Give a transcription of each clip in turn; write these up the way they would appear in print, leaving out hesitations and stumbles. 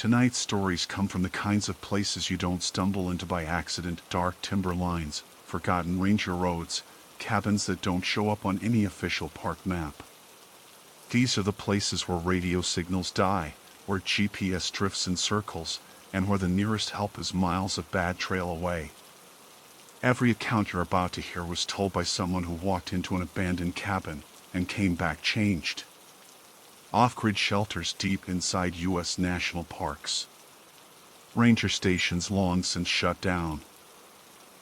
Tonight's stories come from the kinds of places you don't stumble into by accident: dark timber lines, forgotten ranger roads, cabins that don't show up on any official park map. These are the places where radio signals die, where GPS drifts in circles, and where the nearest help is miles of bad trail away. Every account you're about to hear was told by someone who walked into an abandoned cabin and came back changed. Off-grid shelters deep inside U.S. national parks. Ranger stations long since shut down.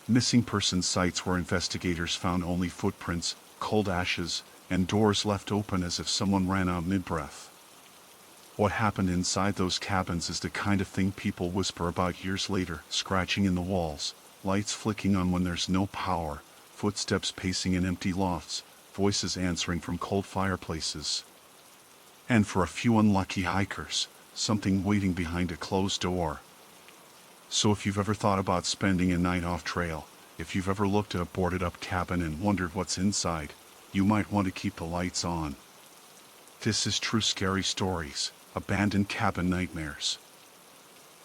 Missing person sites where investigators found only footprints, cold ashes, and doors left open as if someone ran out mid-breath. What happened inside those cabins is the kind of thing people whisper about years later: scratching in the walls, lights flicking on when there's no power, footsteps pacing in empty lofts, voices answering from cold fireplaces. And for a few unlucky hikers, something waiting behind a closed door. So if you've ever thought about spending a night off trail, if you've ever looked at a boarded up cabin and wondered what's inside, you might want to keep the lights on. This is True Scary Stories, Abandoned Cabin Nightmares.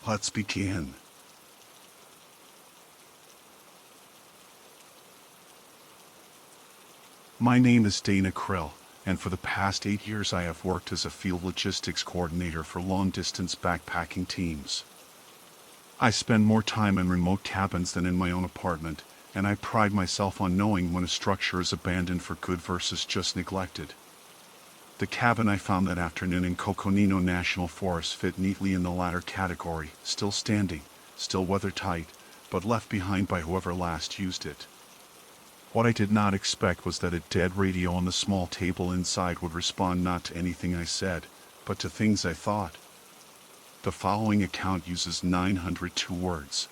Let's begin. My name is Dana Krill, and for the past 8 years I have worked as a field logistics coordinator for long-distance backpacking teams. I spend more time in remote cabins than in my own apartment, and I pride myself on knowing when a structure is abandoned for good versus just neglected. The cabin I found that afternoon in Coconino National Forest fit neatly in the latter category: still standing, still weather-tight, but left behind by whoever last used it. What I did not expect was that a dead radio on the small table inside would respond not to anything I said, but to things I thought. The following account uses 902 words.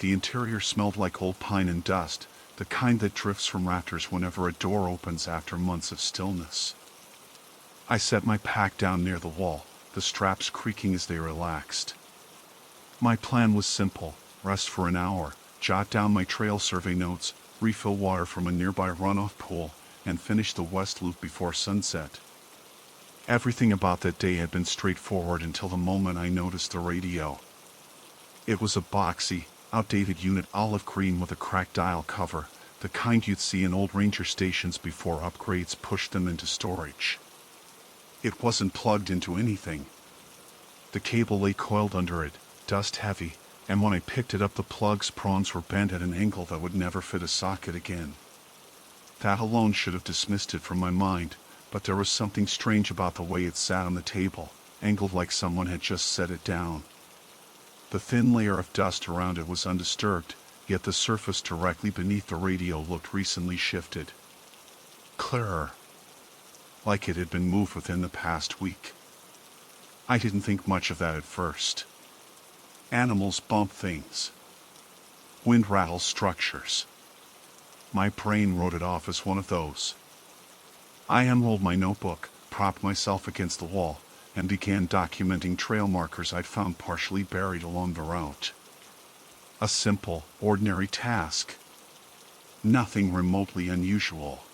The interior smelled like old pine and dust, the kind that drifts from rafters whenever a door opens after months of stillness. I set my pack down near the wall, the straps creaking as they relaxed. My plan was simple: rest for an hour, jot down my trail survey notes, refill water from a nearby runoff pool, and finish the west loop before sunset. Everything about that day had been straightforward until the moment I noticed the radio. It was a boxy, outdated unit, olive green with a cracked dial cover, the kind you'd see in old ranger stations before upgrades pushed them into storage. It wasn't plugged into anything. The cable lay coiled under it, dust heavy, and when I picked it up the plug's prongs were bent at an angle that would never fit a socket again. That alone should have dismissed it from my mind, but there was something strange about the way it sat on the table, angled like someone had just set it down. The thin layer of dust around it was undisturbed, yet the surface directly beneath the radio looked recently shifted. Clearer. Like it had been moved within the past week. I didn't think much of that at first. Animals bump things. Wind rattles structures. My brain wrote it off as one of those. I unrolled my notebook, propped myself against the wall, and began documenting trail markers I'd found partially buried along the route. A simple, ordinary task. Nothing remotely unusual.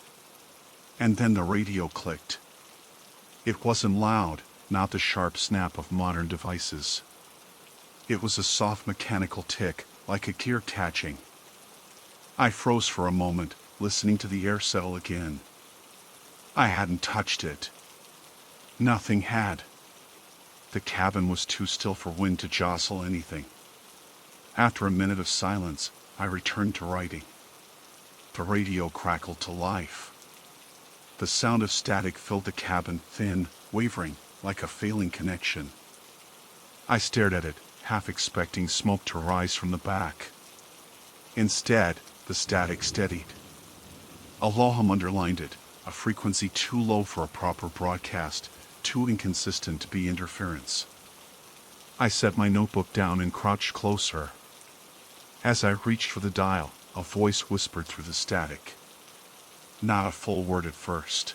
And then the radio clicked. It wasn't loud, not the sharp snap of modern devices. It was a soft mechanical tick, like a gear catching. I froze for a moment, listening to the air settle again. I hadn't touched it. Nothing had. The cabin was too still for wind to jostle anything. After a minute of silence, I returned to writing. The radio crackled to life. The sound of static filled the cabin, thin, wavering, like a failing connection. I stared at it, half expecting smoke to rise from the back. Instead, the static steadied. A low hum underlined it, a frequency too low for a proper broadcast, too inconsistent to be interference. I set my notebook down and crouched closer. As I reached for the dial, a voice whispered through the static. Not a full word at first.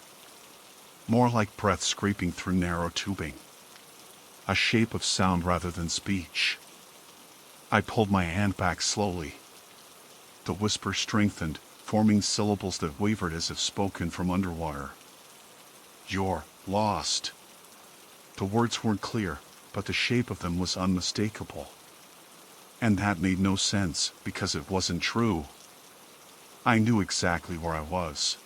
More like breath scraping through narrow tubing. A shape of sound rather than speech. I pulled my hand back slowly. The whisper strengthened, forming syllables that wavered as if spoken from underwater. You're lost. The words weren't clear, but the shape of them was unmistakable. And that made no sense, because it wasn't true. I knew exactly where I was.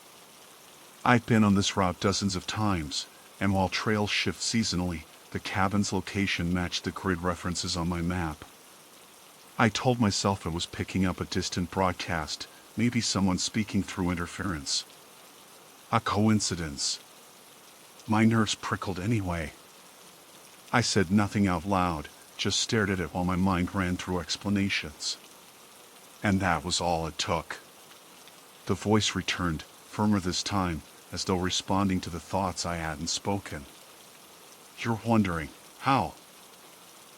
I'd been on this route dozens of times, and while trails shift seasonally, the cabin's location matched the grid references on my map. I told myself I was picking up a distant broadcast, maybe someone speaking through interference. A coincidence. My nerves prickled anyway. I said nothing out loud, just stared at it while my mind ran through explanations. And that was all it took. The voice returned, firmer this time, as though responding to the thoughts I hadn't spoken. You're wondering, how?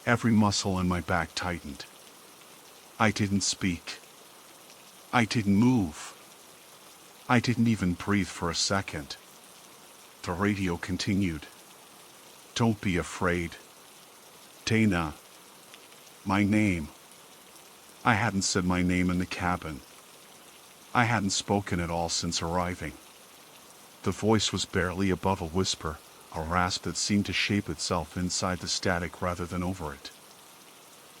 Every muscle in my back tightened. I didn't speak. I didn't move. I didn't even breathe for a second. The radio continued. Don't be afraid. Dana. My name. I hadn't said my name in the cabin. I hadn't spoken at all since arriving. The voice was barely above a whisper, a rasp that seemed to shape itself inside the static rather than over it.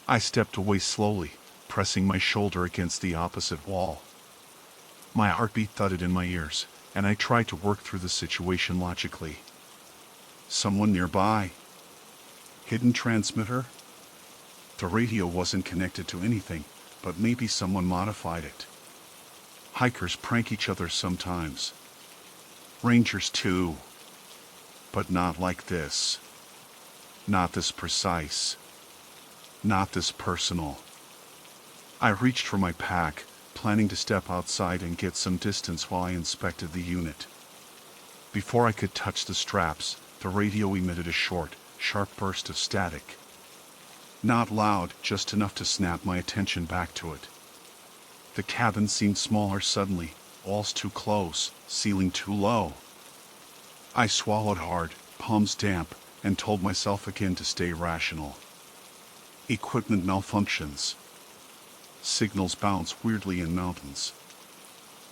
I stepped away slowly, pressing my shoulder against the opposite wall. My heartbeat thudded in my ears, and I tried to work through the situation logically. Someone nearby. Hidden transmitter? The radio wasn't connected to anything, but maybe someone modified it. Hikers prank each other sometimes. Rangers too. But not like this. Not this precise. Not this personal. I reached for my pack, planning to step outside and get some distance while I inspected the unit. Before I could touch the straps, the radio emitted a short, sharp burst of static. Not loud, just enough to snap my attention back to it. The cabin seemed smaller suddenly, walls too close, ceiling too low. I swallowed hard, palms damp, and told myself again to stay rational. Equipment malfunctions. Signals bounce weirdly in mountains.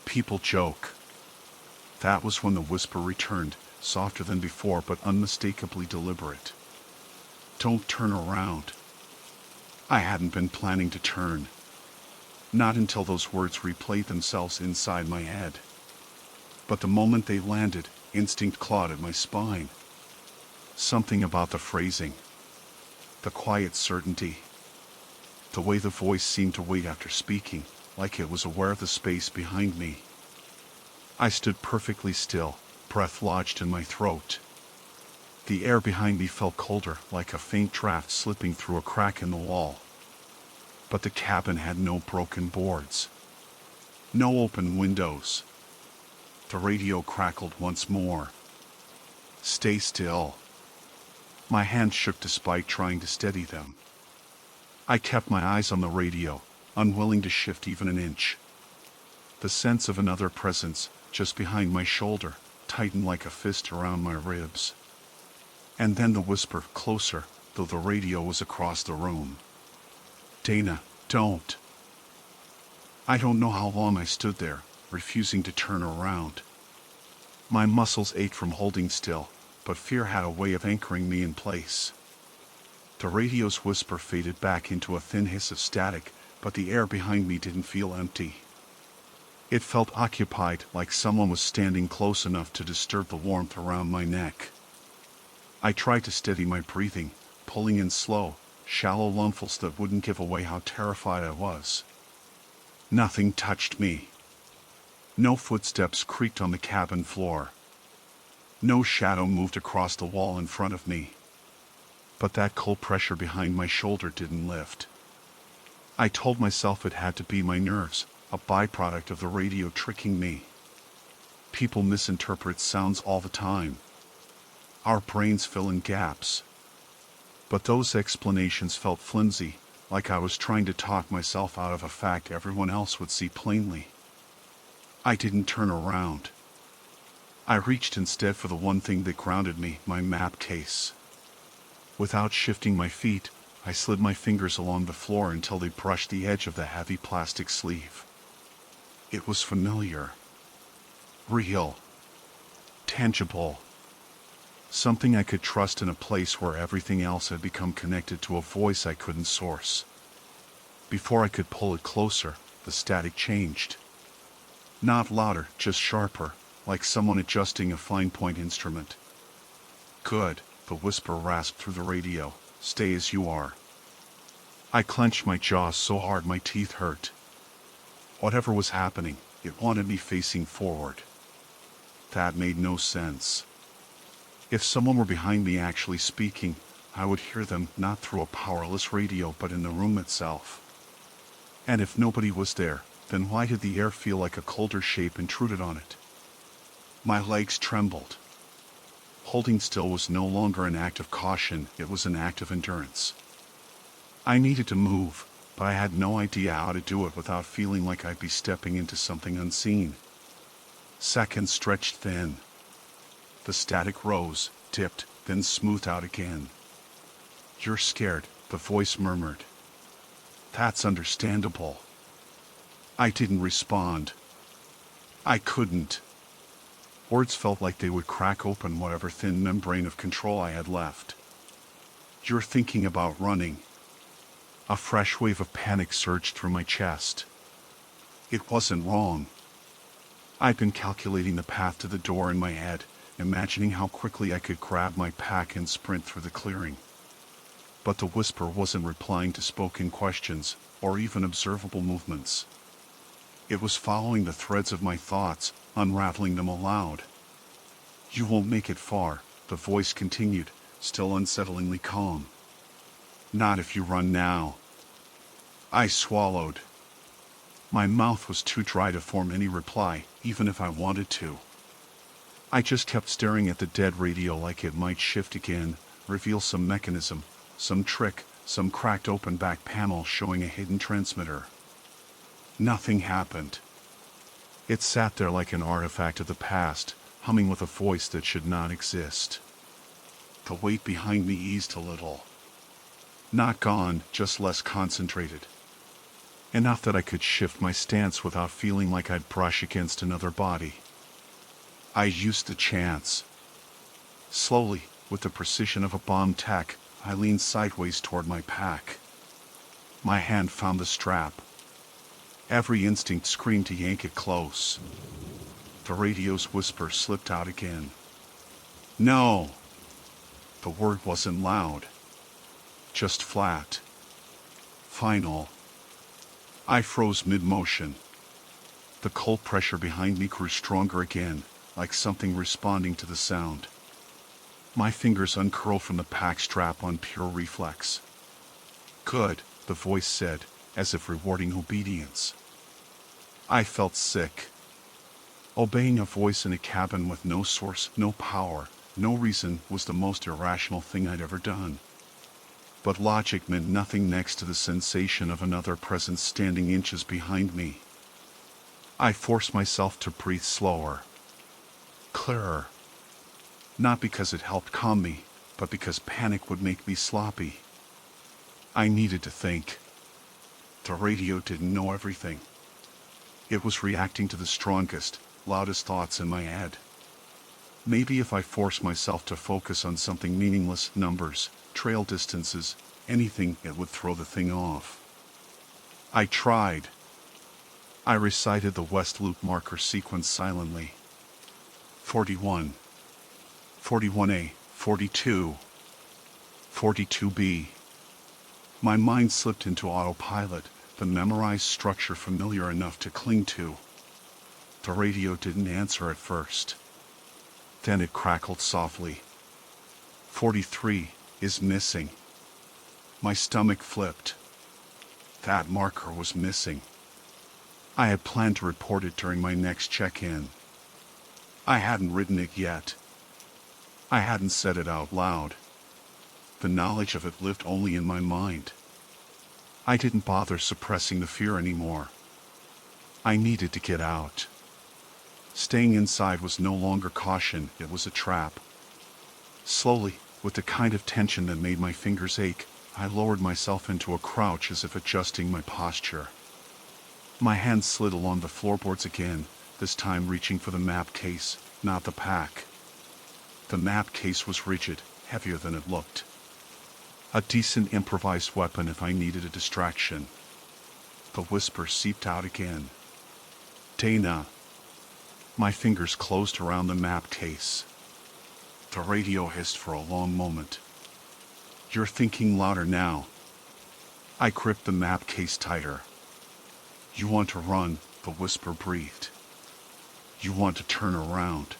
People joke. That was when the whisper returned, softer than before but unmistakably deliberate. Don't turn around. I hadn't been planning to turn. Not until those words replayed themselves inside my head. But the moment they landed, instinct clawed at my spine. Something about the phrasing. The quiet certainty. The way the voice seemed to wait after speaking, like it was aware of the space behind me. I stood perfectly still, breath lodged in my throat. The air behind me felt colder, like a faint draft slipping through a crack in the wall. But the cabin had no broken boards. No open windows. The radio crackled once more. Stay still. My hands shook despite trying to steady them. I kept my eyes on the radio, unwilling to shift even an inch. The sense of another presence, just behind my shoulder, tightened like a fist around my ribs. And then the whisper, closer, though the radio was across the room. Dana, don't. I don't know how long I stood there, refusing to turn around. My muscles ached from holding still, but fear had a way of anchoring me in place. The radio's whisper faded back into a thin hiss of static, but the air behind me didn't feel empty. It felt occupied, like someone was standing close enough to disturb the warmth around my neck. I tried to steady my breathing, pulling in slow, shallow lungfuls that wouldn't give away how terrified I was. Nothing touched me. No footsteps creaked on the cabin floor. No shadow moved across the wall in front of me. But that cold pressure behind my shoulder didn't lift. I told myself it had to be my nerves, a byproduct of the radio tricking me. People misinterpret sounds all the time. Our brains fill in gaps. But those explanations felt flimsy, like I was trying to talk myself out of a fact everyone else would see plainly. I didn't turn around. I reached instead for the one thing that grounded me, my map case. Without shifting my feet, I slid my fingers along the floor until they brushed the edge of the heavy plastic sleeve. It was familiar. Real. Tangible. Something I could trust in a place where everything else had become connected to a voice I couldn't source. Before I could pull it closer, the static changed. Not louder, just sharper, like someone adjusting a fine-point instrument. "Good," the whisper rasped through the radio. "Stay as you are." I clenched my jaws so hard my teeth hurt. Whatever was happening, it wanted me facing forward. That made no sense. If someone were behind me actually speaking, I would hear them not through a powerless radio but in the room itself. And if nobody was there, then why did the air feel like a colder shape intruded on it? My legs trembled. Holding still was no longer an act of caution, it was an act of endurance. I needed to move, but I had no idea how to do it without feeling like I'd be stepping into something unseen. Seconds stretched thin. The static rose, dipped, then smoothed out again. "You're scared," the voice murmured. "That's understandable." I didn't respond. I couldn't. Words felt like they would crack open whatever thin membrane of control I had left. "You're thinking about running." A fresh wave of panic surged through my chest. It wasn't wrong. I'd been calculating the path to the door in my head, imagining how quickly I could grab my pack and sprint through the clearing. But the whisper wasn't replying to spoken questions, or even observable movements. It was following the threads of my thoughts, unraveling them aloud. "You won't make it far," the voice continued, still unsettlingly calm. "Not if you run now." I swallowed. My mouth was too dry to form any reply, even if I wanted to. I just kept staring at the dead radio like it might shift again, reveal some mechanism, some trick, some cracked open back panel showing a hidden transmitter. Nothing happened. It sat there like an artifact of the past, humming with a voice that should not exist. The weight behind me eased a little. Not gone, just less concentrated. Enough that I could shift my stance without feeling like I'd brush against another body. I used the chance. Slowly, with the precision of a bomb tech, I leaned sideways toward my pack. My hand found the strap. Every instinct screamed to yank it close. The radio's whisper slipped out again. "No!" The word wasn't loud. Just flat. Final. I froze mid-motion. The cold pressure behind me grew stronger again, like something responding to the sound. My fingers uncurled from the pack strap on pure reflex. "Good," the voice said, as if rewarding obedience. I felt sick. Obeying a voice in a cabin with no source, no power, no reason was the most irrational thing I'd ever done. But logic meant nothing next to the sensation of another presence standing inches behind me. I forced myself to breathe slower. Clearer. Not because it helped calm me, but because panic would make me sloppy. I needed to think. The radio didn't know everything. It was reacting to the strongest, loudest thoughts in my head. Maybe if I forced myself to focus on something meaningless, numbers, trail distances, anything, it would throw the thing off. I tried. I recited the West Loop marker sequence silently. 41. 41A, 42. 42B. My mind slipped into autopilot, the memorized structure familiar enough to cling to. The radio didn't answer at first. Then it crackled softly. 43 is missing. My stomach flipped. That marker was missing. I had planned to report it during my next check-in. I hadn't written it yet. I hadn't said it out loud. The knowledge of it lived only in my mind. I didn't bother suppressing the fear anymore. I needed to get out. Staying inside was no longer caution, it was a trap. Slowly, with the kind of tension that made my fingers ache, I lowered myself into a crouch as if adjusting my posture. My hands slid along the floorboards again, this time reaching for the map case, not the pack. The map case was rigid, heavier than it looked. A decent improvised weapon if I needed a distraction. The whisper seeped out again. Dana. My fingers closed around the map case. The radio hissed for a long moment. You're thinking louder now. I gripped the map case tighter. You want to run, the whisper breathed. You want to turn around.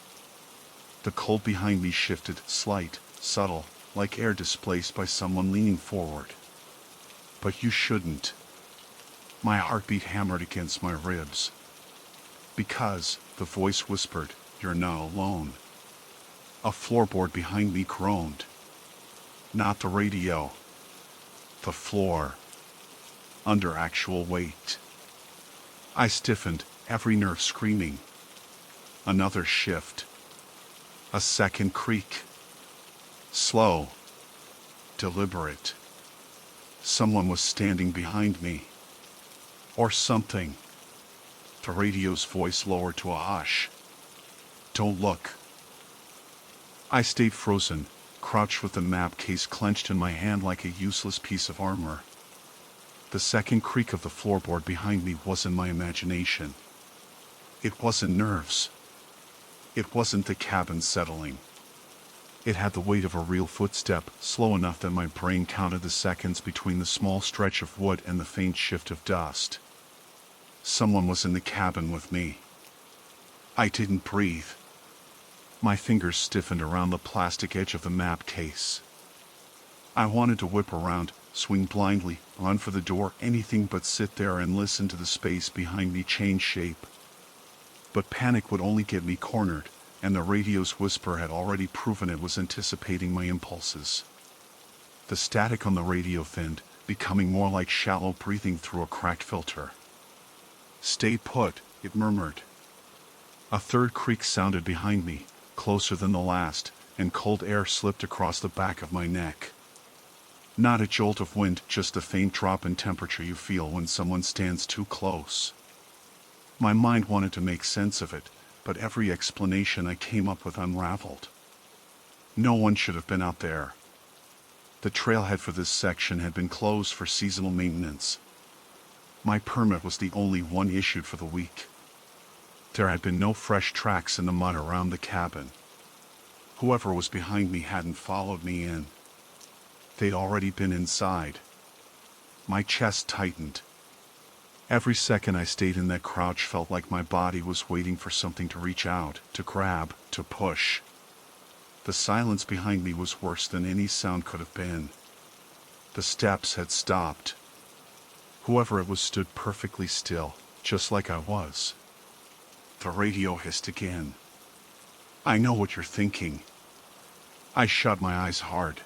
The cold behind me shifted, slight, subtle, like air displaced by someone leaning forward. But you shouldn't. My heartbeat hammered against my ribs. Because, the voice whispered, you're not alone. A floorboard behind me groaned. Not the radio. The floor. Under actual weight. I stiffened, every nerve screaming. Another shift. A second creak. Slow. Deliberate. Someone was standing behind me. Or something. The radio's voice lowered to a hush. Don't look. I stayed frozen, crouched with the map case clenched in my hand like a useless piece of armor. The second creak of the floorboard behind me wasn't my imagination. It wasn't nerves. It wasn't the cabin settling. It had the weight of a real footstep, slow enough that my brain counted the seconds between the small stretch of wood and the faint shift of dust. Someone was in the cabin with me. I didn't breathe. My fingers stiffened around the plastic edge of the map case. I wanted to whip around, swing blindly, run for the door, anything but sit there and listen to the space behind me change shape. But panic would only get me cornered, and the radio's whisper had already proven it was anticipating my impulses. The static on the radio thinned, becoming more like shallow breathing through a cracked filter. Stay put, it murmured. A third creak sounded behind me, closer than the last, and cold air slipped across the back of my neck. Not a jolt of wind, just a faint drop in temperature you feel when someone stands too close. My mind wanted to make sense of it, but every explanation I came up with unraveled. No one should have been out there. The trailhead for this section had been closed for seasonal maintenance. My permit was the only one issued for the week. There had been no fresh tracks in the mud around the cabin. Whoever was behind me hadn't followed me in. They'd already been inside. My chest tightened. Every second I stayed in that crouch felt like my body was waiting for something to reach out, to grab, to push. The silence behind me was worse than any sound could have been. The steps had stopped. Whoever it was stood perfectly still, just like I was. The radio hissed again. I know what you're thinking. I shut my eyes hard.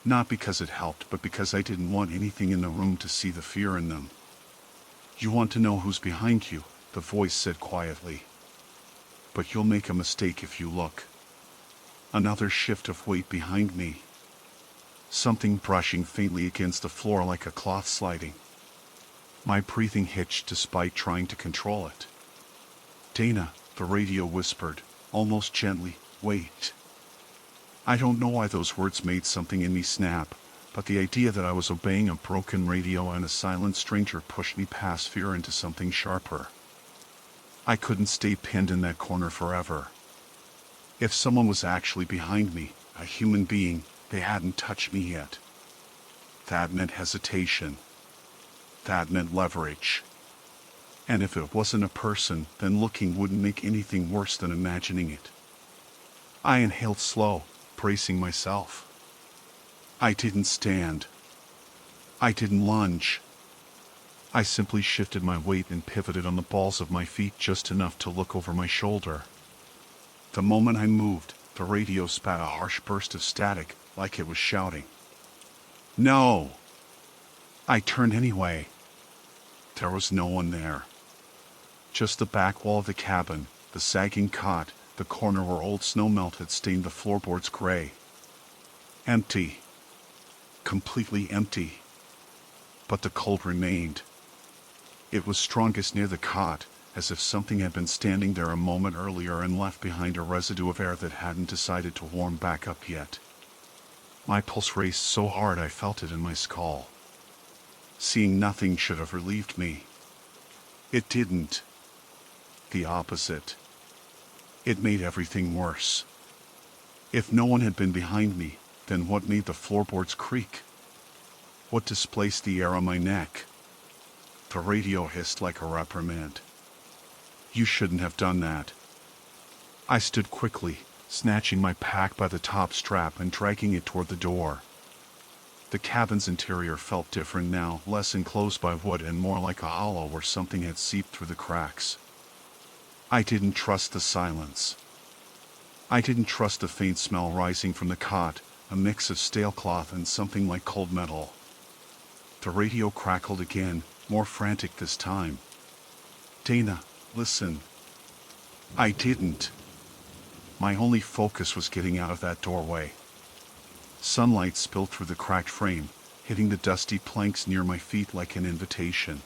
Not because it helped, but because I didn't want anything in the room to see the fear in them. You want to know who's behind you, the voice said quietly. But you'll make a mistake if you look. Another shift of weight behind me. Something brushing faintly against the floor like a cloth sliding. My breathing hitched despite trying to control it. Dana, the radio whispered, almost gently, wait. I don't know why those words made something in me snap, but the idea that I was obeying a broken radio and a silent stranger pushed me past fear into something sharper. I couldn't stay pinned in that corner forever. If someone was actually behind me, a human being, they hadn't touched me yet. That meant hesitation. That meant leverage. And if it wasn't a person, then looking wouldn't make anything worse than imagining it. I inhaled slow, bracing myself. I didn't stand. I didn't lunge. I simply shifted my weight and pivoted on the balls of my feet just enough to look over my shoulder. The moment I moved, the radio spat a harsh burst of static, like it was shouting. No! I turned anyway. There was no one there. Just the back wall of the cabin, the sagging cot, the corner where old snowmelt had stained the floorboards gray. Empty. Completely empty. But the cold remained. It was strongest near the cot, as if something had been standing there a moment earlier and left behind a residue of air that hadn't decided to warm back up yet. My pulse raced so hard I felt it in my skull. Seeing nothing should have relieved me. It didn't. The opposite. It made everything worse. If no one had been behind me, then what made the floorboards creak? What displaced the air on my neck? The radio hissed like a reprimand. You shouldn't have done that. I stood quickly, snatching my pack by the top strap and dragging it toward the door. The cabin's interior felt different now, less enclosed by wood and more like a hollow where something had seeped through the cracks. I didn't trust the silence. I didn't trust the faint smell rising from the cot, a mix of stale cloth and something like cold metal. The radio crackled again, more frantic this time. Dana, listen. I didn't. My only focus was getting out of that doorway. Sunlight spilled through the cracked frame, hitting the dusty planks near my feet like an invitation.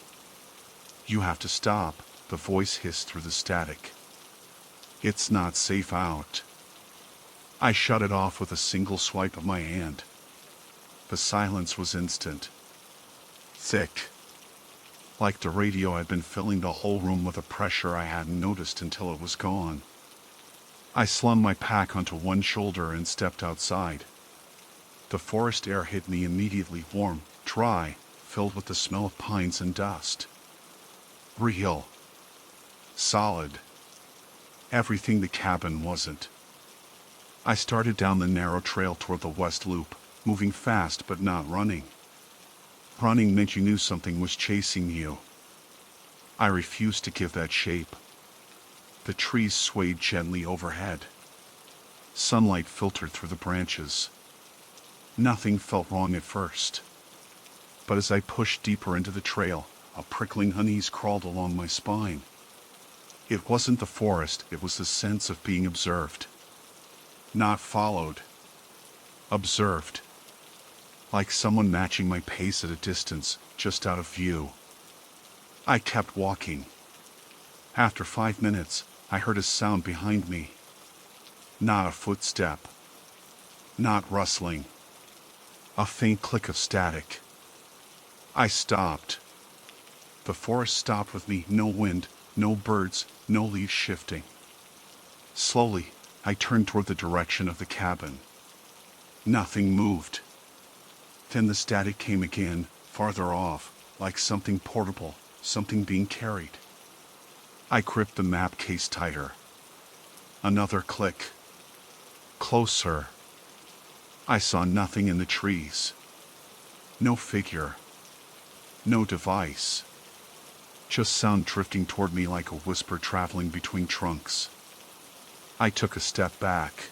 You have to stop, the voice hissed through the static. It's not safe out. I shut it off with a single swipe of my hand. The silence was instant. Thick. Like the radio had been filling the whole room with a pressure I hadn't noticed until it was gone. I slung my pack onto one shoulder and stepped outside. The forest air hit me immediately, warm, dry, filled with the smell of pines and dust. Real. Solid. Everything the cabin wasn't. I started down the narrow trail toward the west loop, moving fast but not running. Running meant you knew something was chasing you. I refused to give that shape. The trees swayed gently overhead. Sunlight filtered through the branches. Nothing felt wrong at first. But as I pushed deeper into the trail, a prickling unease crawled along my spine. It wasn't the forest, it was the sense of being observed. Not followed. Observed. Like someone matching my pace at a distance, just out of view. I kept walking. After 5 minutes, I heard a sound behind me. Not a footstep. Not rustling. A faint click of static. I stopped. The forest stopped with me, no wind, no birds, no leaves shifting. Slowly, I turned toward the direction of the cabin. Nothing moved. Then the static came again, farther off, like something portable, something being carried. I gripped the map case tighter. Another click. Closer. I saw nothing in the trees. No figure. No device. Just sound drifting toward me like a whisper traveling between trunks. I took a step back.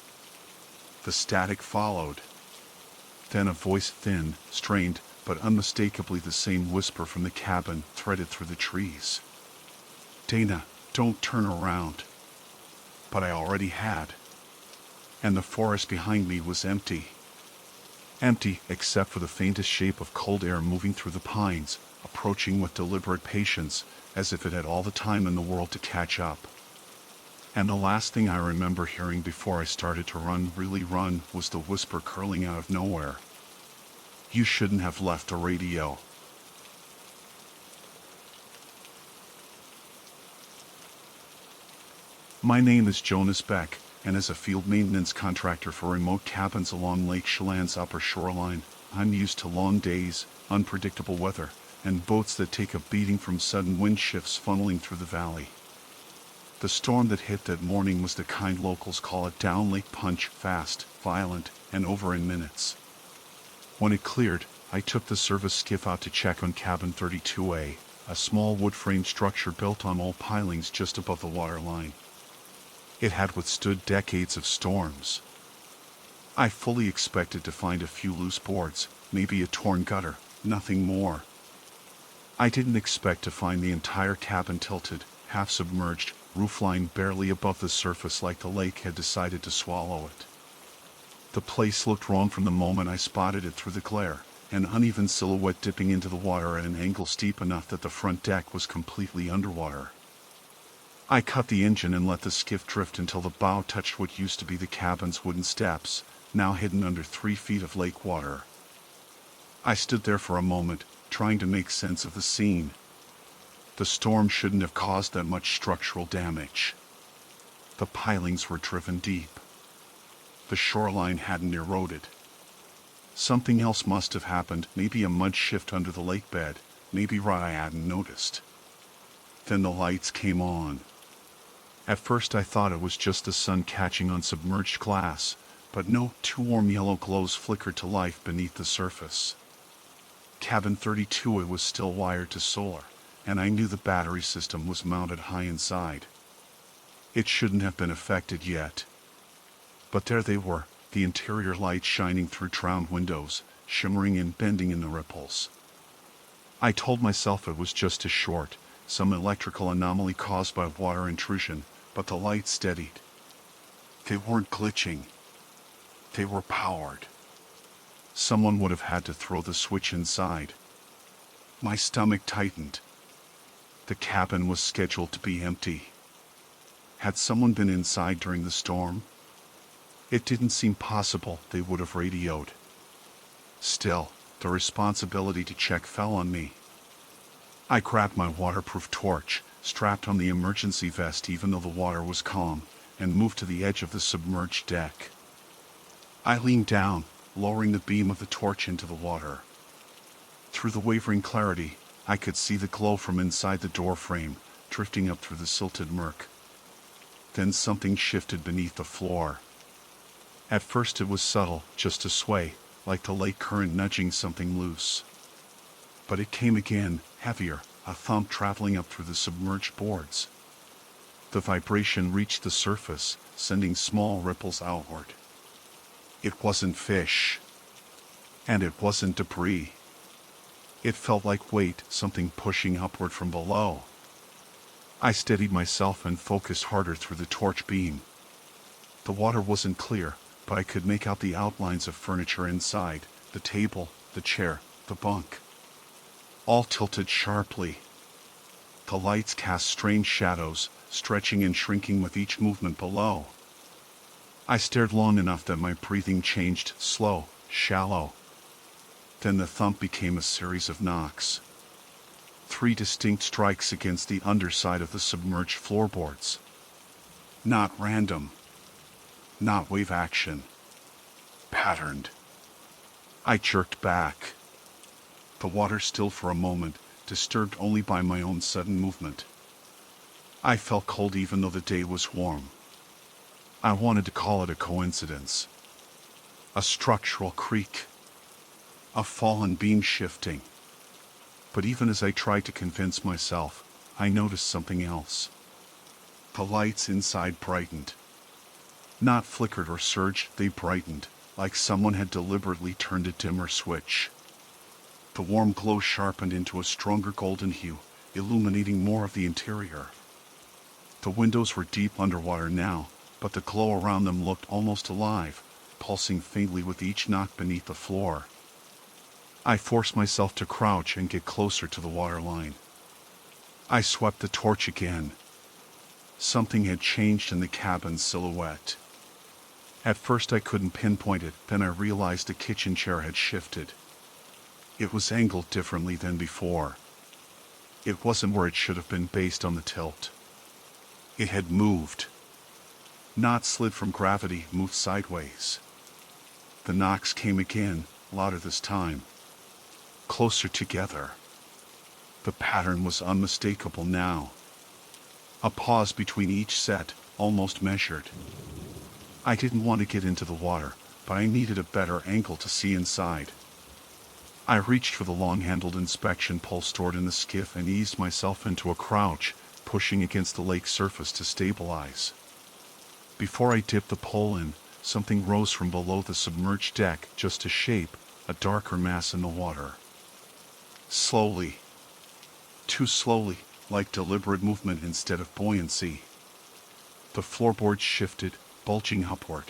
The static followed. Then a voice, thin, strained, but unmistakably the same whisper from the cabin, threaded through the trees. Dana, don't turn around. But I already had. And the forest behind me was empty. Empty except for the faintest shape of cold air moving through the pines, approaching with deliberate patience, as if it had all the time in the world to catch up. And the last thing I remember hearing before I started to run, really run, was the whisper curling out of nowhere. You shouldn't have left a radio. My name is Jonas Beck, and as a field maintenance contractor for remote cabins along Lake Chelan's upper shoreline, I'm used to long days, unpredictable weather, and boats that take a beating from sudden wind shifts funneling through the valley. The storm that hit that morning was the kind locals call a down lake punch, fast, violent, and over in minutes. When it cleared, I took the service skiff out to check on Cabin 32A, a small wood-frame structure built on old pilings just above the waterline. It had withstood decades of storms. I fully expected to find a few loose boards, maybe a torn gutter, nothing more. I didn't expect to find the entire cabin tilted, half submerged, roofline barely above the surface like the lake had decided to swallow it. The place looked wrong from the moment I spotted it through the glare, an uneven silhouette dipping into the water at an angle steep enough that the front deck was completely underwater. I cut the engine and let the skiff drift until the bow touched what used to be the cabin's wooden steps, now hidden under 3 feet of lake water. I stood there for a moment, trying to make sense of the scene. The storm shouldn't have caused that much structural damage. The pilings were driven deep. The shoreline hadn't eroded. Something else must have happened, maybe a mud shift under the lake bed, maybe I hadn't noticed. Then the lights came on. At first I thought it was just the sun catching on submerged glass, but no, 2 warm yellow glows flickered to life beneath the surface. Cabin 32, it was still wired to solar, and I knew the battery system was mounted high inside. It shouldn't have been affected yet. But there they were, the interior lights shining through drowned windows, shimmering and bending in the ripples. I told myself it was just a short, some electrical anomaly caused by water intrusion, but the lights steadied. They weren't glitching. They were powered. Someone would have had to throw the switch inside. My stomach tightened. The cabin was scheduled to be empty. Had someone been inside during the storm? It didn't seem possible they would have radioed. Still, the responsibility to check fell on me. I grabbed my waterproof torch, strapped on the emergency vest even though the water was calm, and moved to the edge of the submerged deck. I leaned down, lowering the beam of the torch into the water. Through the wavering clarity, I could see the glow from inside the door frame, drifting up through the silted murk. Then something shifted beneath the floor. At first it was subtle, just a sway, like the lake current nudging something loose. But it came again, heavier, a thump traveling up through the submerged boards. The vibration reached the surface, sending small ripples outward. It wasn't fish. And it wasn't debris. It felt like weight, something pushing upward from below. I steadied myself and focused harder through the torch beam. The water wasn't clear, but I could make out the outlines of furniture inside, the table, the chair, the bunk. All tilted sharply. The lights cast strange shadows, stretching and shrinking with each movement below. I stared long enough that my breathing changed, slow, shallow. Then the thump became a series of knocks. 3 distinct strikes against the underside of the submerged floorboards. Not random. Not wave action. Patterned. I jerked back. The water stilled for a moment, disturbed only by my own sudden movement. I felt cold even though the day was warm. I wanted to call it a coincidence. A structural creak. A fallen beam shifting. But even as I tried to convince myself, I noticed something else. The lights inside brightened. Not flickered or surged, they brightened, like someone had deliberately turned a dimmer switch. The warm glow sharpened into a stronger golden hue, illuminating more of the interior. The windows were deep underwater now, but the glow around them looked almost alive, pulsing faintly with each knock beneath the floor. I forced myself to crouch and get closer to the waterline. I swept the torch again. Something had changed in the cabin's silhouette. At first I couldn't pinpoint it, then I realized the kitchen chair had shifted. It was angled differently than before. It wasn't where it should have been based on the tilt. It had moved. Not slid from gravity, moved sideways. The knocks came again, louder this time. Closer together. The pattern was unmistakable now. A pause between each set, almost measured. I didn't want to get into the water, but I needed a better angle to see inside. I reached for the long-handled inspection pole stored in the skiff and eased myself into a crouch, pushing against the lake surface to stabilize. Before I dipped the pole in, something rose from below the submerged deck, just a shape, a darker mass in the water. Slowly. Too slowly, like deliberate movement instead of buoyancy. The floorboards shifted, bulging upward.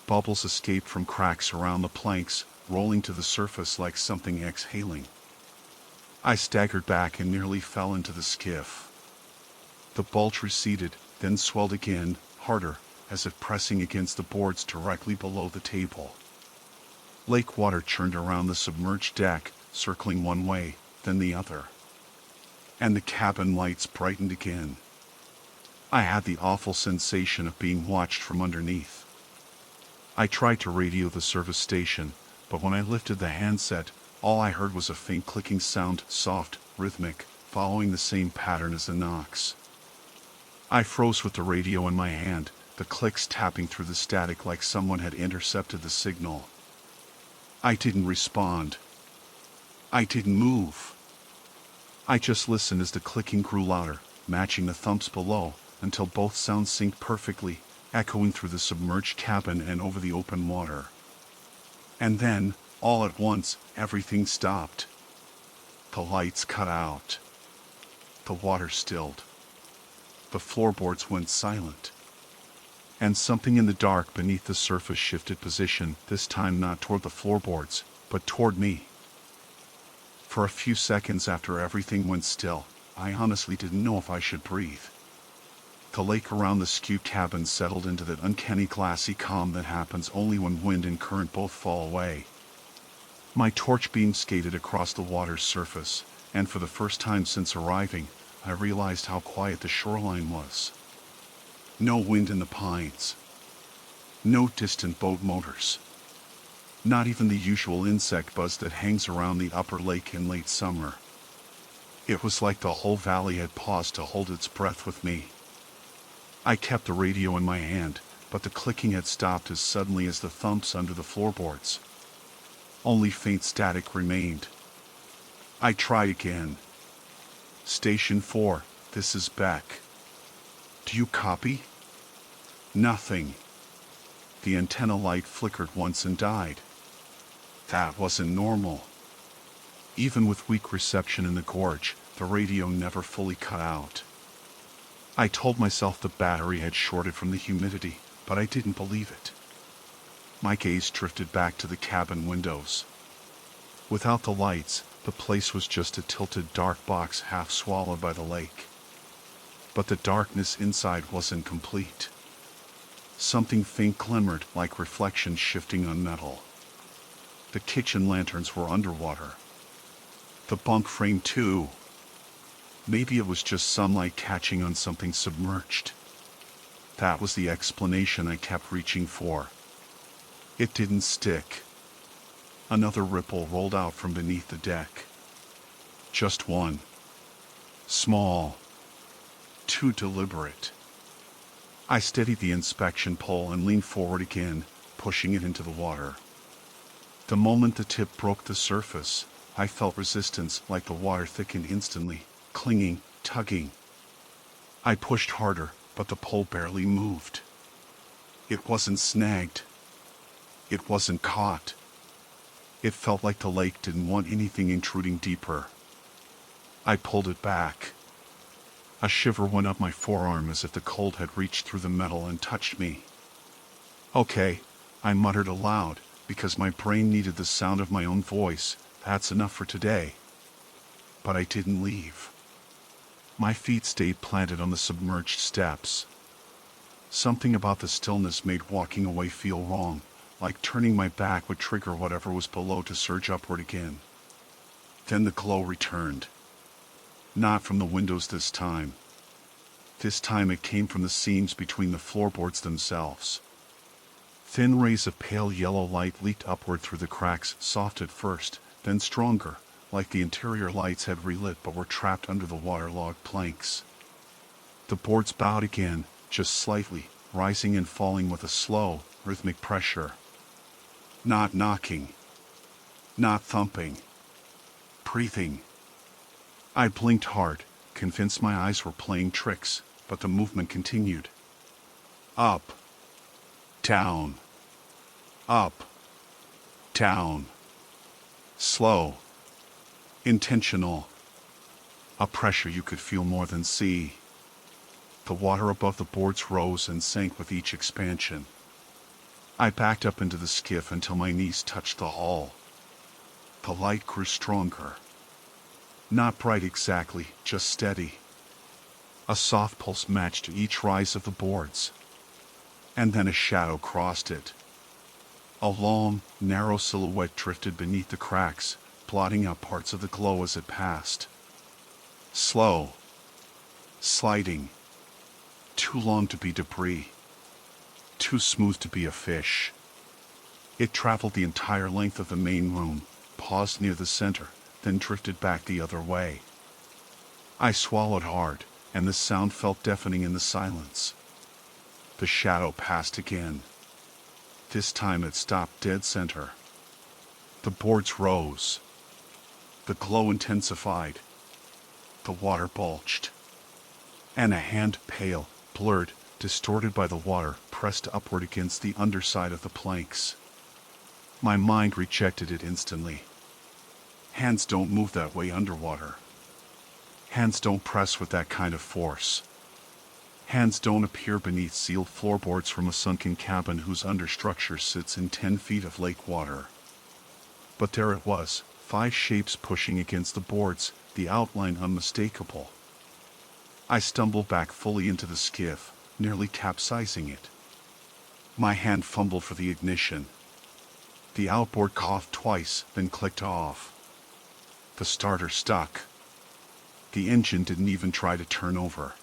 Bubbles escaped from cracks around the planks, rolling to the surface like something exhaling. I staggered back and nearly fell into the skiff. The bulge receded, then swelled again, harder, as if pressing against the boards directly below the table. Lake water churned around the submerged deck, circling one way, then the other. And the cabin lights brightened again. I had the awful sensation of being watched from underneath. I tried to radio the service station, but when I lifted the handset, all I heard was a faint clicking sound, soft, rhythmic, following the same pattern as the knocks. I froze with the radio in my hand, the clicks tapping through the static like someone had intercepted the signal. I didn't respond. I didn't move. I just listened as the clicking grew louder, matching the thumps below, until both sounds synced perfectly, echoing through the submerged cabin and over the open water. And then, all at once, everything stopped. The lights cut out. The water stilled. The floorboards went silent. And something in the dark beneath the surface shifted position, this time not toward the floorboards, but toward me. For a few seconds after everything went still, I honestly didn't know if I should breathe. The lake around the skewed cabin settled into that uncanny glassy calm that happens only when wind and current both fall away. My torch beam skated across the water's surface, and for the first time since arriving, I realized how quiet the shoreline was. No wind in the pines. No distant boat motors. Not even the usual insect buzz that hangs around the upper lake in late summer. It was like the whole valley had paused to hold its breath with me. I kept the radio in my hand, but the clicking had stopped as suddenly as the thumps under the floorboards. Only faint static remained. I tried again. Station 4, this is Beck. Do you copy? Nothing. The antenna light flickered once and died. That wasn't normal. Even with weak reception in the gorge, the radio never fully cut out. I told myself the battery had shorted from the humidity, but I didn't believe it. My gaze drifted back to the cabin windows. Without the lights, the place was just a tilted dark box half swallowed by the lake. But the darkness inside wasn't complete. Something faint glimmered like reflections shifting on metal. The kitchen lanterns were underwater. The bunk frame too. Maybe it was just sunlight catching on something submerged. That was the explanation I kept reaching for. It didn't stick. Another ripple rolled out from beneath the deck. Just one. Small. Too deliberate. I steadied the inspection pole and leaned forward again, pushing it into the water. The moment the tip broke the surface, I felt resistance like the water thickened instantly, clinging, tugging. I pushed harder, but the pole barely moved. It wasn't snagged. It wasn't caught. It felt like the lake didn't want anything intruding deeper. I pulled it back. A shiver went up my forearm as if the cold had reached through the metal and touched me. Okay, I muttered aloud, because my brain needed the sound of my own voice. That's enough for today. But I didn't leave. My feet stayed planted on the submerged steps. Something about the stillness made walking away feel wrong, like turning my back would trigger whatever was below to surge upward again. Then the glow returned. Not from the windows this time. This time it came from the seams between the floorboards themselves. Thin rays of pale yellow light leaked upward through the cracks, soft at first, then stronger, like the interior lights had relit but were trapped under the waterlogged planks. The boards bowed again, just slightly, rising and falling with a slow, rhythmic pressure. Not knocking. Not thumping. Breathing. I blinked hard, convinced my eyes were playing tricks, but the movement continued. Up. Down. Up. Down. Slow. Intentional. A pressure you could feel more than see. The water above the boards rose and sank with each expansion. I backed up into the skiff until my knees touched the hull. The light grew stronger. Not bright exactly, just steady. A soft pulse matched each rise of the boards. And then a shadow crossed it. A long, narrow silhouette drifted beneath the cracks, blotting out parts of the glow as it passed. Slow. Sliding. Too long to be debris. Too smooth to be a fish. It traveled the entire length of the main room, paused near the center, then drifted back the other way. I swallowed hard, and the sound felt deafening in the silence. The shadow passed again. This time it stopped dead center. The boards rose. The glow intensified. The water bulged. And a hand, pale, blurred, distorted by the water, pressed upward against the underside of the planks. My mind rejected it instantly. Hands don't move that way underwater. Hands don't press with that kind of force. Hands don't appear beneath sealed floorboards from a sunken cabin whose understructure sits in 10 feet of lake water. But there it was, 5 shapes pushing against the boards, the outline unmistakable. I stumbled back fully into the skiff, nearly capsizing it. My hand fumbled for the ignition. The outboard coughed twice, then clicked off. The starter stuck. The engine didn't even try to turn over.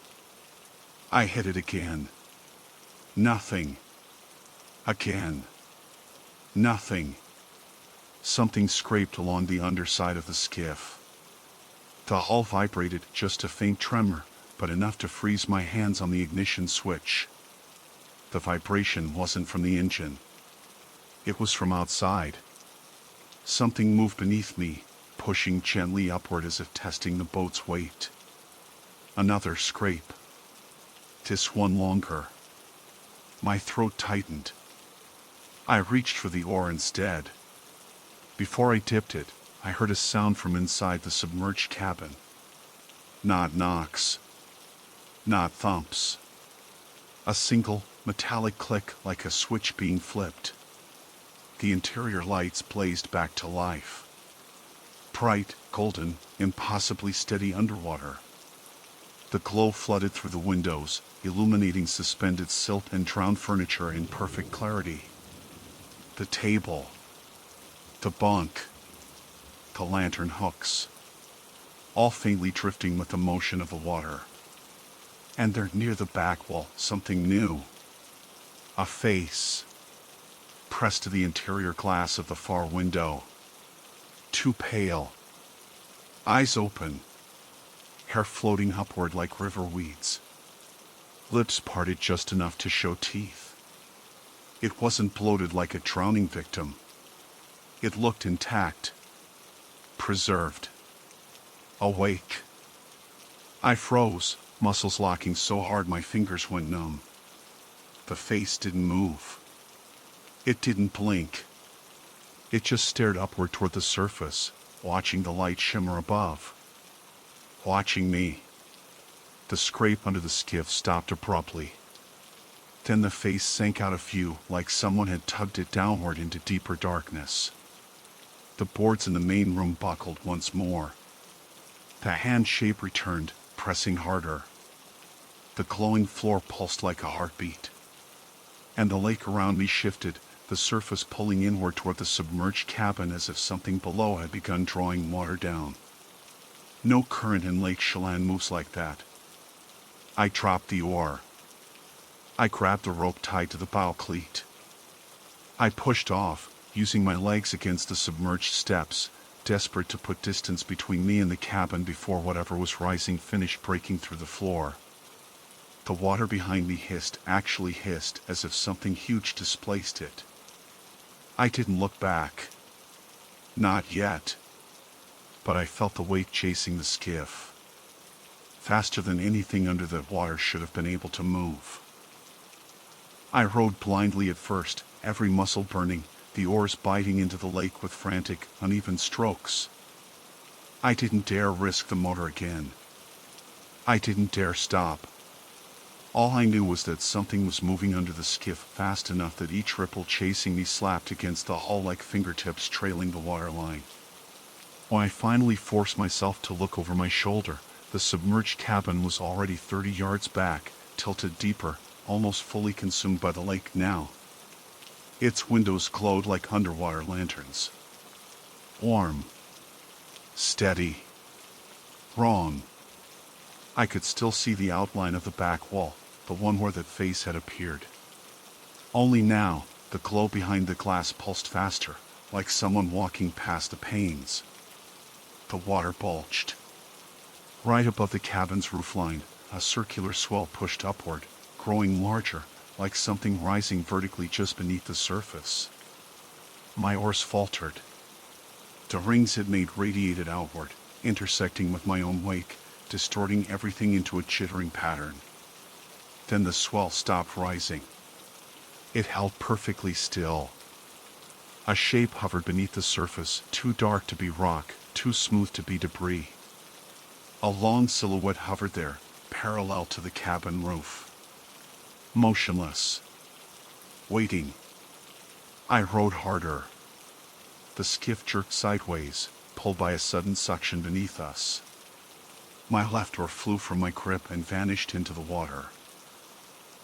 I hit it again. Nothing. Again. Nothing. Something scraped along the underside of the skiff. The hull vibrated, just a faint tremor, but enough to freeze my hands on the ignition switch. The vibration wasn't from the engine. It was from outside. Something moved beneath me, pushing gently upward as if testing the boat's weight. Another scrape. This one longer. My throat tightened. I reached for the oar instead. Before I dipped it, I heard a sound from inside the submerged cabin. Not knocks. Not thumps. A single, metallic click like a switch being flipped. The interior lights blazed back to life. Bright, golden, impossibly steady underwater. The glow flooded through the windows, illuminating suspended silt and drowned furniture in perfect clarity. The table. The bunk. The lantern hooks. All faintly drifting with the motion of the water. And there near the back wall, something new. A face. Pressed to the interior glass of the far window. Too pale. Eyes open. Hair floating upward like river weeds. Lips parted just enough to show teeth. It wasn't bloated like a drowning victim. It looked intact. Preserved. Awake. I froze, muscles locking so hard my fingers went numb. The face didn't move. It didn't blink. It just stared upward toward the surface, watching the light shimmer above. Watching me. The scrape under the skiff stopped abruptly. Then the face sank out of view like someone had tugged it downward into deeper darkness. The boards in the main room buckled once more. The hand shape returned, pressing harder. The glowing floor pulsed like a heartbeat. And the lake around me shifted, the surface pulling inward toward the submerged cabin as if something below had begun drawing water down. No current in Lake Chelan moves like that. I dropped the oar. I grabbed the rope tied to the bow cleat. I pushed off, using my legs against the submerged steps, desperate to put distance between me and the cabin before whatever was rising finished breaking through the floor. The water behind me hissed, actually hissed, as if something huge displaced it. I didn't look back. Not yet. But I felt the weight chasing the skiff. Faster than anything under the water should have been able to move. I rowed blindly at first, every muscle burning, the oars biting into the lake with frantic, uneven strokes. I didn't dare risk the motor again. I didn't dare stop. All I knew was that something was moving under the skiff fast enough that each ripple chasing me slapped against the hull like fingertips trailing the waterline. When I finally forced myself to look over my shoulder, The submerged cabin was already 30 yards back, tilted deeper, almost fully consumed by the lake now. Its windows glowed like underwater lanterns. Warm. Steady. Wrong. I could still see the outline of the back wall, the one where that face had appeared. Only now, the glow behind the glass pulsed faster, like someone walking past the panes. The water bulged. Right above the cabin's roofline, a circular swell pushed upward, growing larger, like something rising vertically just beneath the surface. My oars faltered. The rings it made radiated outward, intersecting with my own wake, distorting everything into a chittering pattern. Then the swell stopped rising. It held perfectly still. A shape hovered beneath the surface, too dark to be rock, too smooth to be debris. A long silhouette hovered there, parallel to the cabin roof. Motionless. Waiting. I rowed harder. The skiff jerked sideways, pulled by a sudden suction beneath us. My left oar flew from my grip and vanished into the water.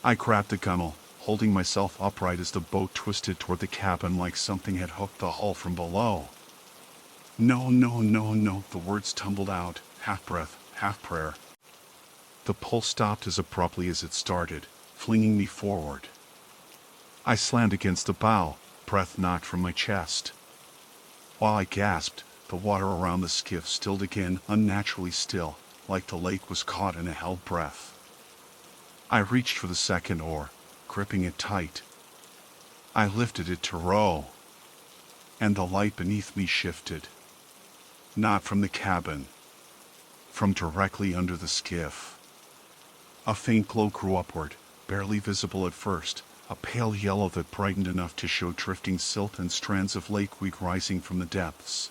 I grabbed the gunwale, holding myself upright as the boat twisted toward the cabin like something had hooked the hull from below. No, no, no, no, the words tumbled out, half breath, half prayer. The pull stopped as abruptly as it started, flinging me forward. I slammed against the bow, breath knocked from my chest. While I gasped, the water around the skiff stilled again, unnaturally still, like the lake was caught in a held breath. I reached for the second oar, gripping it tight. I lifted it to row. And the light beneath me shifted. Not from the cabin. From directly under the skiff. A faint glow grew upward, barely visible at first, a pale yellow that brightened enough to show drifting silt and strands of lakeweed rising from the depths.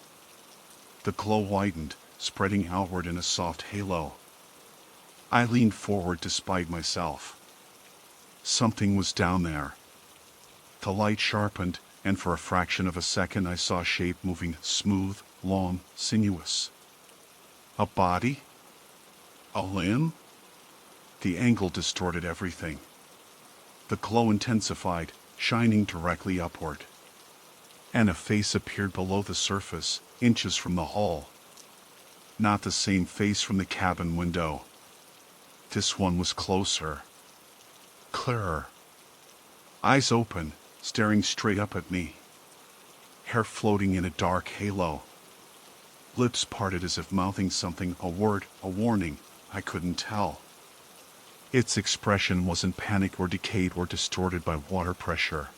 The glow widened, spreading outward in a soft halo. I leaned forward despite myself. Something was down there. The light sharpened, and for a fraction of a second I saw a shape moving, smooth, long, sinuous. A body? A limb? The angle distorted everything. The glow intensified, shining directly upward. And a face appeared below the surface, inches from the hull. Not the same face from the cabin window. This one was closer. Clearer. Eyes open, staring straight up at me. Hair floating in a dark halo. Lips parted as if mouthing something, a word, a warning, I couldn't tell. Its expression wasn't panic or decayed or distorted by water pressure.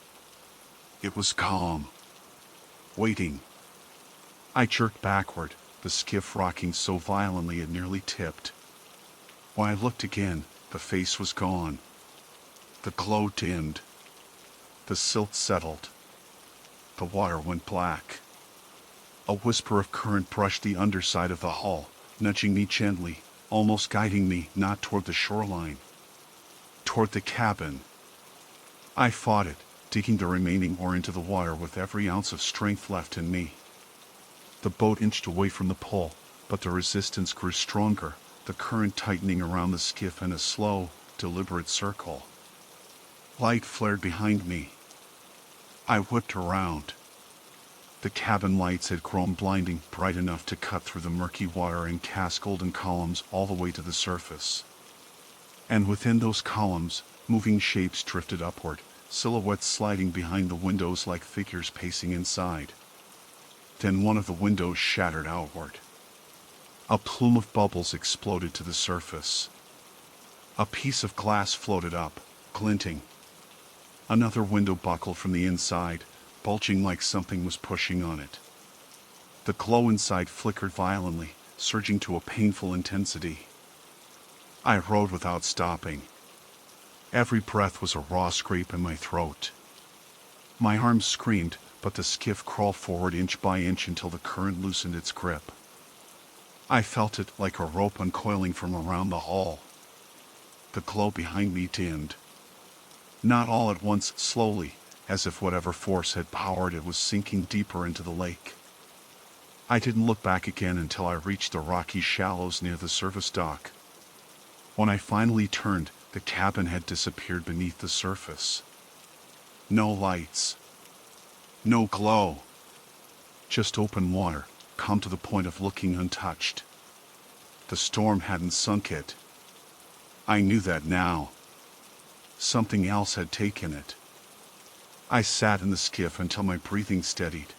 It was calm. Waiting. I jerked backward, the skiff rocking so violently it nearly tipped. When I looked again, the face was gone. The glow dimmed. The silt settled. The water went black. A whisper of current brushed the underside of the hull, nudging me gently, almost guiding me not toward the shoreline. Toward the cabin. I fought it, digging the remaining oar into the water with every ounce of strength left in me. The boat inched away from the pull, but the resistance grew stronger, the current tightening around the skiff in a slow, deliberate circle. Light flared behind me. I whipped around. The cabin lights had grown blinding, bright enough to cut through the murky water and cast golden columns all the way to the surface. And within those columns, moving shapes drifted upward, silhouettes sliding behind the windows like figures pacing inside. Then one of the windows shattered outward. A plume of bubbles exploded to the surface. A piece of glass floated up, glinting. Another window buckled from the inside, bulging like something was pushing on it. The glow inside flickered violently, surging to a painful intensity. I rowed without stopping. Every breath was a raw scrape in my throat. My arms screamed, but the skiff crawled forward inch by inch until the current loosened its grip. I felt it like a rope uncoiling from around the hull. The glow behind me dimmed. Not all at once, slowly, as if whatever force had powered it was sinking deeper into the lake. I didn't look back again until I reached the rocky shallows near the service dock. When I finally turned, the cabin had disappeared beneath the surface. No lights. No glow. Just open water, come to the point of looking untouched. The storm hadn't sunk it. I knew that now. Something else had taken it. I sat in the skiff until my breathing steadied.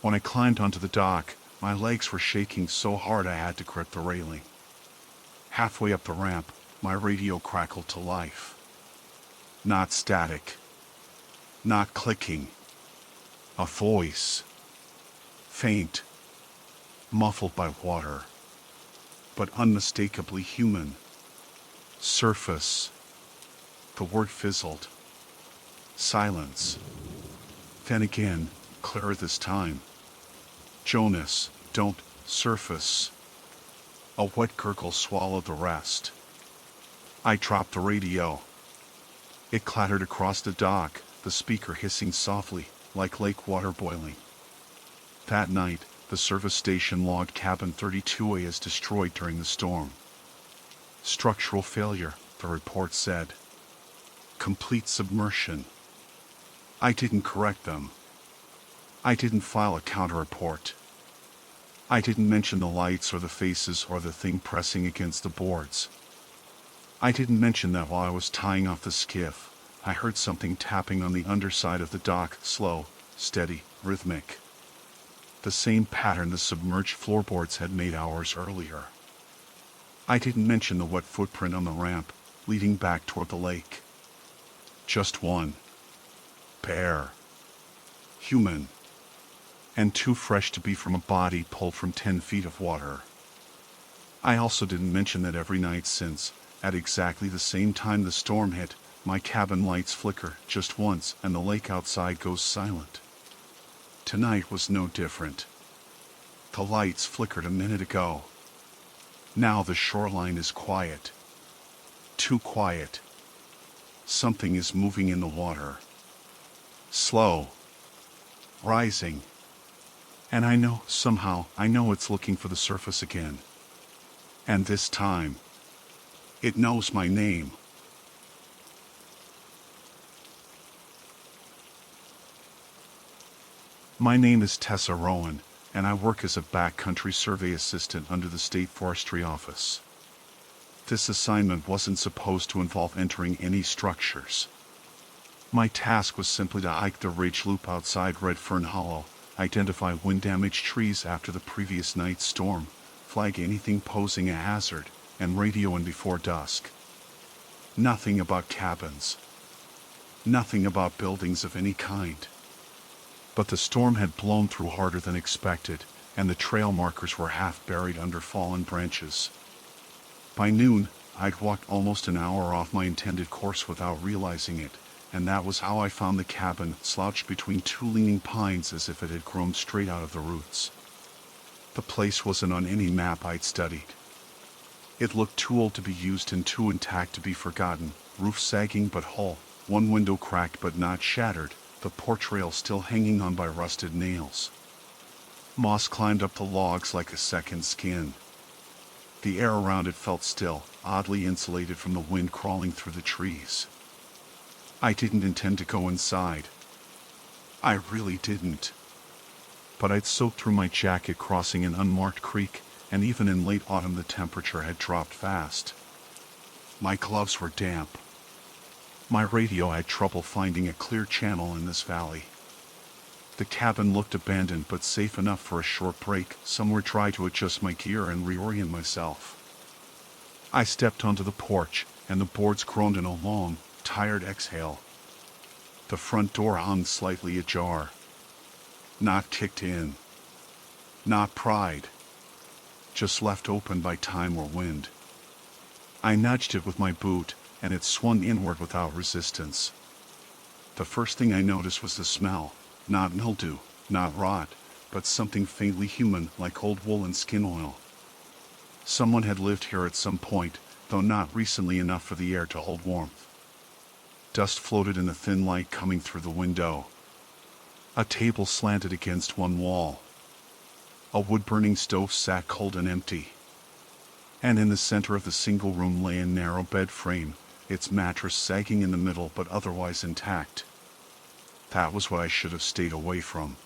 When I climbed onto the dock, my legs were shaking so hard I had to grip the railing. Halfway up the ramp, my radio crackled to life. Not static. Not clicking. A voice. Faint. Muffled by water. But unmistakably human. Surface. The word fizzled. Silence. Then again, clearer this time. Jonas, don't surface. A wet gurgle swallowed the rest. I dropped the radio. It clattered across the dock, the speaker hissing softly, like lake water boiling. That night, the service station logged cabin 32A as destroyed during the storm. Structural failure, the report said. Complete submersion. I didn't correct them. I didn't file a counter-report. I didn't mention the lights or the faces or the thing pressing against the boards. I didn't mention that while I was tying off the skiff, I heard something tapping on the underside of the dock, slow, steady, rhythmic. The same pattern the submerged floorboards had made hours earlier. I didn't mention the wet footprint on the ramp, leading back toward the lake. Just one. Bare. Human. And too fresh to be from a body pulled from 10 feet of water. I also didn't mention that every night since, at exactly the same time the storm hit, my cabin lights flicker just once and the lake outside goes silent. Tonight was no different. The lights flickered a minute ago. Now the shoreline is quiet. Too quiet. Something is moving in the water. Slow. Rising. And I know, somehow, I know it's looking for the surface again. And this time, it knows my name. My name is Tessa Rowan, and I work as a backcountry survey assistant under the State Forestry Office. This assignment wasn't supposed to involve entering any structures. My task was simply to hike the ridge loop outside Red Fern Hollow, identify wind-damaged trees after the previous night's storm, flag anything posing a hazard, and radio in before dusk. Nothing about cabins. Nothing about buildings of any kind. But the storm had blown through harder than expected, and the trail markers were half buried under fallen branches. By noon, I'd walked almost an hour off my intended course without realizing it, and that was how I found the cabin slouched between two leaning pines as if it had grown straight out of the roots. The place wasn't on any map I'd studied. It looked too old to be used and too intact to be forgotten, roof sagging but whole, one window cracked but not shattered, the porch rail still hanging on by rusted nails. Moss climbed up the logs like a second skin. The air around it felt still, oddly insulated from the wind crawling through the trees. I didn't intend to go inside. I really didn't. But I'd soaked through my jacket crossing an unmarked creek, and even in late autumn the temperature had dropped fast. My gloves were damp. My radio had trouble finding a clear channel in this valley. The cabin looked abandoned but safe enough for a short break, somewhere dry to adjust my gear and reorient myself. I stepped onto the porch, and the boards groaned in a long, tired exhale. The front door hung slightly ajar. Not kicked in. Not pried. Just left open by time or wind. I nudged it with my boot, and it swung inward without resistance. The first thing I noticed was the smell, not mildew, not rot, but something faintly human like old wool and skin oil. Someone had lived here at some point, though not recently enough for the air to hold warmth. Dust floated in the thin light coming through the window. A table slanted against one wall. A wood-burning stove sat cold and empty. And in the center of the single room lay a narrow bed frame, its mattress sagging in the middle but otherwise intact. That was what I should have stayed away from.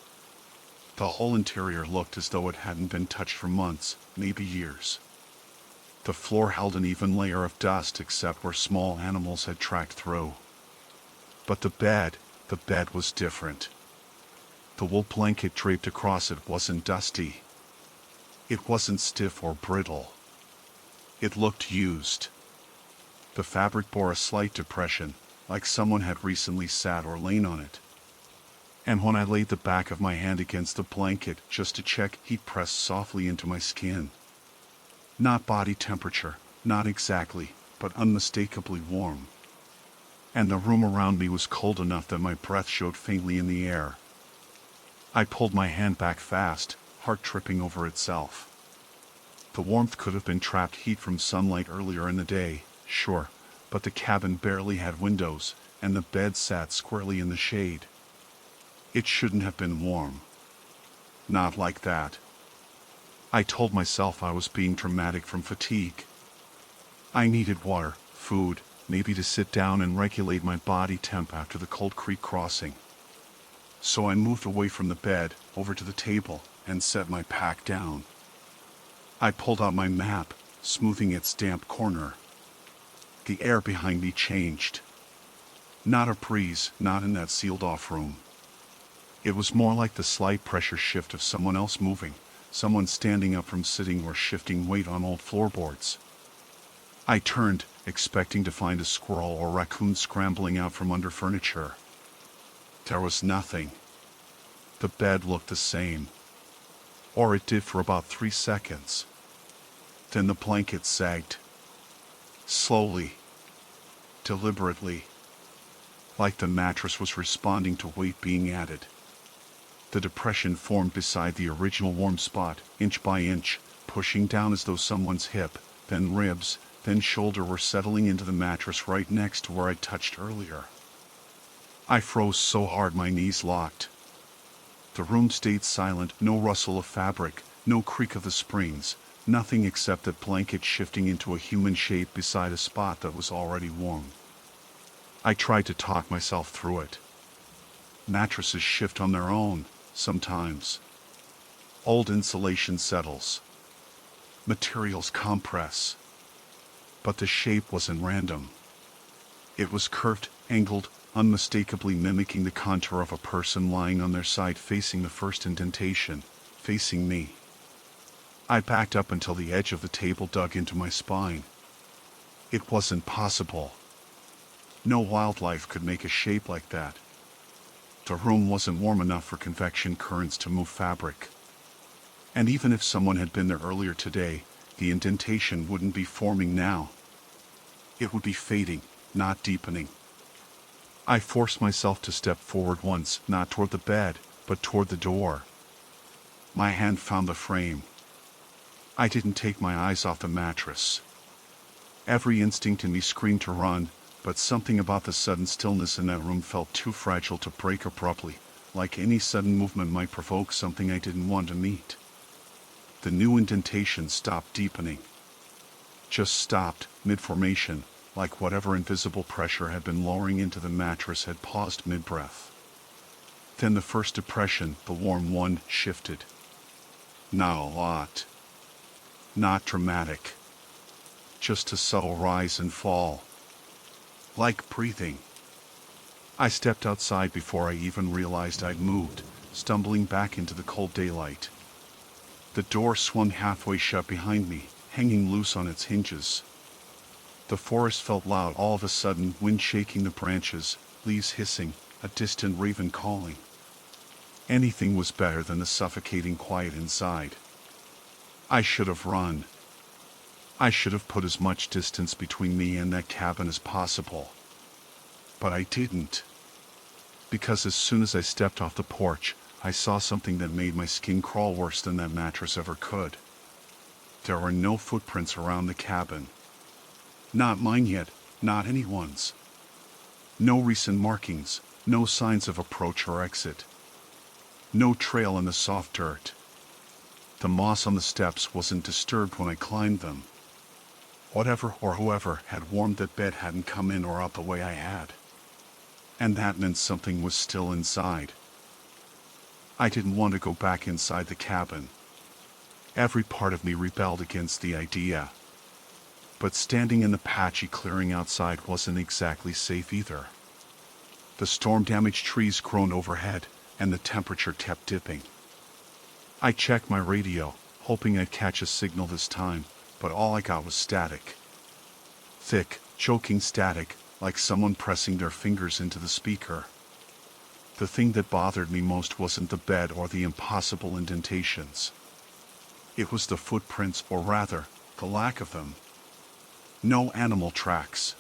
The whole interior looked as though it hadn't been touched for months, maybe years. The floor held an even layer of dust except where small animals had tracked through. But the bed was different. The wool blanket draped across it wasn't dusty. It wasn't stiff or brittle. It looked used. The fabric bore a slight depression, like someone had recently sat or lain on it. And when I laid the back of my hand against the blanket just to check, heat pressed softly into my skin. Not body temperature, not exactly, but unmistakably warm. And the room around me was cold enough that my breath showed faintly in the air. I pulled my hand back fast, heart tripping over itself. The warmth could have been trapped heat from sunlight earlier in the day, sure, but the cabin barely had windows, and the bed sat squarely in the shade. It shouldn't have been warm. Not like that. I told myself I was being dramatic from fatigue. I needed water, food, maybe to sit down and regulate my body temp after the Cold Creek crossing. So I moved away from the bed, over to the table, and set my pack down. I pulled out my map, smoothing its damp corner. The air behind me changed. Not a breeze, not in that sealed-off room. It was more like the slight pressure shift of someone else moving, someone standing up from sitting or shifting weight on old floorboards. I turned, expecting to find a squirrel or raccoon scrambling out from under furniture. There was nothing. The bed looked the same. Or it did for about 3 seconds. Then the blanket sagged. Slowly. Deliberately. Like the mattress was responding to weight being added. The depression formed beside the original warm spot, inch by inch, pushing down as though someone's hip, then ribs, then shoulder were settling into the mattress right next to where I touched earlier. I froze so hard my knees locked. The room stayed silent, no rustle of fabric, no creak of the springs, nothing except that blanket shifting into a human shape beside a spot that was already warm. I tried to talk myself through it. Mattresses shift on their own, sometimes. Old insulation settles. Materials compress. But the shape wasn't random. It was curved, angled, unmistakably mimicking the contour of a person lying on their side facing the first indentation, facing me. I backed up until the edge of the table dug into my spine. It wasn't possible. No wildlife could make a shape like that. The room wasn't warm enough for convection currents to move fabric. And even if someone had been there earlier today, the indentation wouldn't be forming now. It would be fading, not deepening. I forced myself to step forward once, not toward the bed, but toward the door. My hand found the frame. I didn't take my eyes off the mattress. Every instinct in me screamed to run, but something about the sudden stillness in that room felt too fragile to break abruptly, like any sudden movement might provoke something I didn't want to meet. The new indentation stopped deepening. Just stopped, mid-formation, like whatever invisible pressure had been lowering into the mattress had paused mid-breath. Then the first depression, the warm one, shifted. Not a lot. Not dramatic. Just a subtle rise and fall. Like breathing. I stepped outside before I even realized I'd moved, stumbling back into the cold daylight. The door swung halfway shut behind me, hanging loose on its hinges. The forest felt loud all of a sudden, wind shaking the branches, leaves hissing, a distant raven calling. Anything was better than the suffocating quiet inside. I should have run. I should have put as much distance between me and that cabin as possible. But I didn't. Because as soon as I stepped off the porch, I saw something that made my skin crawl worse than that mattress ever could. There were no footprints around the cabin. Not mine yet, not anyone's. No recent markings, no signs of approach or exit. No trail in the soft dirt. The moss on the steps wasn't disturbed when I climbed them. Whatever or whoever had warmed that bed hadn't come in or out the way I had. And that meant something was still inside. I didn't want to go back inside the cabin. Every part of me rebelled against the idea. But standing in the patchy clearing outside wasn't exactly safe either. The storm-damaged trees groaned overhead, and the temperature kept dipping. I checked my radio, hoping I'd catch a signal this time, but all I got was static. Thick, choking static, like someone pressing their fingers into the speaker. The thing that bothered me most wasn't the bed or the impossible indentations. It was the footprints, or rather, the lack of them. No animal tracks.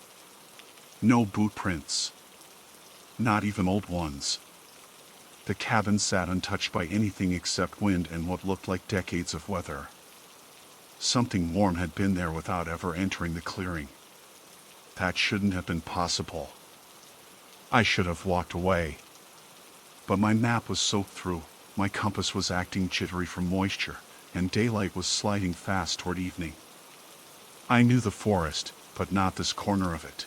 No boot prints. Not even old ones. The cabin sat untouched by anything except wind and what looked like decades of weather. Something warm had been there without ever entering the clearing. That shouldn't have been possible. I should have walked away. But my map was soaked through, my compass was acting jittery from moisture, and daylight was sliding fast toward evening. I knew the forest, but not this corner of it.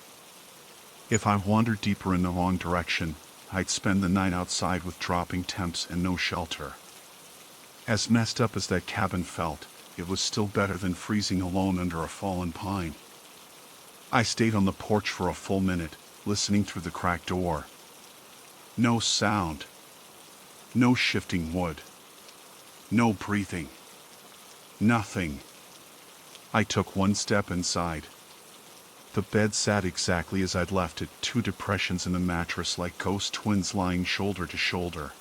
If I wandered deeper in the wrong direction, I'd spend the night outside with dropping temps and no shelter. As messed up as that cabin felt, it was still better than freezing alone under a fallen pine. I stayed on the porch for a full minute, listening through the cracked door. No sound. No shifting wood. No breathing. Nothing. I took one step inside. The bed sat exactly as I'd left it, two depressions in the mattress like ghost twins lying shoulder to shoulder.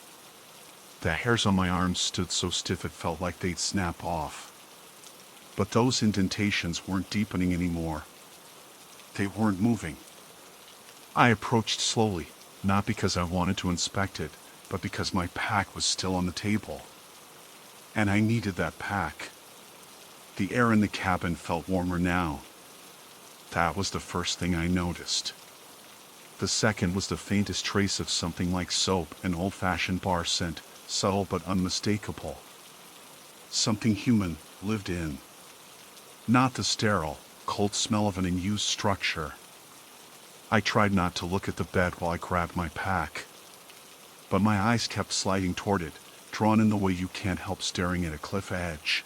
The hairs on my arms stood so stiff it felt like they'd snap off. But those indentations weren't deepening anymore. They weren't moving. I approached slowly, not because I wanted to inspect it, but because my pack was still on the table. And I needed that pack. The air in the cabin felt warmer now. That was the first thing I noticed. The second was the faintest trace of something like soap, an old-fashioned bar scent, subtle but unmistakable. Something human lived in. Not the sterile, cold smell of an unused structure. I tried not to look at the bed while I grabbed my pack. But my eyes kept sliding toward it, drawn in the way you can't help staring at a cliff edge.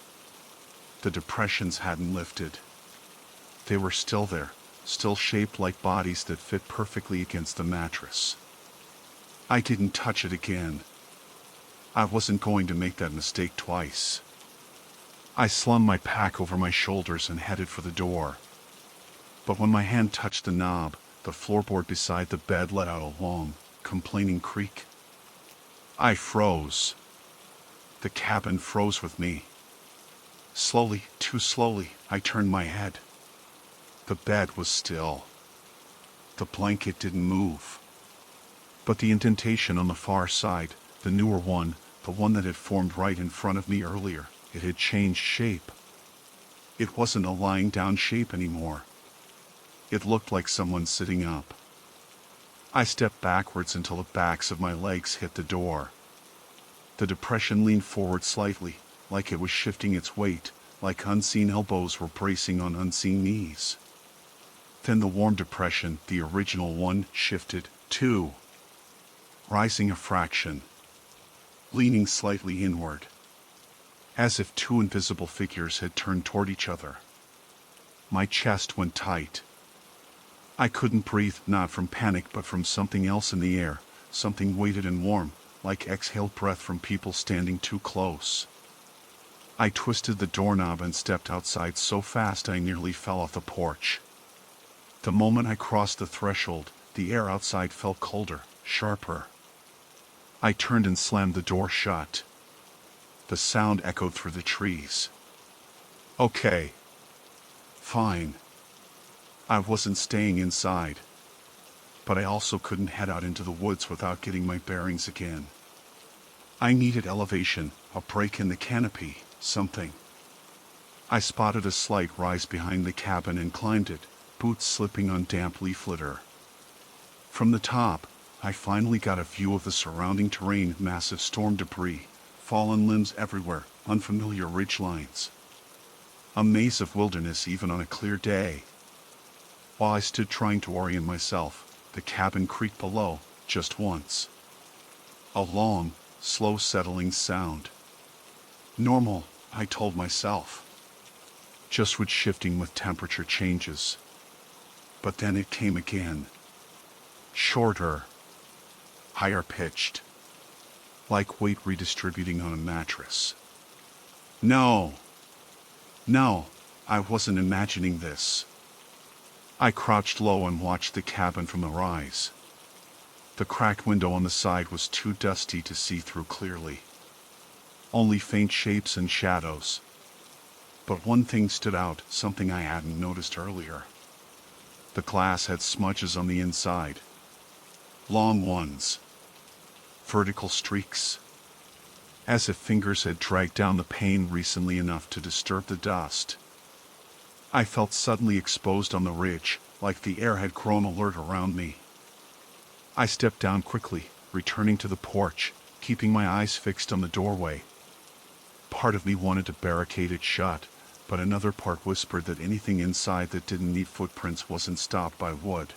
The depressions hadn't lifted. They were still there, still shaped like bodies that fit perfectly against the mattress. I didn't touch it again. I wasn't going to make that mistake twice. I slung my pack over my shoulders and headed for the door. But when my hand touched the knob, the floorboard beside the bed let out a long, complaining creak. I froze. The cabin froze with me. Slowly, too slowly, I turned my head. The bed was still. The blanket didn't move. But the indentation on the far side, the newer one, the one that had formed right in front of me earlier, it had changed shape. It wasn't a lying down shape anymore. It looked like someone sitting up. I stepped backwards until the backs of my legs hit the door. The depression leaned forward slightly, like it was shifting its weight, like unseen elbows were bracing on unseen knees. Then the warm depression, the original one, shifted, too. Rising a fraction. Leaning slightly inward. As if two invisible figures had turned toward each other. My chest went tight. I couldn't breathe, not from panic but from something else in the air, something weighted and warm, like exhaled breath from people standing too close. I twisted the doorknob and stepped outside so fast I nearly fell off the porch. The moment I crossed the threshold, the air outside felt colder, sharper. I turned and slammed the door shut. The sound echoed through the trees. Okay. Fine. I wasn't staying inside. But I also couldn't head out into the woods without getting my bearings again. I needed elevation, a break in the canopy, something. I spotted a slight rise behind the cabin and climbed it, boots slipping on damp leaf litter. From the top, I finally got a view of the surrounding terrain, massive storm debris, fallen limbs everywhere, unfamiliar ridge lines. A maze of wilderness even on a clear day. While I stood trying to orient myself, the cabin creaked below, just once. A long, slow settling sound. Normal, I told myself. Just with shifting with temperature changes. But then it came again. Shorter. Higher pitched. Like weight redistributing on a mattress. No, I wasn't imagining this. I crouched low and watched the cabin from the rise. The cracked window on the side was too dusty to see through clearly. Only faint shapes and shadows. But one thing stood out, something I hadn't noticed earlier. The glass had smudges on the inside. Long ones. Vertical streaks. As if fingers had dragged down the pane recently enough to disturb the dust. I felt suddenly exposed on the ridge, like the air had grown alert around me. I stepped down quickly, returning to the porch, keeping my eyes fixed on the doorway. Part of me wanted to barricade it shut, but another part whispered that anything inside that didn't need footprints wasn't stopped by wood.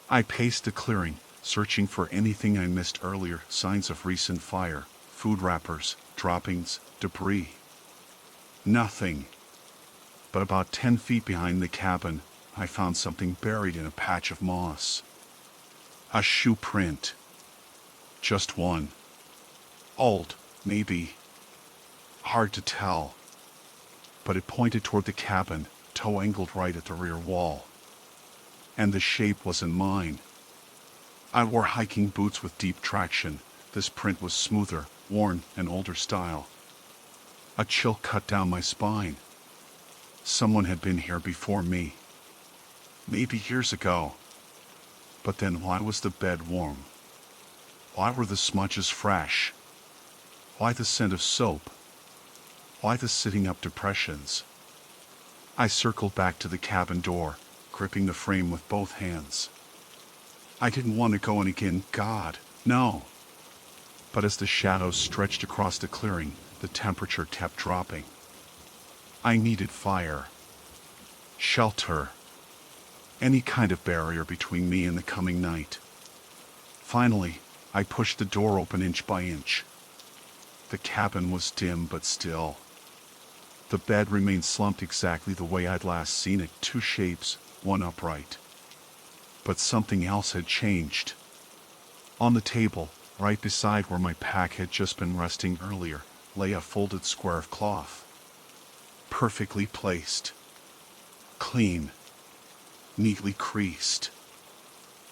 I paced the clearing, searching for anything I missed earlier, signs of recent fire, food wrappers, droppings, debris. Nothing. But about 10 feet behind the cabin, I found something buried in a patch of moss. A shoe print. Just one. Old, maybe. Hard to tell. But it pointed toward the cabin, toe angled right at the rear wall. And the shape wasn't mine. I wore hiking boots with deep traction. This print was smoother, worn, and older style. A chill cut down my spine. Someone had been here before me. Maybe years ago. But then why was the bed warm? Why were the smudges fresh? Why the scent of soap? Why the sitting up depressions? I circled back to the cabin door, gripping the frame with both hands. I didn't want to go in again, God, no. But as the shadows stretched across the clearing, the temperature kept dropping. I needed fire. Shelter. Any kind of barrier between me and the coming night. Finally, I pushed the door open inch by inch. The cabin was dim but still. The bed remained slumped exactly the way I'd last seen it, two shapes, one upright. But something else had changed. On the table, right beside where my pack had just been resting earlier, lay a folded square of cloth. Perfectly placed. Clean. Neatly creased.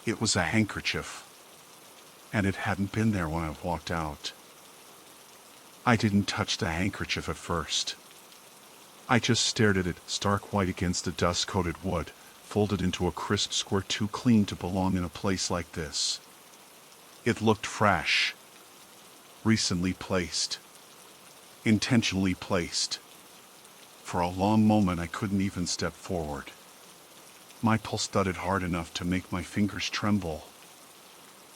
It was a handkerchief. And it hadn't been there when I walked out. I didn't touch the handkerchief at first. I just stared at it, stark white against the dust-coated wood, folded into a crisp square too clean to belong in a place like this. It looked fresh. Recently placed. Intentionally placed. For a long moment I couldn't even step forward. My pulse thudded hard enough to make my fingers tremble.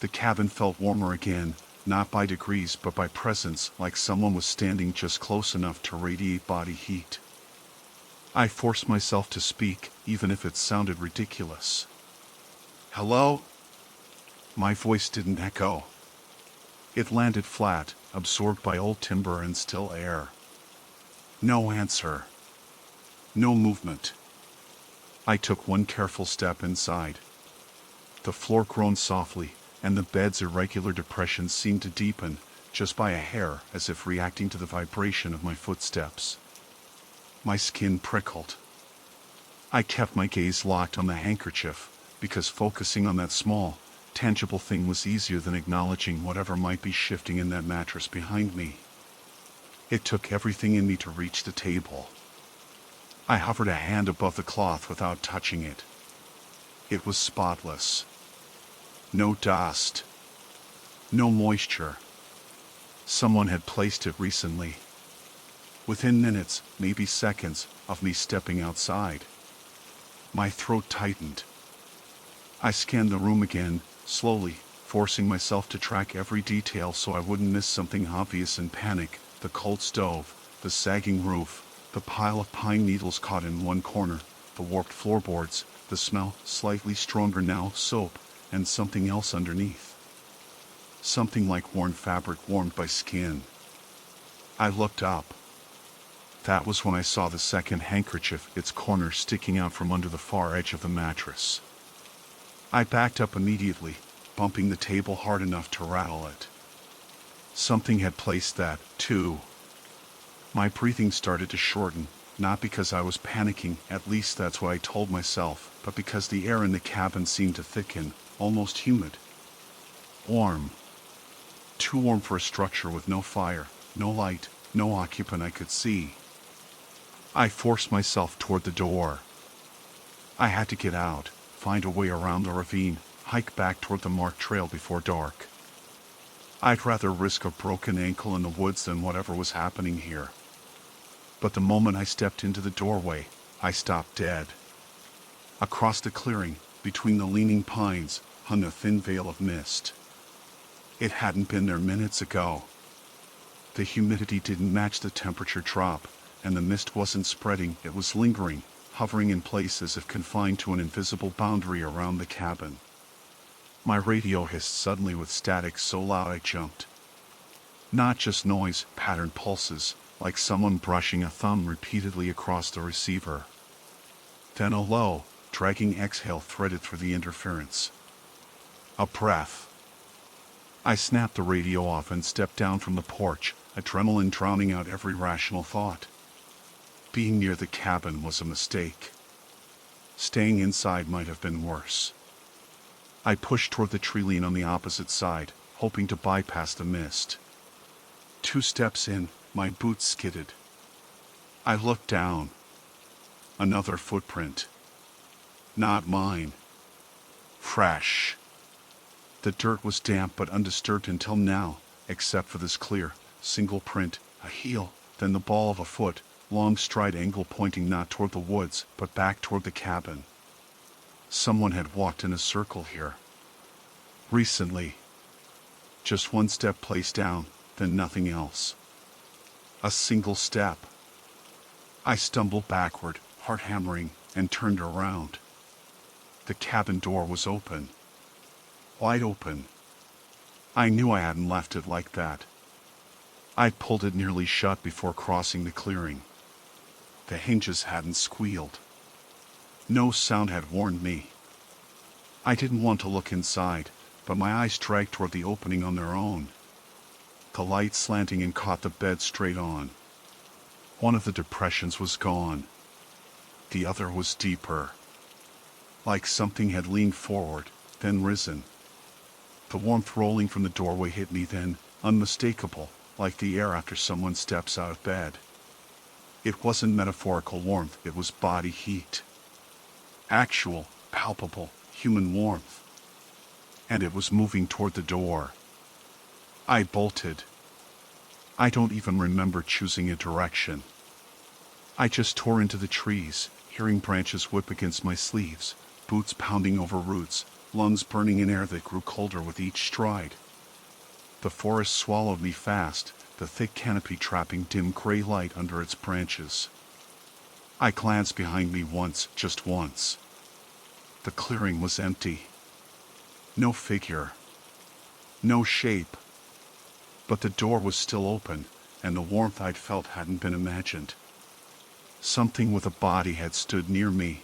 The cabin felt warmer again, not by degrees but by presence, like someone was standing just close enough to radiate body heat. I forced myself to speak, even if it sounded ridiculous. Hello? My voice didn't echo. It landed flat, absorbed by old timber and still air. No answer. No movement. I took one careful step inside. The floor groaned softly, and the bed's irregular depressions seemed to deepen, just by a hair, as if reacting to the vibration of my footsteps. My skin prickled. I kept my gaze locked on the handkerchief, because focusing on that small, tangible thing was easier than acknowledging whatever might be shifting in that mattress behind me. It took everything in me to reach the table. I hovered a hand above the cloth without touching it. It was spotless. No dust. No moisture. Someone had placed it recently. Within minutes, maybe seconds, of me stepping outside. My throat tightened. I scanned the room again, slowly, forcing myself to track every detail so I wouldn't miss something obvious in panic. The cold stove, the sagging roof, the pile of pine needles caught in one corner, the warped floorboards, the smell, slightly stronger now, soap, and something else underneath. Something like worn fabric warmed by skin. I looked up. That was when I saw the second handkerchief, its corner sticking out from under the far edge of the mattress. I backed up immediately, bumping the table hard enough to rattle it. Something had placed that, too. My breathing started to shorten, not because I was panicking, at least that's what I told myself, but because the air in the cabin seemed to thicken, almost humid. Warm. Too warm for a structure with no fire, no light, no occupant I could see. I forced myself toward the door. I had to get out, find a way around the ravine, hike back toward the marked trail before dark. I'd rather risk a broken ankle in the woods than whatever was happening here. But the moment I stepped into the doorway, I stopped dead. Across the clearing, between the leaning pines, hung a thin veil of mist. It hadn't been there minutes ago. The humidity didn't match the temperature drop, and the mist wasn't spreading, it was lingering, hovering in place as if confined to an invisible boundary around the cabin. My radio hissed suddenly with static so loud I jumped. Not just noise, patterned pulses, like someone brushing a thumb repeatedly across the receiver. Then a low, dragging exhale threaded through the interference. A breath. I snapped the radio off and stepped down from the porch, adrenaline drowning out every rational thought. Being near the cabin was a mistake. Staying inside might have been worse. I pushed toward the tree line on the opposite side, hoping to bypass the mist. 2 steps in, my boots skidded. I looked down. Another footprint. Not mine. Fresh. The dirt was damp but undisturbed until now, except for this clear, single print, a heel, then the ball of a foot, long stride angle pointing not toward the woods, but back toward the cabin. Someone had walked in a circle here. Recently. Just 1 step placed down, then nothing else. A single step. I stumbled backward, heart hammering, and turned around. The cabin door was open. Wide open. I knew I hadn't left it like that. I'd pulled it nearly shut before crossing the clearing. The hinges hadn't squealed. No sound had warned me. I didn't want to look inside, but my eyes dragged toward the opening on their own. The light slanting and caught the bed straight on. One of the depressions was gone. The other was deeper. Like something had leaned forward, then risen. The warmth rolling from the doorway hit me then, unmistakable, like the air after someone steps out of bed. It wasn't metaphorical warmth, it was body heat. Actual, palpable, human warmth. And it was moving toward the door. I bolted. I don't even remember choosing a direction. I just tore into the trees, hearing branches whip against my sleeves, boots pounding over roots, lungs burning in air that grew colder with each stride. The forest swallowed me fast, the thick canopy trapping dim gray light under its branches. I glanced behind me once, just once. The clearing was empty. No figure. No shape. But the door was still open, and the warmth I'd felt hadn't been imagined. Something with a body had stood near me.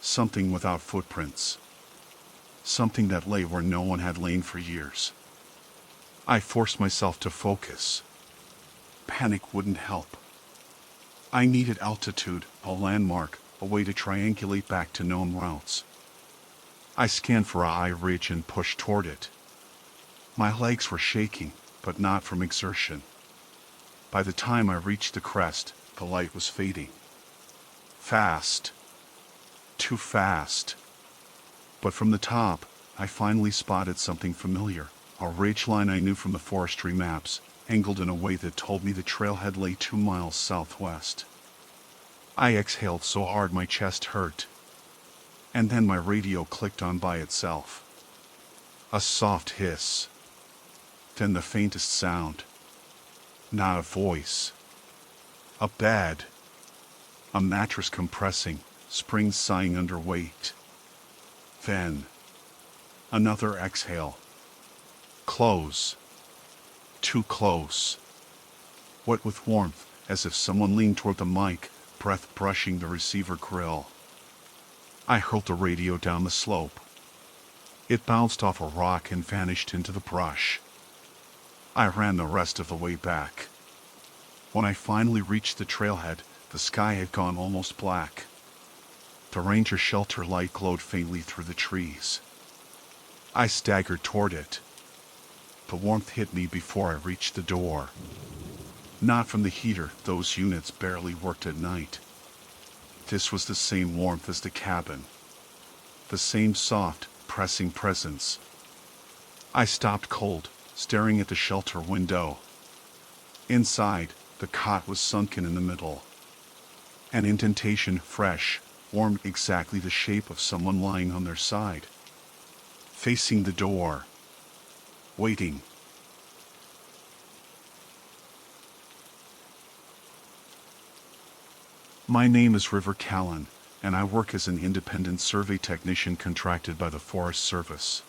Something without footprints. Something that lay where no one had lain for years. I forced myself to focus. Panic wouldn't help. I needed altitude, a landmark, a way to triangulate back to known routes. I scanned for a high ridge and pushed toward it. My legs were shaking, but not from exertion. By the time I reached the crest, the light was fading. Fast. Too fast. But from the top, I finally spotted something familiar, a ridgeline I knew from the forestry maps, angled in a way that told me the trailhead lay 2 miles southwest. I exhaled so hard my chest hurt. And then my radio clicked on by itself. A soft hiss. Then the faintest sound. Not a voice. A bed. A mattress compressing, springs sighing under weight. Then another exhale. Close. Too close. Wet with warmth, as if someone leaned toward the mic, breath brushing the receiver grill. I hurled the radio down the slope. It bounced off a rock and vanished into the brush. I ran the rest of the way back. When I finally reached the trailhead, the sky had gone almost black. The ranger shelter light glowed faintly through the trees. I staggered toward it. The warmth hit me before I reached the door. Not from the heater, those units barely worked at night. This was the same warmth as the cabin. The same soft, pressing presence. I stopped cold, staring at the shelter window. Inside, the cot was sunken in the middle. An indentation, fresh, formed exactly the shape of someone lying on their side. Facing the door. Waiting. My name is River Callan, and I work as an independent survey technician contracted by the Forest Service.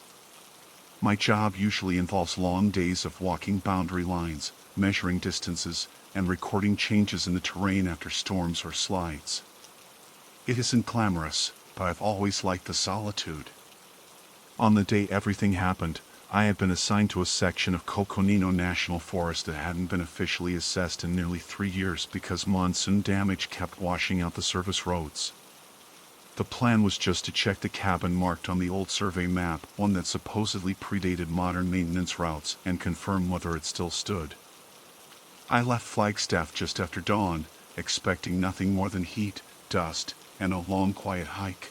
My job usually involves long days of walking boundary lines, measuring distances, and recording changes in the terrain after storms or slides. It isn't glamorous, but I've always liked the solitude. On the day everything happened, I had been assigned to a section of Coconino National Forest that hadn't been officially assessed in nearly 3 years because monsoon damage kept washing out the service roads. The plan was just to check the cabin marked on the old survey map, one that supposedly predated modern maintenance routes, and confirm whether it still stood. I left Flagstaff just after dawn, expecting nothing more than heat, dust, and a long quiet hike.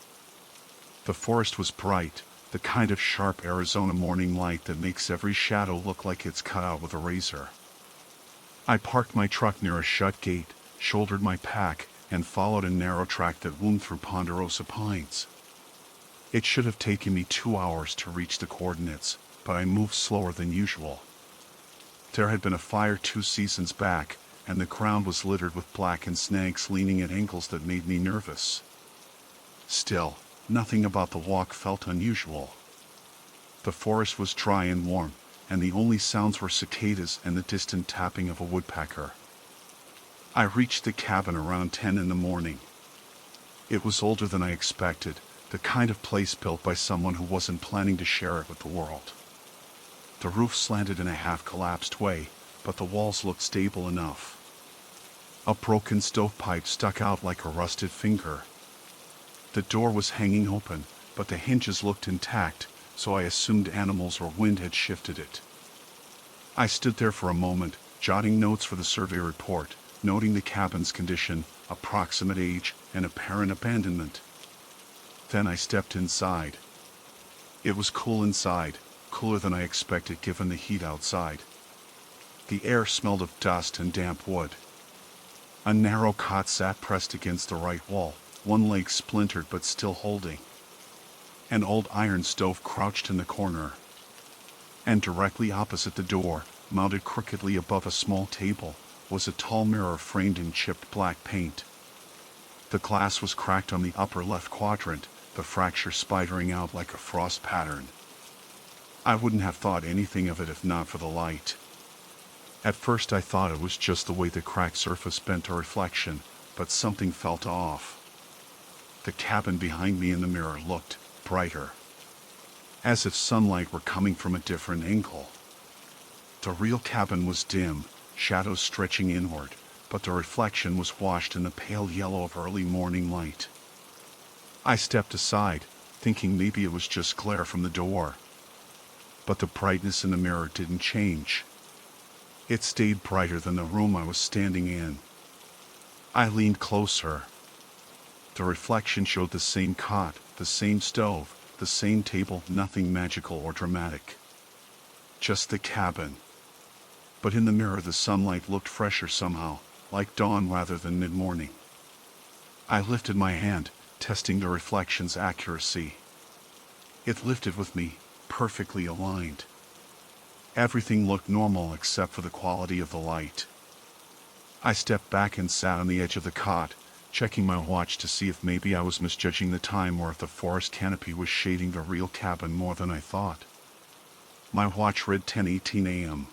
The forest was bright, the kind of sharp Arizona morning light that makes every shadow look like it's cut out with a razor. I parked my truck near a shut gate, shouldered my pack, and followed a narrow track that wound through ponderosa pines. It should have taken me 2 hours to reach the coordinates, but I moved slower than usual. There had been a fire 2 seasons back, and the ground was littered with blackened snags leaning at angles that made me nervous. Still, nothing about the walk felt unusual. The forest was dry and warm, and the only sounds were cicadas and the distant tapping of a woodpecker. I reached the cabin around 10 in the morning. It was older than I expected, the kind of place built by someone who wasn't planning to share it with the world. The roof slanted in a half-collapsed way, but the walls looked stable enough. A broken stovepipe stuck out like a rusted finger. The door was hanging open, but the hinges looked intact, so I assumed animals or wind had shifted it. I stood there for a moment, jotting notes for the survey report, noting the cabin's condition, approximate age, and apparent abandonment. Then I stepped inside. It was cool inside, cooler than I expected given the heat outside. The air smelled of dust and damp wood. A narrow cot sat pressed against the right wall, one leg splintered but still holding. An old iron stove crouched in the corner. And directly opposite the door, mounted crookedly above a small table, was a tall mirror framed in chipped black paint. The glass was cracked on the upper left quadrant, the fracture spidering out like a frost pattern. I wouldn't have thought anything of it if not for the light. At first I thought it was just the way the cracked surface bent a reflection, but something felt off. The cabin behind me in the mirror looked brighter, as if sunlight were coming from a different angle. The real cabin was dim, shadows stretching inward, but the reflection was washed in the pale yellow of early morning light. I stepped aside, thinking maybe it was just glare from the door. But the brightness in the mirror didn't change. It stayed brighter than the room I was standing in. I leaned closer. The reflection showed the same cot, the same stove, the same table, nothing magical or dramatic. Just the cabin. But in the mirror the sunlight looked fresher somehow, like dawn rather than mid-morning. I lifted my hand, testing the reflection's accuracy. It lifted with me, perfectly aligned. Everything looked normal except for the quality of the light. I stepped back and sat on the edge of the cot, checking my watch to see if maybe I was misjudging the time or if the forest canopy was shading the real cabin more than I thought. My watch read 10:18 a.m.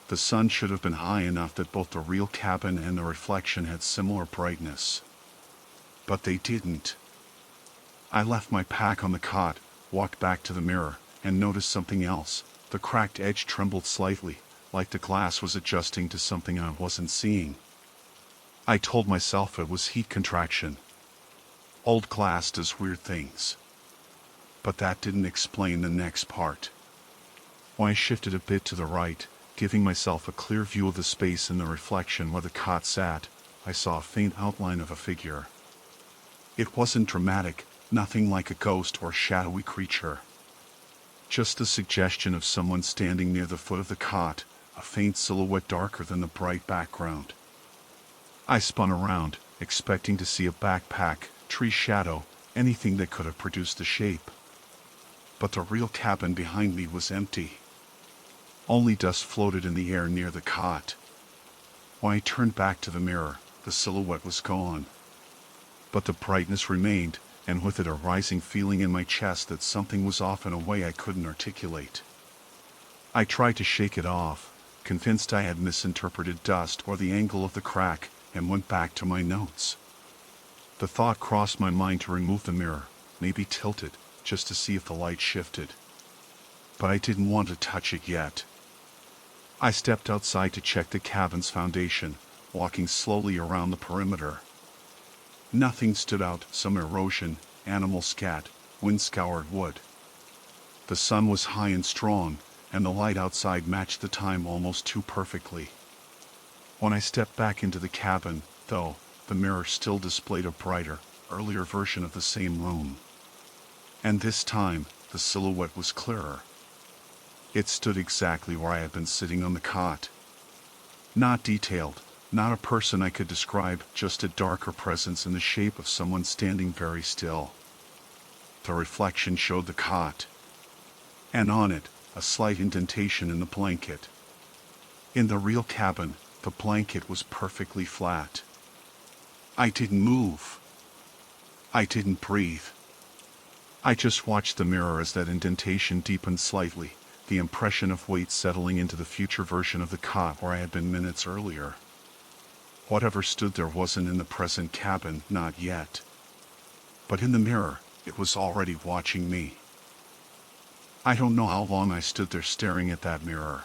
The sun should have been high enough that both the real cabin and the reflection had similar brightness. But they didn't. I left my pack on the cot, walked back to the mirror, and noticed something else. The cracked edge trembled slightly, like the glass was adjusting to something I wasn't seeing. I told myself it was heat contraction. Old glass does weird things. But that didn't explain the next part. When I shifted a bit to the right, giving myself a clear view of the space in the reflection where the cot sat, I saw a faint outline of a figure. It wasn't dramatic, nothing like a ghost or shadowy creature. Just the suggestion of someone standing near the foot of the cot, a faint silhouette darker than the bright background. I spun around, expecting to see a backpack, tree shadow, anything that could have produced the shape. But the real cabin behind me was empty. Only dust floated in the air near the cot. When I turned back to the mirror, the silhouette was gone. But the brightness remained, and with it a rising feeling in my chest that something was off in a way I couldn't articulate. I tried to shake it off, convinced I had misinterpreted dust or the angle of the crack, and went back to my notes. The thought crossed my mind to remove the mirror, maybe tilt it, just to see if the light shifted. But I didn't want to touch it yet. I stepped outside to check the cabin's foundation, walking slowly around the perimeter. Nothing stood out, some erosion, animal scat, wind-scoured wood. The sun was high and strong, and the light outside matched the time almost too perfectly. When I stepped back into the cabin, though, the mirror still displayed a brighter, earlier version of the same room. And this time, the silhouette was clearer. It stood exactly where I had been sitting on the cot. Not detailed, not a person I could describe, just a darker presence in the shape of someone standing very still. The reflection showed the cot. And on it, a slight indentation in the blanket. In the real cabin, the blanket was perfectly flat. I didn't move. I didn't breathe. I just watched the mirror as that indentation deepened slightly, the impression of weight settling into the future version of the cot where I had been minutes earlier. Whatever stood there wasn't in the present cabin, not yet. But in the mirror, it was already watching me. I don't know how long I stood there staring at that mirror.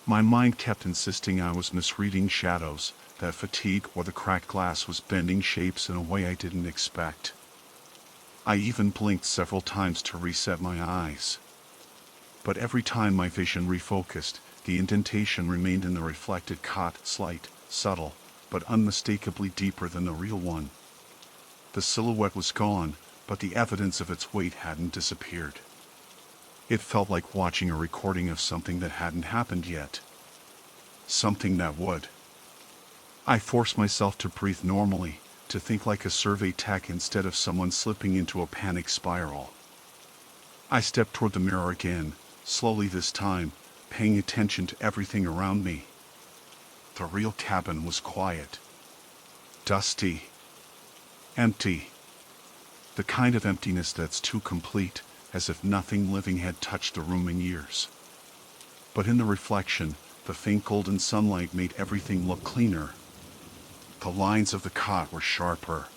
My mind kept insisting I was misreading shadows, that fatigue or the cracked glass was bending shapes in a way I didn't expect. I even blinked several times to reset my eyes. But every time my vision refocused, the indentation remained in the reflected cot, slight, subtle, but unmistakably deeper than the real one. The silhouette was gone, but the evidence of its weight hadn't disappeared. It felt like watching a recording of something that hadn't happened yet. Something that would. I forced myself to breathe normally, to think like a survey tech instead of someone slipping into a panic spiral. I stepped toward the mirror again, slowly this time, paying attention to everything around me. The real cabin was quiet. Dusty. Empty. The kind of emptiness that's too complete, as if nothing living had touched the room in years. But in the reflection, the faint golden sunlight made everything look cleaner. The lines of the cot were sharper.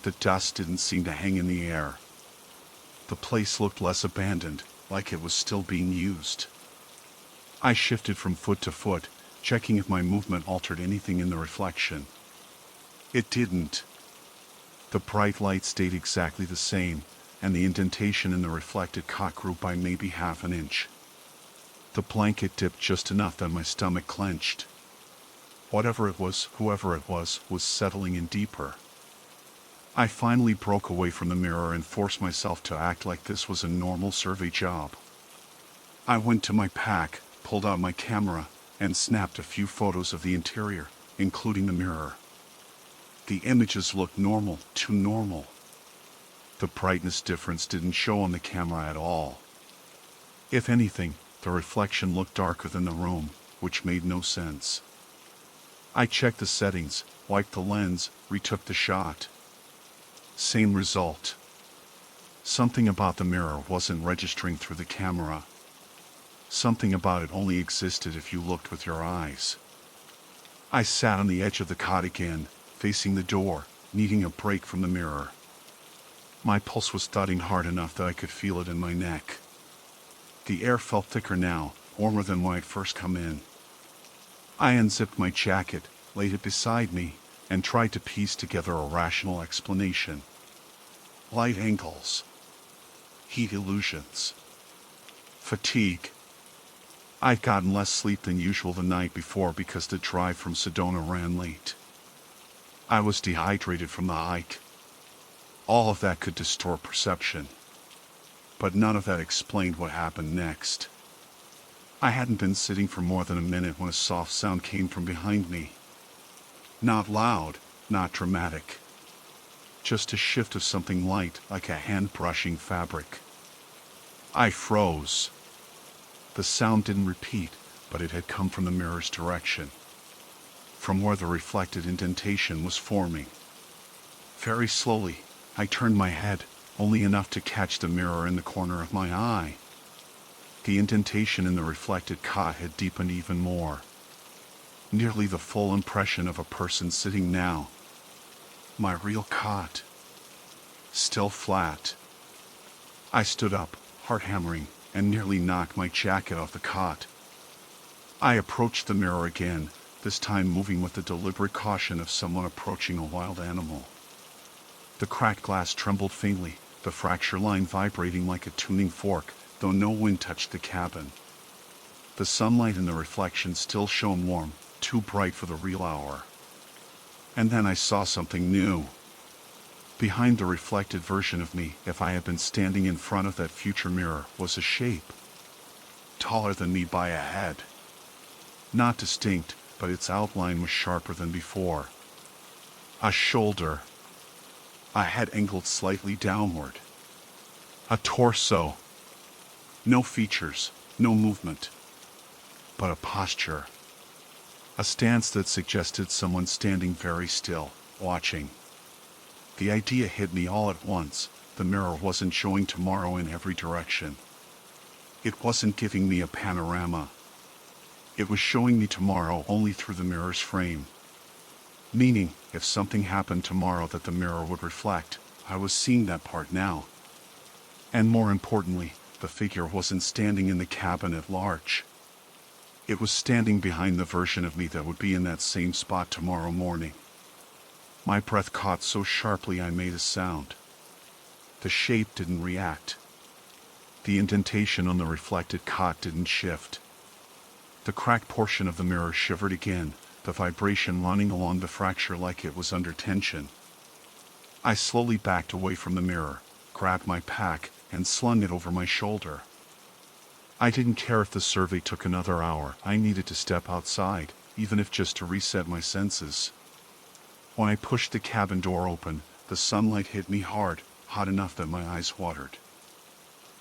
The dust didn't seem to hang in the air. The place looked less abandoned, like it was still being used. I shifted from foot to foot, checking if my movement altered anything in the reflection. It didn't. The bright light stayed exactly the same, and the indentation in the reflected cot grew by maybe half an inch. The blanket dipped just enough that my stomach clenched. Whatever it was, whoever it was settling in deeper. I finally broke away from the mirror and forced myself to act like this was a normal survey job. I went to my pack, pulled out my camera, and snapped a few photos of the interior, including the mirror. The images looked normal, too normal. The brightness difference didn't show on the camera at all. If anything, the reflection looked darker than the room, which made no sense. I checked the settings, wiped the lens, retook the shot. Same result. Something about the mirror wasn't registering through the camera. Something about it only existed if you looked with your eyes. I sat on the edge of the cot again, facing the door, needing a break from the mirror. My pulse was thudding hard enough that I could feel it in my neck. The air felt thicker now, warmer than when I'd first come in. I unzipped my jacket, laid it beside me, and tried to piece together a rational explanation. Light angles. Heat illusions. Fatigue. I'd gotten less sleep than usual the night before because the drive from Sedona ran late. I was dehydrated from the hike. All of that could distort perception. But none of that explained what happened next. I hadn't been sitting for more than a minute when a soft sound came from behind me. Not loud, not dramatic. Just a shift of something light, like a hand brushing fabric. I froze. The sound didn't repeat, but it had come from the mirror's direction. From where the reflected indentation was forming. Very slowly, I turned my head, only enough to catch the mirror in the corner of my eye. The indentation in the reflected cot had deepened even more. Nearly the full impression of a person sitting now. My real cot. Still flat. I stood up, heart hammering, and nearly knocked my jacket off the cot. I approached the mirror again, this time moving with the deliberate caution of someone approaching a wild animal. The cracked glass trembled faintly, the fracture line vibrating like a tuning fork, though no wind touched the cabin. The sunlight in the reflection still shone warm, too bright for the real hour. And then I saw something new. Behind the reflected version of me, if I had been standing in front of that future mirror, was a shape. Taller than me by a head. Not distinct, but its outline was sharper than before. A shoulder. A head angled slightly downward. A torso. No features, no movement. But a posture. A stance that suggested someone standing very still, watching. The idea hit me all at once. The mirror wasn't showing tomorrow in every direction. It wasn't giving me a panorama. It was showing me tomorrow only through the mirror's frame. Meaning, if something happened tomorrow that the mirror would reflect, I was seeing that part now. And more importantly, the figure wasn't standing in the cabin at large. It was standing behind the version of me that would be in that same spot tomorrow morning. My breath caught so sharply I made a sound. The shape didn't react. The indentation on the reflected cot didn't shift. The cracked portion of the mirror shivered again, the vibration running along the fracture like it was under tension. I slowly backed away from the mirror, grabbed my pack, and slung it over my shoulder. I didn't care if the survey took another hour. I needed to step outside, even if just to reset my senses. When I pushed the cabin door open, the sunlight hit me hard, hot enough that my eyes watered.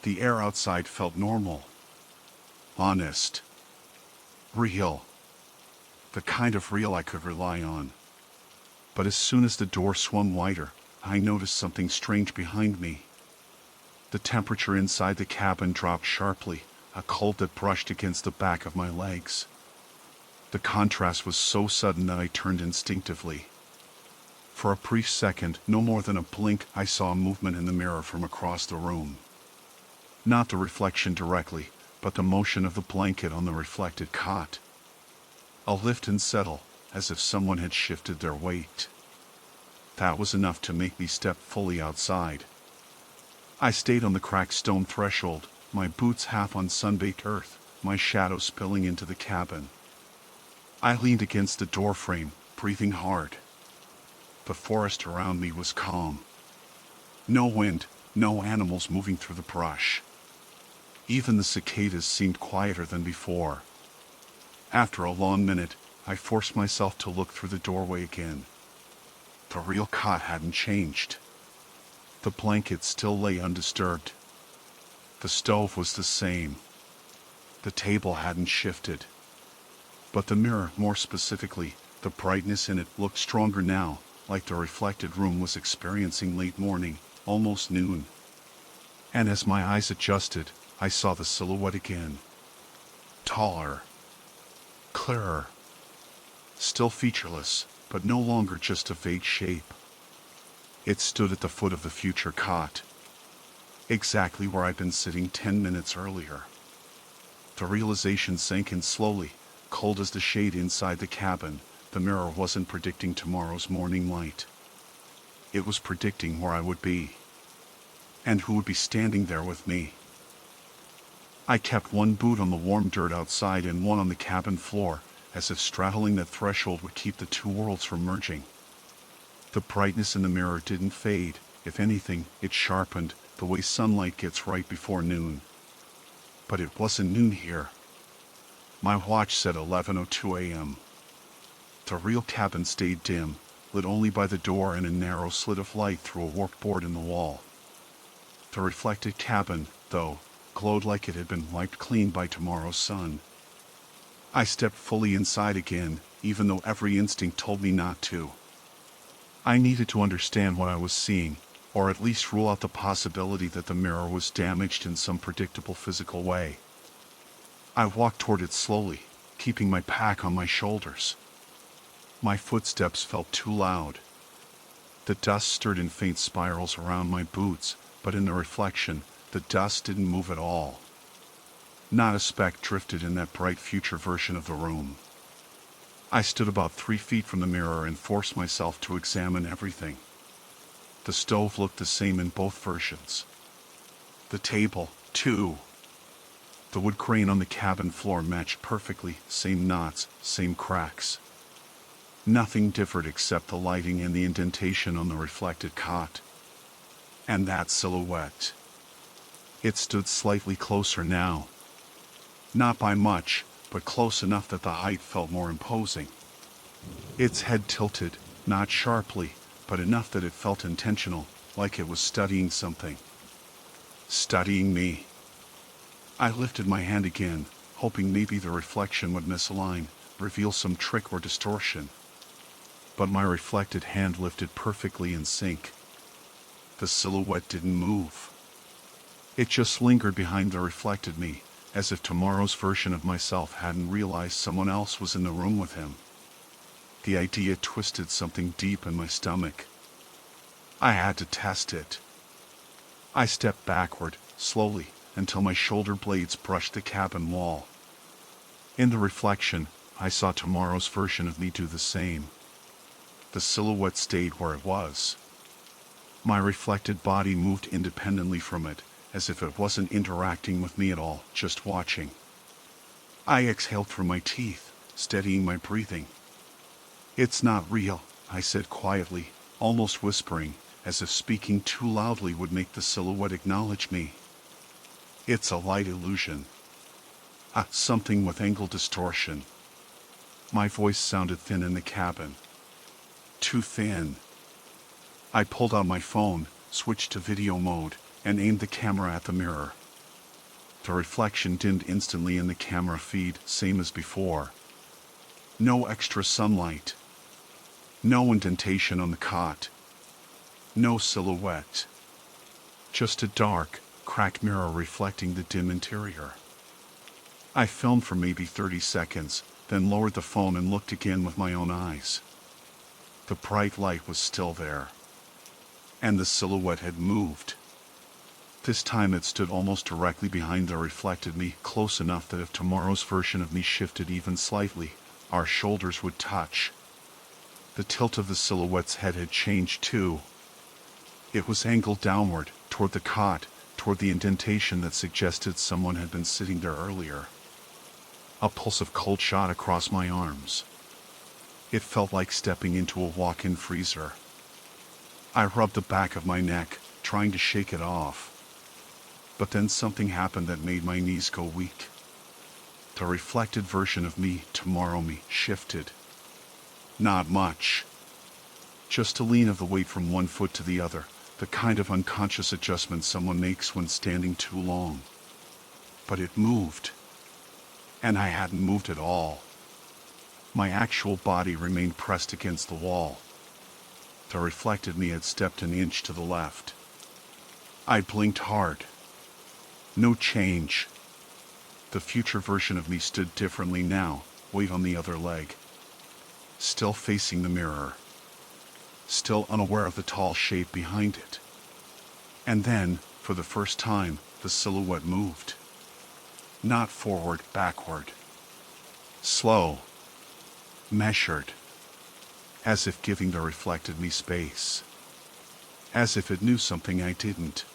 The air outside felt normal. Honest. Real. The kind of real I could rely on. But as soon as the door swung wider, I noticed something strange behind me. The temperature inside the cabin dropped sharply, a cold that brushed against the back of my legs. The contrast was so sudden that I turned instinctively. For a brief second, no more than a blink, I saw movement in the mirror from across the room. Not the reflection directly, but the motion of the blanket on the reflected cot. A lift and settle, as if someone had shifted their weight. That was enough to make me step fully outside. I stayed on the cracked stone threshold, my boots half on sun-baked earth, my shadow spilling into the cabin. I leaned against the door frame, breathing hard. The forest around me was calm. No wind, no animals moving through the brush. Even the cicadas seemed quieter than before. After a long minute, I forced myself to look through the doorway again. The real cot hadn't changed. The blanket still lay undisturbed. The stove was the same. The table hadn't shifted. But the mirror, more specifically, the brightness in it, looked stronger now, like the reflected room was experiencing late morning, almost noon. And as my eyes adjusted, I saw the silhouette again. Taller. Clearer. Still featureless, but no longer just a vague shape. It stood at the foot of the future cot. Exactly where I'd been sitting 10 minutes earlier. The realization sank in slowly, cold as the shade inside the cabin. The mirror wasn't predicting tomorrow's morning light. It was predicting where I would be. And who would be standing there with me. I kept one boot on the warm dirt outside and one on the cabin floor, as if straddling that threshold would keep the two worlds from merging. The brightness in the mirror didn't fade. If anything, it sharpened, the way sunlight gets right before noon. But it wasn't noon here. My watch said 11:02 a.m. The real cabin stayed dim, lit only by the door and a narrow slit of light through a warped board in the wall. The reflected cabin, though, glowed like it had been wiped clean by tomorrow's sun. I stepped fully inside again, even though every instinct told me not to. I needed to understand what I was seeing, or at least rule out the possibility that the mirror was damaged in some predictable physical way. I walked toward it slowly, keeping my pack on my shoulders. My footsteps felt too loud. The dust stirred in faint spirals around my boots, but in the reflection, the dust didn't move at all. Not a speck drifted in that bright future version of the room. I stood about 3 feet from the mirror and forced myself to examine everything. The stove looked the same in both versions. The table, too. The wood crane on the cabin floor matched perfectly, same knots, same cracks. Nothing differed except the lighting and the indentation on the reflected cot. And that silhouette. It stood slightly closer now. Not by much, but close enough that the height felt more imposing. Its head tilted, not sharply, but enough that it felt intentional, like it was studying something. Studying me. I lifted my hand again, hoping maybe the reflection would misalign, reveal some trick or distortion. But my reflected hand lifted perfectly in sync. The silhouette didn't move. It just lingered behind the reflected me, as if tomorrow's version of myself hadn't realized someone else was in the room with him. The idea twisted something deep in my stomach. I had to test it. I stepped backward, slowly, until my shoulder blades brushed the cabin wall. In the reflection, I saw tomorrow's version of me do the same. The silhouette stayed where it was. My reflected body moved independently from it, as if it wasn't interacting with me at all, just watching. I exhaled through my teeth, steadying my breathing. "It's not real," I said quietly, almost whispering, as if speaking too loudly would make the silhouette acknowledge me. "It's a light illusion. Something with angle distortion." My voice sounded thin in the cabin. Too thin. I pulled out my phone, switched to video mode, and aimed the camera at the mirror. The reflection dimmed instantly in the camera feed, same as before. No extra sunlight. No indentation on the cot. No silhouette. Just a dark, cracked mirror reflecting the dim interior. I filmed for maybe 30 seconds, then lowered the phone and looked again with my own eyes. The bright light was still there. And the silhouette had moved. This time it stood almost directly behind the reflected me, close enough that if tomorrow's version of me shifted even slightly, our shoulders would touch. The tilt of the silhouette's head had changed too. It was angled downward, toward the cot, toward the indentation that suggested someone had been sitting there earlier. A pulse of cold shot across my arms. It felt like stepping into a walk-in freezer. I rubbed the back of my neck, trying to shake it off. But then something happened that made my knees go weak. The reflected version of me, tomorrow me, shifted. Not much. Just a lean of the weight from one foot to the other, The kind of unconscious adjustment someone makes when standing too long. But it moved. And I hadn't moved at all. My actual body remained pressed against the wall. The reflected me had stepped an inch to the left. I blinked hard. No change. The future version of me stood differently now, weight on the other leg. Still facing the mirror. Still unaware of the tall shape behind it. And then, for the first time, the silhouette moved. Not forward, backward. Slow. Measured. As if giving the reflected me space. As if it knew something I didn't.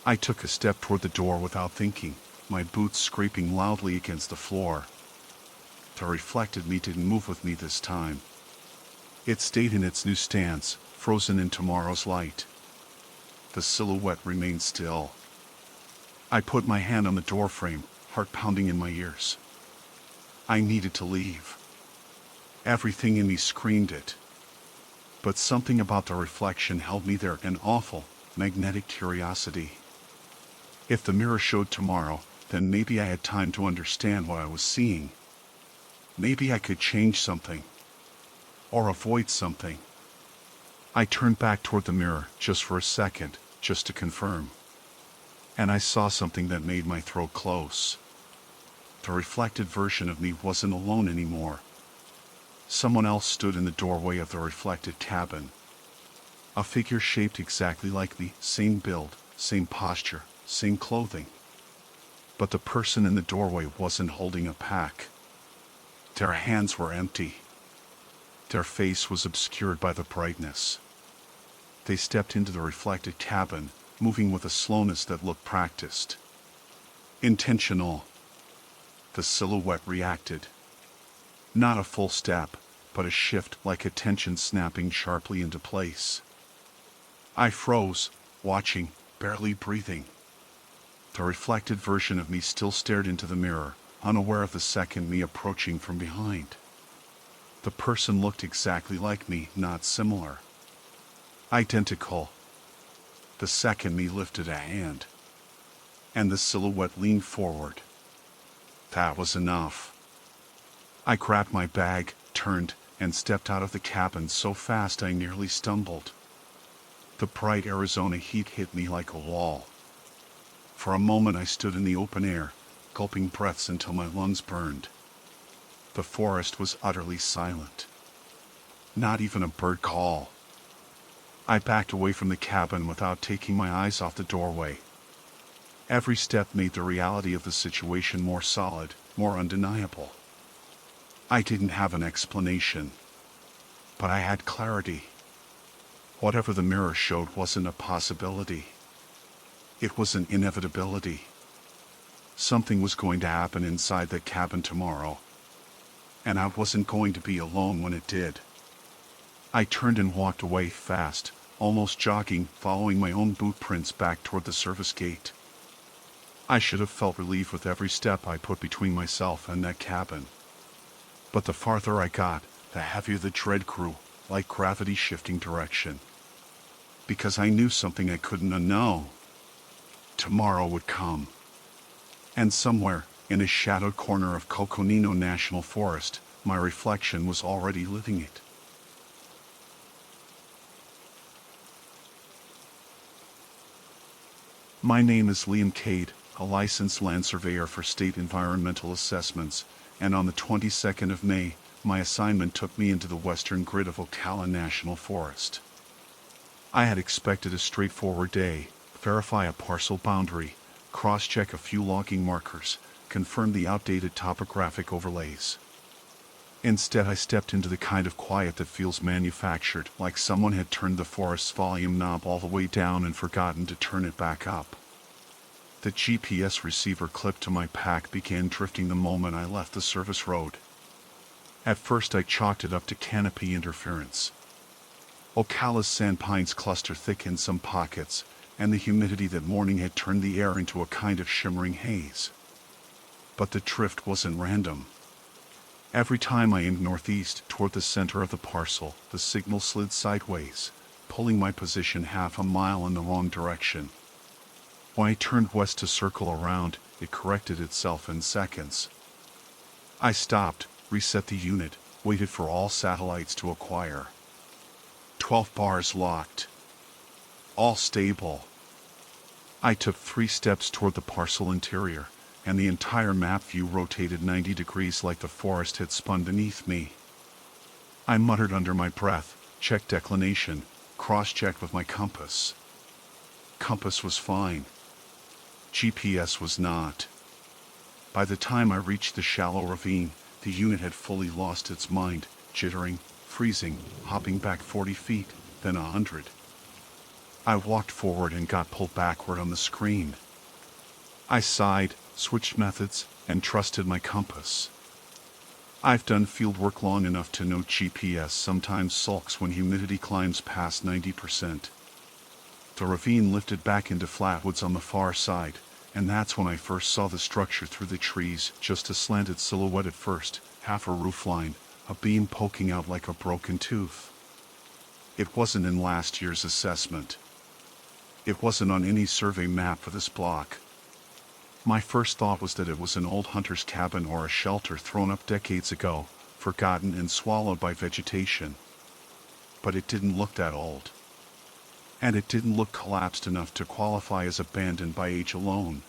I took a step toward the door without thinking, my boots scraping loudly against the floor. The reflected me didn't move with me this time. It stayed in its new stance, frozen in tomorrow's light. The silhouette remained still. I put my hand on the doorframe, heart pounding in my ears. I needed to leave. Everything in me screamed it. But something about the reflection held me there, an awful, magnetic curiosity. If the mirror showed tomorrow, then maybe I had time to understand what I was seeing. Maybe I could change something. Or avoid something. I turned back toward the mirror, just for a second, just to confirm. And I saw something that made my throat close. The reflected version of me wasn't alone anymore. Someone else stood in the doorway of the reflected cabin. A figure shaped exactly like me, same build, same posture, same clothing. But the person in the doorway wasn't holding a pack. Their hands were empty. Their face was obscured by the brightness. They stepped into the reflected cabin, moving with a slowness that looked practiced. Intentional. The silhouette reacted. Not a full step, but a shift like attention snapping sharply into place. I froze, watching, barely breathing. The reflected version of me still stared into the mirror, unaware of the second me approaching from behind. The person looked exactly like me, not similar. Identical. The second me lifted a hand. And the silhouette leaned forward. That was enough. I grabbed my bag, turned, and stepped out of the cabin so fast I nearly stumbled. The bright Arizona heat hit me like a wall. For a moment I stood in the open air, gulping breaths until my lungs burned. The forest was utterly silent. Not even a bird call. I backed away from the cabin without taking my eyes off the doorway. Every step made the reality of the situation more solid, more undeniable. I didn't have an explanation. But I had clarity. Whatever the mirror showed wasn't a possibility. It was an inevitability. Something was going to happen inside that cabin tomorrow. And I wasn't going to be alone when it did. I turned and walked away fast, almost jogging, following my own boot prints back toward the service gate. I should have felt relief with every step I put between myself and that cabin. But the farther I got, the heavier the dread grew, like gravity shifting direction. Because I knew something I couldn't unknow. Tomorrow would come. And somewhere, in a shadowed corner of Coconino National Forest, my reflection was already living it. My name is Liam Cade, a licensed land surveyor for state environmental assessments, and on the 22nd of May, my assignment took me into the western grid of Ocala National Forest. I had expected a straightforward day, verify a parcel boundary, cross-check a few logging markers, confirm the outdated topographic overlays. Instead, I stepped into the kind of quiet that feels manufactured, like someone had turned the forest's volume knob all the way down and forgotten to turn it back up. The GPS receiver clipped to my pack began drifting the moment I left the service road. At first I chalked it up to canopy interference. Ocala's sand pines cluster thick in some pockets, and the humidity that morning had turned the air into a kind of shimmering haze. But the drift wasn't random. Every time I aimed northeast toward the center of the parcel, the signal slid sideways, pulling my position half a mile in the wrong direction. When I turned west to circle around, it corrected itself in seconds. I stopped, reset the unit, waited for all satellites to acquire. 12 bars locked. All stable. I took 3 steps toward the parcel interior, and the entire map view rotated 90 degrees like the forest had spun beneath me. I muttered under my breath, checked declination, cross-checked with my compass. Compass was fine. GPS was not. By the time I reached the shallow ravine, the unit had fully lost its mind, jittering, freezing, hopping back 40 feet, then 100. I walked forward and got pulled backward on the screen. I sighed, switched methods, and trusted my compass. I've done field work long enough to know GPS sometimes sulks when humidity climbs past 90%. The ravine lifted back into flatwoods on the far side, and that's when I first saw the structure through the trees, just a slanted silhouette at first, half a roofline, a beam poking out like a broken tooth. It wasn't in last year's assessment. It wasn't on any survey map for this block. My first thought was that it was an old hunter's cabin or a shelter thrown up decades ago, forgotten and swallowed by vegetation. But it didn't look that old. And it didn't look collapsed enough to qualify as abandoned by age alone.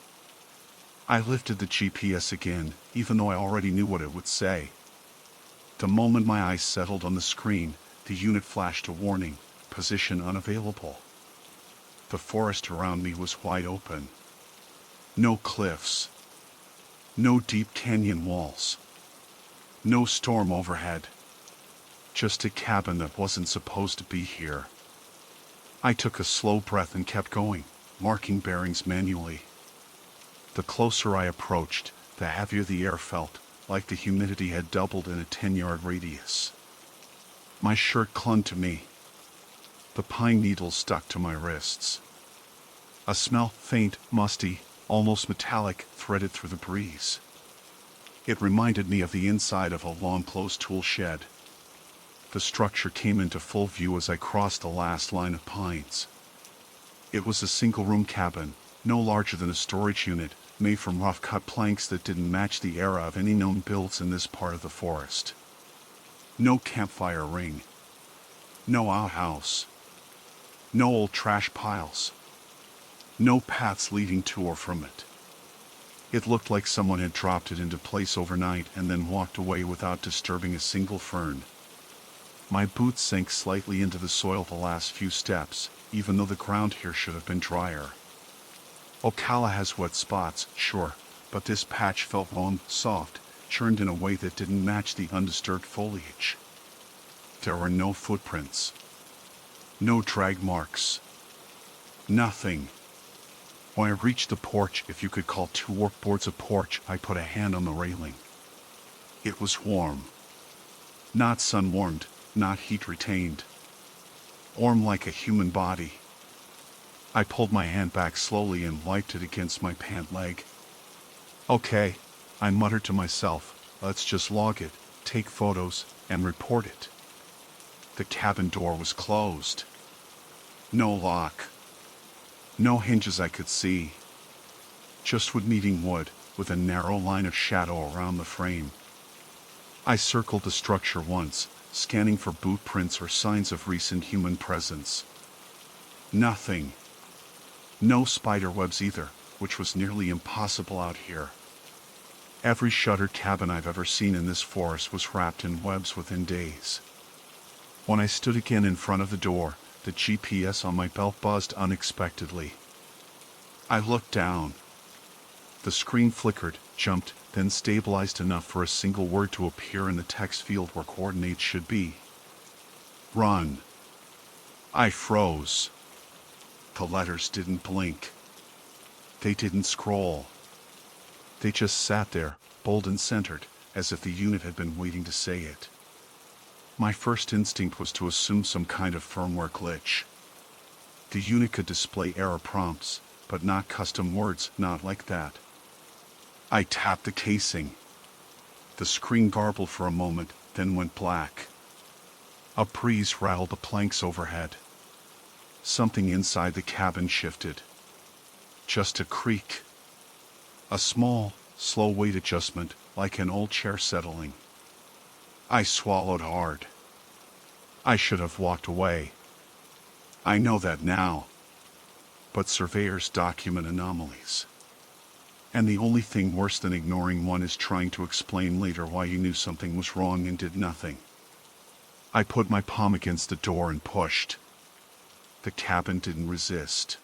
I lifted the GPS again, even though I already knew what it would say. The moment my eyes settled on the screen, the unit flashed a warning, position unavailable. The forest around me was wide open. No cliffs. No deep canyon walls. No storm overhead. Just a cabin that wasn't supposed to be here. I took a slow breath and kept going, marking bearings manually. The closer I approached, the heavier the air felt, like the humidity had doubled in a 10-yard radius. My shirt clung to me. The pine needles stuck to my wrists. A smell, faint, musty, almost metallic, threaded through the breeze. It reminded me of the inside of a long-closed tool shed. The structure came into full view as I crossed the last line of pines. It was a single-room cabin, no larger than a storage unit, made from rough-cut planks that didn't match the era of any known builds in this part of the forest. No campfire ring. No outhouse. No old trash piles. No paths leading to or from it. It looked like someone had dropped it into place overnight and then walked away without disturbing a single fern. My boots sank slightly into the soil the last few steps, even though the ground here should have been drier. Ocala has wet spots, sure, but this patch felt warm, soft, churned in a way that didn't match the undisturbed foliage. There were no footprints. No drag marks. Nothing. When I reached the porch, if you could call 2 workboards a porch, I put a hand on the railing. It was warm. Not sun-warmed, not heat-retained. Warm like a human body. I pulled my hand back slowly and wiped it against my pant leg. Okay, I muttered to myself, let's just log it, take photos, and report it. The cabin door was closed. No lock. No hinges I could see. Just wood-meeting wood, with a narrow line of shadow around the frame. I circled the structure once, scanning for boot prints or signs of recent human presence. Nothing. No spider webs either, which was nearly impossible out here. Every shuttered cabin I've ever seen in this forest was wrapped in webs within days. When I stood again in front of the door, the GPS on my belt buzzed unexpectedly. I looked down. The screen flickered, jumped, then stabilized enough for a single word to appear in the text field where coordinates should be. Run. I froze. The letters didn't blink. They didn't scroll. They just sat there, bold and centered, as if the unit had been waiting to say it. My first instinct was to assume some kind of firmware glitch. The unit could display error prompts, but not custom words, not like that. I tapped the casing. The screen garbled for a moment, then went black. A breeze rattled the planks overhead. something inside the cabin shifted. Just a creak. A small, slow weight adjustment, like an old chair settling. I swallowed hard. I should have walked away. I know that now. But surveyors document anomalies. And the only thing worse than ignoring one is trying to explain later why you knew something was wrong and did nothing. I put my palm against the door and pushed. The cabin didn't resist.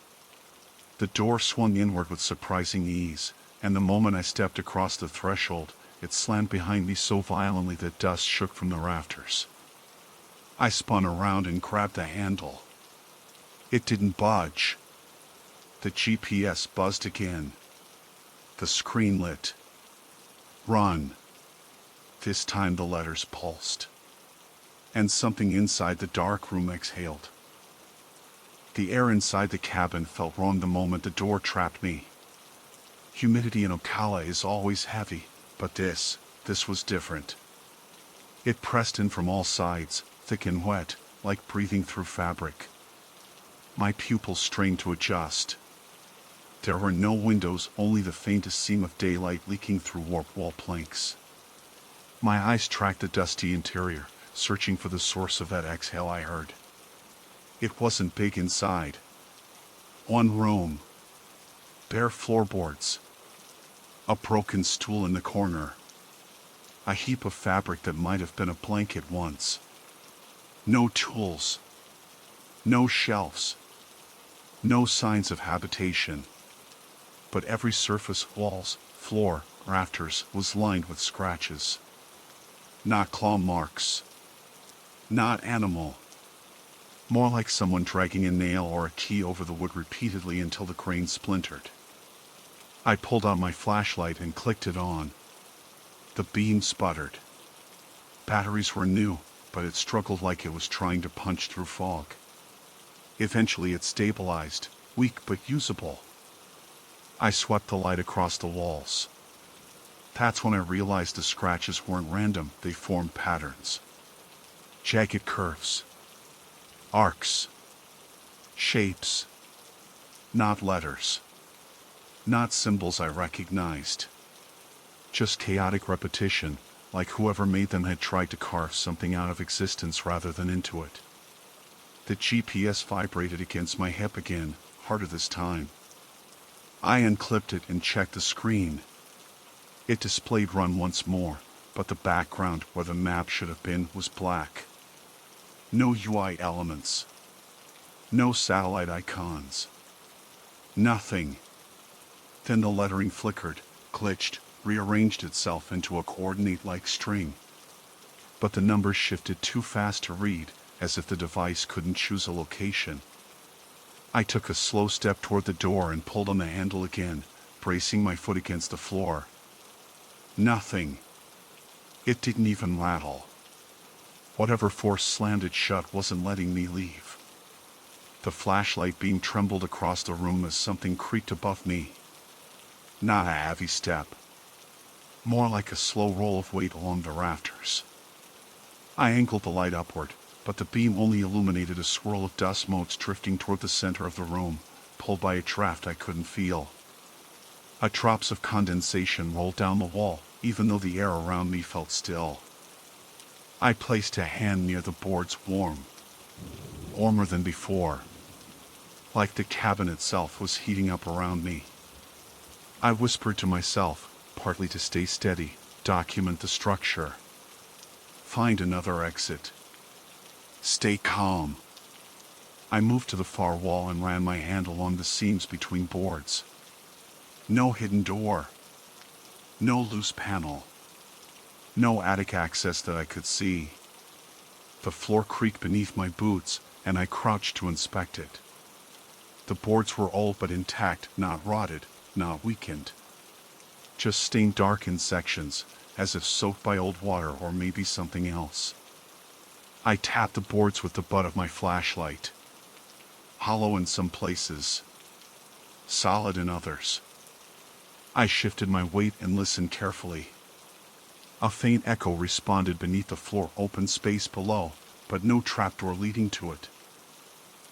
The door swung inward with surprising ease, and the moment I stepped across the threshold, it slammed behind me so violently that dust shook from the rafters. I spun around and grabbed the handle. It didn't budge. The GPS buzzed again. The screen lit. Run. This time the letters pulsed. And something inside the dark room exhaled. The air inside the cabin felt wrong the moment the door trapped me. Humidity in Ocala is always heavy, but this was different. It pressed in from all sides, thick and wet, like breathing through fabric. My pupils strained to adjust. There were no windows, only the faintest seam of daylight leaking through warped wall planks. My eyes tracked the dusty interior, searching for the source of that exhale I heard. It wasn't big inside. One room. Bare floorboards. A broken stool in the corner. A heap of fabric that might have been a blanket once. No tools. No shelves. No signs of habitation. But every surface, walls, floor, rafters, was lined with scratches. Not claw marks. Not animal. More like someone dragging a nail or a key over the wood repeatedly until the grain splintered. I pulled out my flashlight and clicked it on. The beam sputtered. Batteries were new, but it struggled like it was trying to punch through fog. Eventually it stabilized, weak but usable. I swept the light across the walls. That's when I realized the scratches weren't random, they formed patterns. Jagged curves. Arcs. Shapes. Not letters. Not symbols I recognized. Just chaotic repetition, like whoever made them had tried to carve something out of existence rather than into it. The GPS vibrated against my hip again, harder this time. I unclipped it and checked the screen. It displayed run once more, but the background where the map should have been was black. No UI elements. No satellite icons. Nothing. Then the lettering flickered, glitched, rearranged itself into a coordinate-like string. But the numbers shifted too fast to read, as if the device couldn't choose a location. I took a slow step toward the door and pulled on the handle again, bracing my foot against the floor. Nothing. It didn't even rattle. Whatever force slammed it shut wasn't letting me leave. The flashlight beam trembled across the room as something creaked above me. Not a heavy step. More like a slow roll of weight along the rafters. I angled the light upward, but the beam only illuminated a swirl of dust motes drifting toward the center of the room, pulled by a draft I couldn't feel. Drops of condensation rolled down the wall, even though the air around me felt still. I placed a hand near the boards, warmer than before. Like the cabin itself was heating up around me. I whispered to myself, partly to stay steady, document the structure. Find another exit. Stay calm. I moved to the far wall and ran my hand along the seams between boards. No hidden door. No loose panel. No attic access that I could see. The floor creaked beneath my boots, and I crouched to inspect it. The boards were old but intact, not rotted, not weakened. Just stained dark in sections, as if soaked by old water or maybe something else. I tapped the boards with the butt of my flashlight. Hollow in some places. Solid in others. I shifted my weight and listened carefully. A faint echo responded beneath the floor open space below, but no trapdoor leading to it.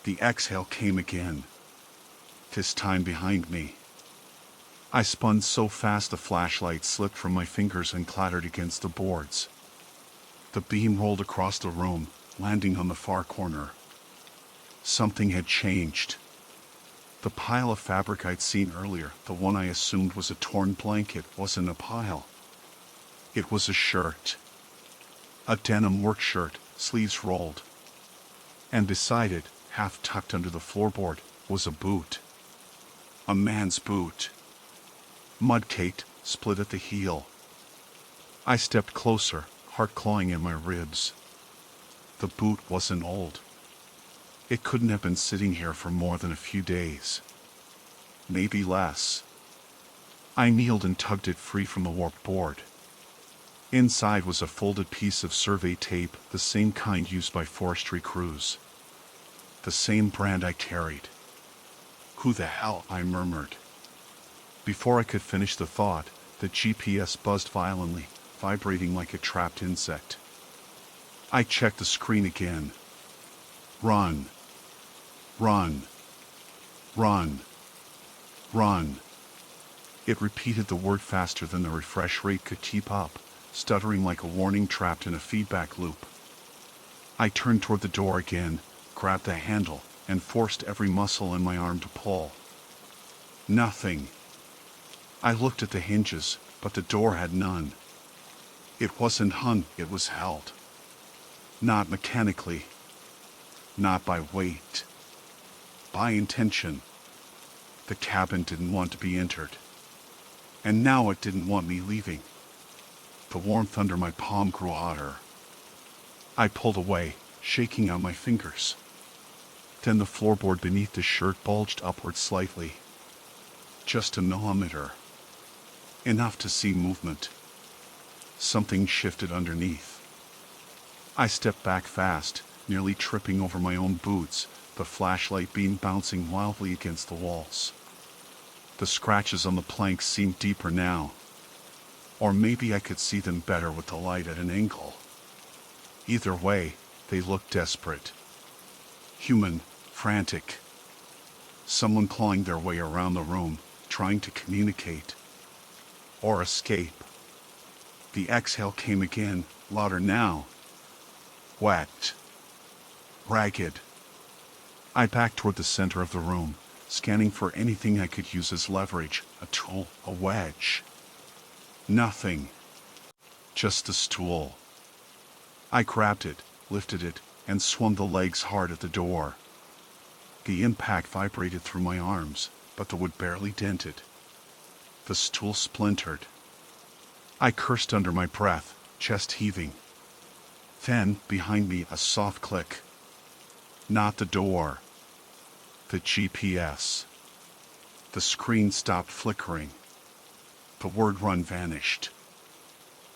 The exhale came again, this time behind me. I spun so fast the flashlight slipped from my fingers and clattered against the boards. The beam rolled across the room, landing on the far corner. Something had changed. The pile of fabric I'd seen earlier, the one I assumed was a torn blanket, wasn't a pile. It was a shirt. A denim work shirt, sleeves rolled. And beside it, half tucked under the floorboard, was a boot. A man's boot. Mud-caked, split at the heel. I stepped closer, heart clawing at my ribs. The boot wasn't old. It couldn't have been sitting here for more than a few days. Maybe less. I kneeled and tugged it free from the warped board. Inside was a folded piece of survey tape, the same kind used by forestry crews. The same brand I carried. Who the hell? I murmured. Before I could finish the thought, the GPS buzzed violently, vibrating like a trapped insect. I checked the screen again. Run. Run. Run. Run. It repeated the word faster than the refresh rate could keep up, stuttering like a warning trapped in a feedback loop. I turned toward the door again, grabbed the handle, and forced every muscle in my arm to pull. Nothing. I looked at the hinges, but the door had none. It wasn't hung, it was held. Not mechanically. Not by weight. By intention. The cabin didn't want to be entered. And now it didn't want me leaving. The warmth under my palm grew hotter. I pulled away, shaking out my fingers. Then the floorboard beneath the shirt bulged upward slightly. Just a millimeter. Enough to see movement. Something shifted underneath. I stepped back fast, nearly tripping over my own boots, the flashlight beam bouncing wildly against the walls. The scratches on the planks seemed deeper now. Or maybe I could see them better with the light at an angle. Either way, they looked desperate. Human, frantic. Someone clawing their way around the room, trying to communicate. Or escape. The exhale came again, louder now. Wet. Ragged. I backed toward the center of the room, scanning for anything I could use as leverage, a tool, a wedge. Nothing. Just the stool. I grabbed it, lifted it, and swung the legs hard at the door. The impact vibrated through my arms, but the wood barely dented. The stool splintered. I cursed under my breath, chest heaving. Then, behind me, a soft click. Not the door. The GPS. The screen stopped flickering. The word run vanished.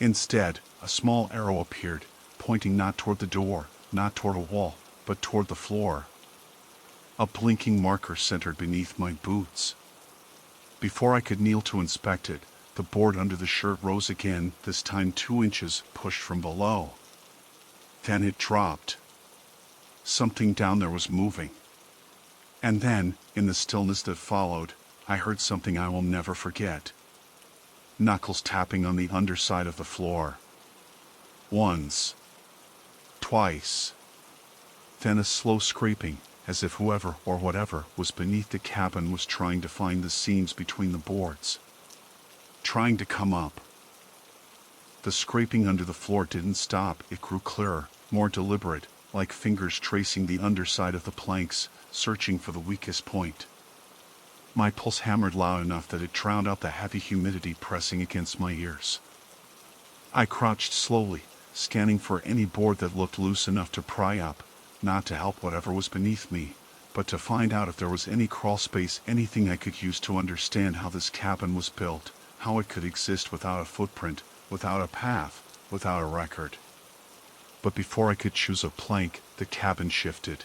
Instead, a small arrow appeared, pointing not toward the door, not toward a wall, but toward the floor. A blinking marker centered beneath my boots. Before I could kneel to inspect it, the board under the shirt rose again, this time 2 inches, pushed from below. Then it dropped. Something down there was moving. And then, in the stillness that followed, I heard something I will never forget. Knuckles tapping on the underside of the floor. Once. Twice. Then a slow scraping, as if whoever or whatever was beneath the cabin was trying to find the seams between the boards. Trying to come up. The scraping under the floor didn't stop, it grew clearer, more deliberate, like fingers tracing the underside of the planks, searching for the weakest point. My pulse hammered loud enough that it drowned out the heavy humidity pressing against my ears. I crouched slowly, scanning for any board that looked loose enough to pry up, not to help whatever was beneath me, but to find out if there was any crawl space, anything I could use to understand how this cabin was built, how it could exist without a footprint, without a path, without a record. But before I could choose a plank, the cabin shifted.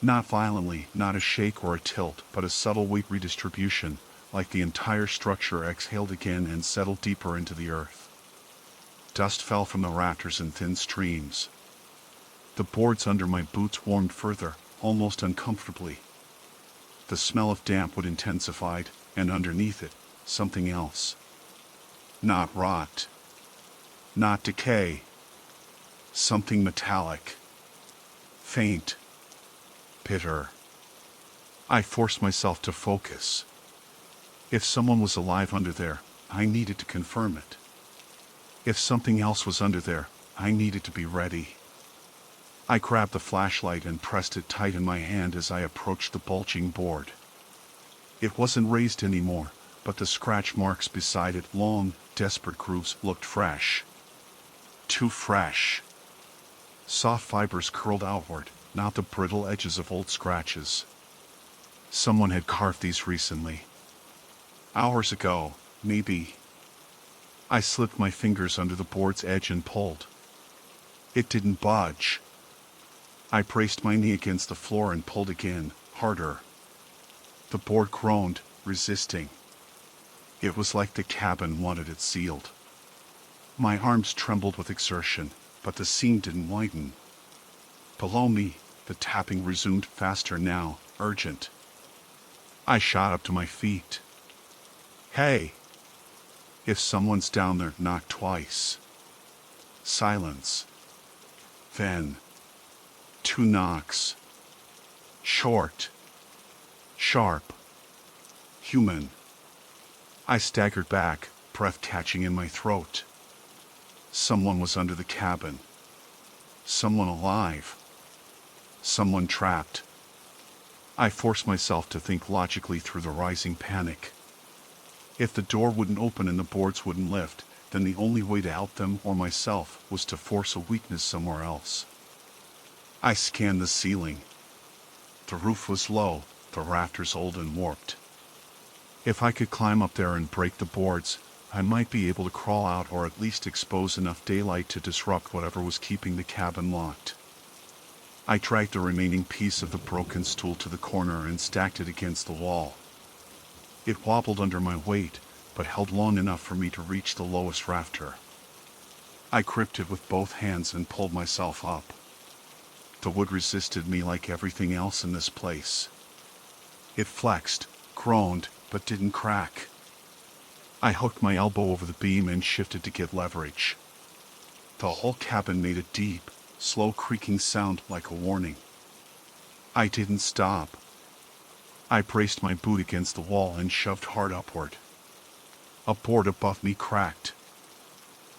Not violently, not a shake or a tilt, but a subtle weight redistribution, like the entire structure exhaled again and settled deeper into the earth. Dust fell from the rafters in thin streams. The boards under my boots warmed further, almost uncomfortably. The smell of damp wood intensified, and underneath it, something else. Not rot. Not decay. Something metallic. Faint. Bitter. I forced myself to focus. If someone was alive under there, I needed to confirm it. If something else was under there, I needed to be ready. I grabbed the flashlight and pressed it tight in my hand as I approached the bulging board. It wasn't raised anymore, but the scratch marks beside it, long, desperate grooves, looked fresh. Too fresh. Soft fibers curled outward, not the brittle edges of old scratches. Someone had carved these recently. Hours ago, maybe. I slipped my fingers under the board's edge and pulled. It didn't budge. I braced my knee against the floor and pulled again, harder. The board groaned, resisting. It was like the cabin wanted it sealed. My arms trembled with exertion, but the seam didn't widen. Below me, the tapping resumed, faster now, urgent. I shot up to my feet. Hey! If someone's down there, knock twice. Silence. Then 2 knocks. Short. Sharp. Human. I staggered back, breath catching in my throat. Someone was under the cabin. Someone alive. Someone trapped. I forced myself to think logically through the rising panic. If the door wouldn't open and the boards wouldn't lift, then the only way to help them or myself was to force a weakness somewhere else. I scanned the ceiling. The roof was low, the rafters old and warped. If I could climb up there and break the boards, I might be able to crawl out or at least expose enough daylight to disrupt whatever was keeping the cabin locked. I dragged the remaining piece of the broken stool to the corner and stacked it against the wall. It wobbled under my weight, but held long enough for me to reach the lowest rafter. I gripped it with both hands and pulled myself up. The wood resisted me like everything else in this place. It flexed, groaned, but didn't crack. I hooked my elbow over the beam and shifted to get leverage. The whole cabin made a deep, slow creaking sound like a warning. I didn't stop. I braced my boot against the wall and shoved hard upward. A board above me cracked.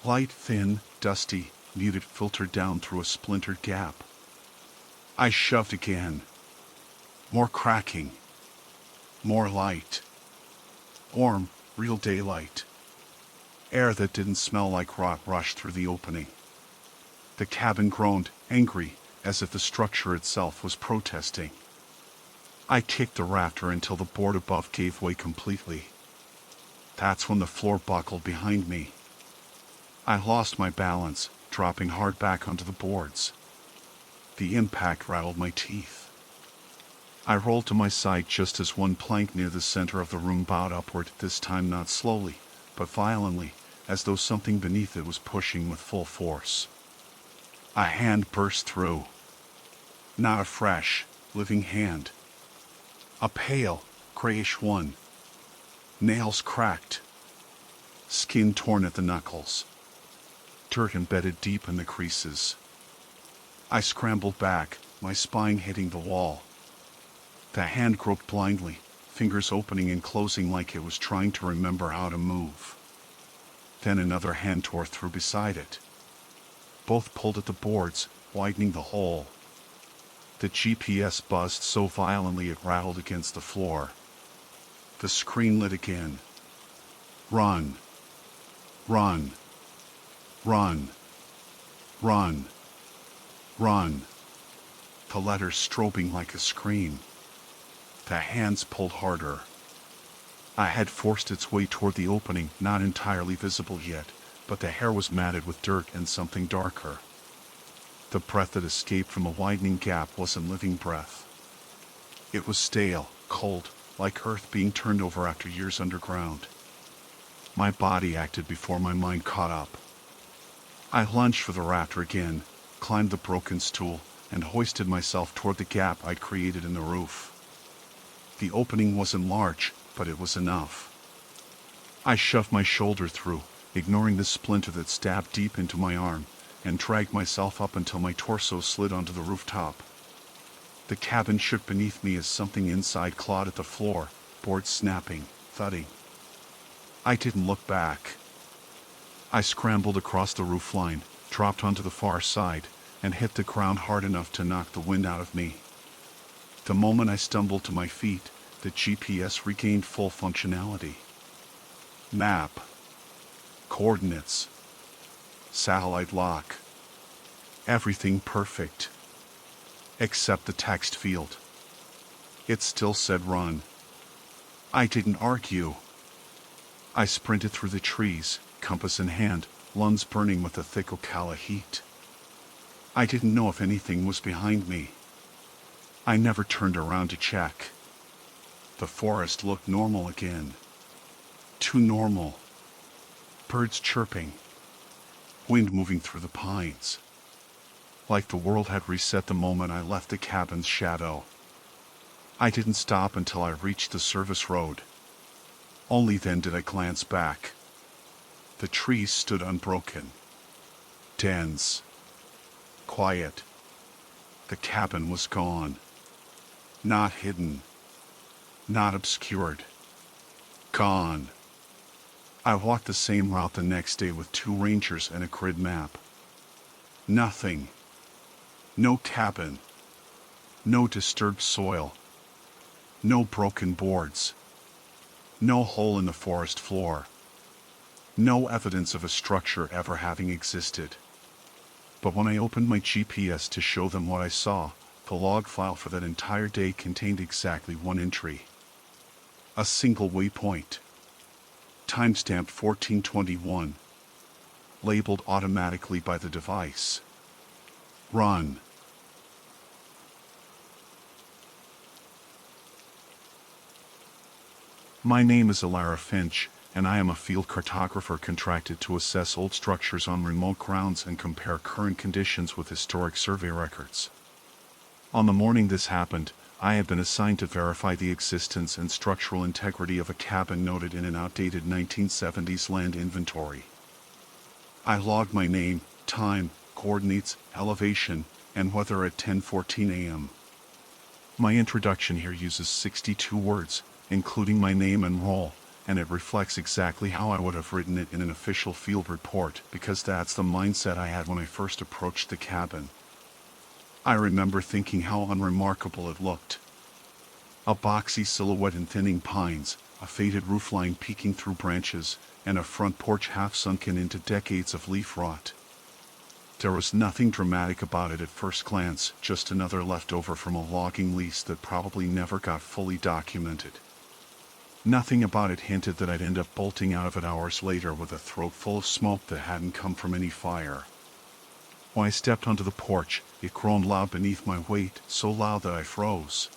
Light, thin, dusty, muted filtered down through a splintered gap. I shoved again. More cracking. More light. Warm, real daylight. Air that didn't smell like rot rushed through the opening. The cabin groaned, angry, as if the structure itself was protesting. I kicked the rafter until the board above gave way completely. That's when the floor buckled behind me. I lost my balance, dropping hard back onto the boards. The impact rattled my teeth. I rolled to my side just as one plank near the center of the room bowed upward, this time not slowly, but violently, as though something beneath it was pushing with full force. A hand burst through. Not a fresh, living hand. A pale, grayish one. Nails cracked. Skin torn at the knuckles. Dirt embedded deep in the creases. I scrambled back, my spine hitting the wall. The hand groped blindly, fingers opening and closing like it was trying to remember how to move. Then another hand tore through beside it. Both pulled at the boards, widening the hole. The GPS buzzed so violently it rattled against the floor. The screen lit again. Run. Run. Run. Run. Run. The letters strobing like a scream. The hands pulled harder. A head forced its way toward the opening, not entirely visible yet, but the hair was matted with dirt and something darker. The breath that escaped from a widening gap wasn't living breath. It was stale, cold, like earth being turned over after years underground. My body acted before my mind caught up. I lunged for the rafter again, climbed the broken stool, and hoisted myself toward the gap I'd created in the roof. The opening wasn't large, but it was enough. I shoved my shoulder through, ignoring the splinter that stabbed deep into my arm, and dragged myself up until my torso slid onto the rooftop. The cabin shook beneath me as something inside clawed at the floor, boards snapping, thudding. I didn't look back. I scrambled across the roofline, dropped onto the far side, and hit the ground hard enough to knock the wind out of me. The moment I stumbled to my feet, the GPS regained full functionality. Map. Coordinates. Satellite lock. Everything perfect. Except the text field. It still said run. I didn't argue. I sprinted through the trees, compass in hand, lungs burning with the thick Ocala heat. I didn't know if anything was behind me. I never turned around to check. The forest looked normal again. Too normal. Birds chirping. Wind moving through the pines. Like the world had reset the moment I left the cabin's shadow. I didn't stop until I reached the service road. Only then did I glance back. The trees stood unbroken. Dense. Quiet. The cabin was gone. Not hidden. Not obscured. Gone. I walked the same route the next day with 2 rangers and a grid map. Nothing. No cabin. No disturbed soil. No broken boards. No hole in the forest floor. No evidence of a structure ever having existed. But when I opened my GPS to show them what I saw, the log file for that entire day contained exactly 1 entry. A single waypoint. Timestamped 1421. Labeled automatically by the device. Run. My name is Alara Finch, and I am a field cartographer contracted to assess old structures on remote grounds and compare current conditions with historic survey records. On the morning this happened, I had been assigned to verify the existence and structural integrity of a cabin noted in an outdated 1970s land inventory. I logged my name, time, coordinates, elevation, and weather at 10:14 a.m. My introduction here uses 62 words, including my name and role, and it reflects exactly how I would have written it in an official field report, because that's the mindset I had when I first approached the cabin. I remember thinking how unremarkable it looked. A boxy silhouette in thinning pines, a faded roofline peeking through branches, and a front porch half sunken into decades of leaf rot. There was nothing dramatic about it at first glance, just another leftover from a logging lease that probably never got fully documented. Nothing about it hinted that I'd end up bolting out of it hours later with a throat full of smoke that hadn't come from any fire. When I stepped onto the porch, it groaned loud beneath my weight, so loud that I froze.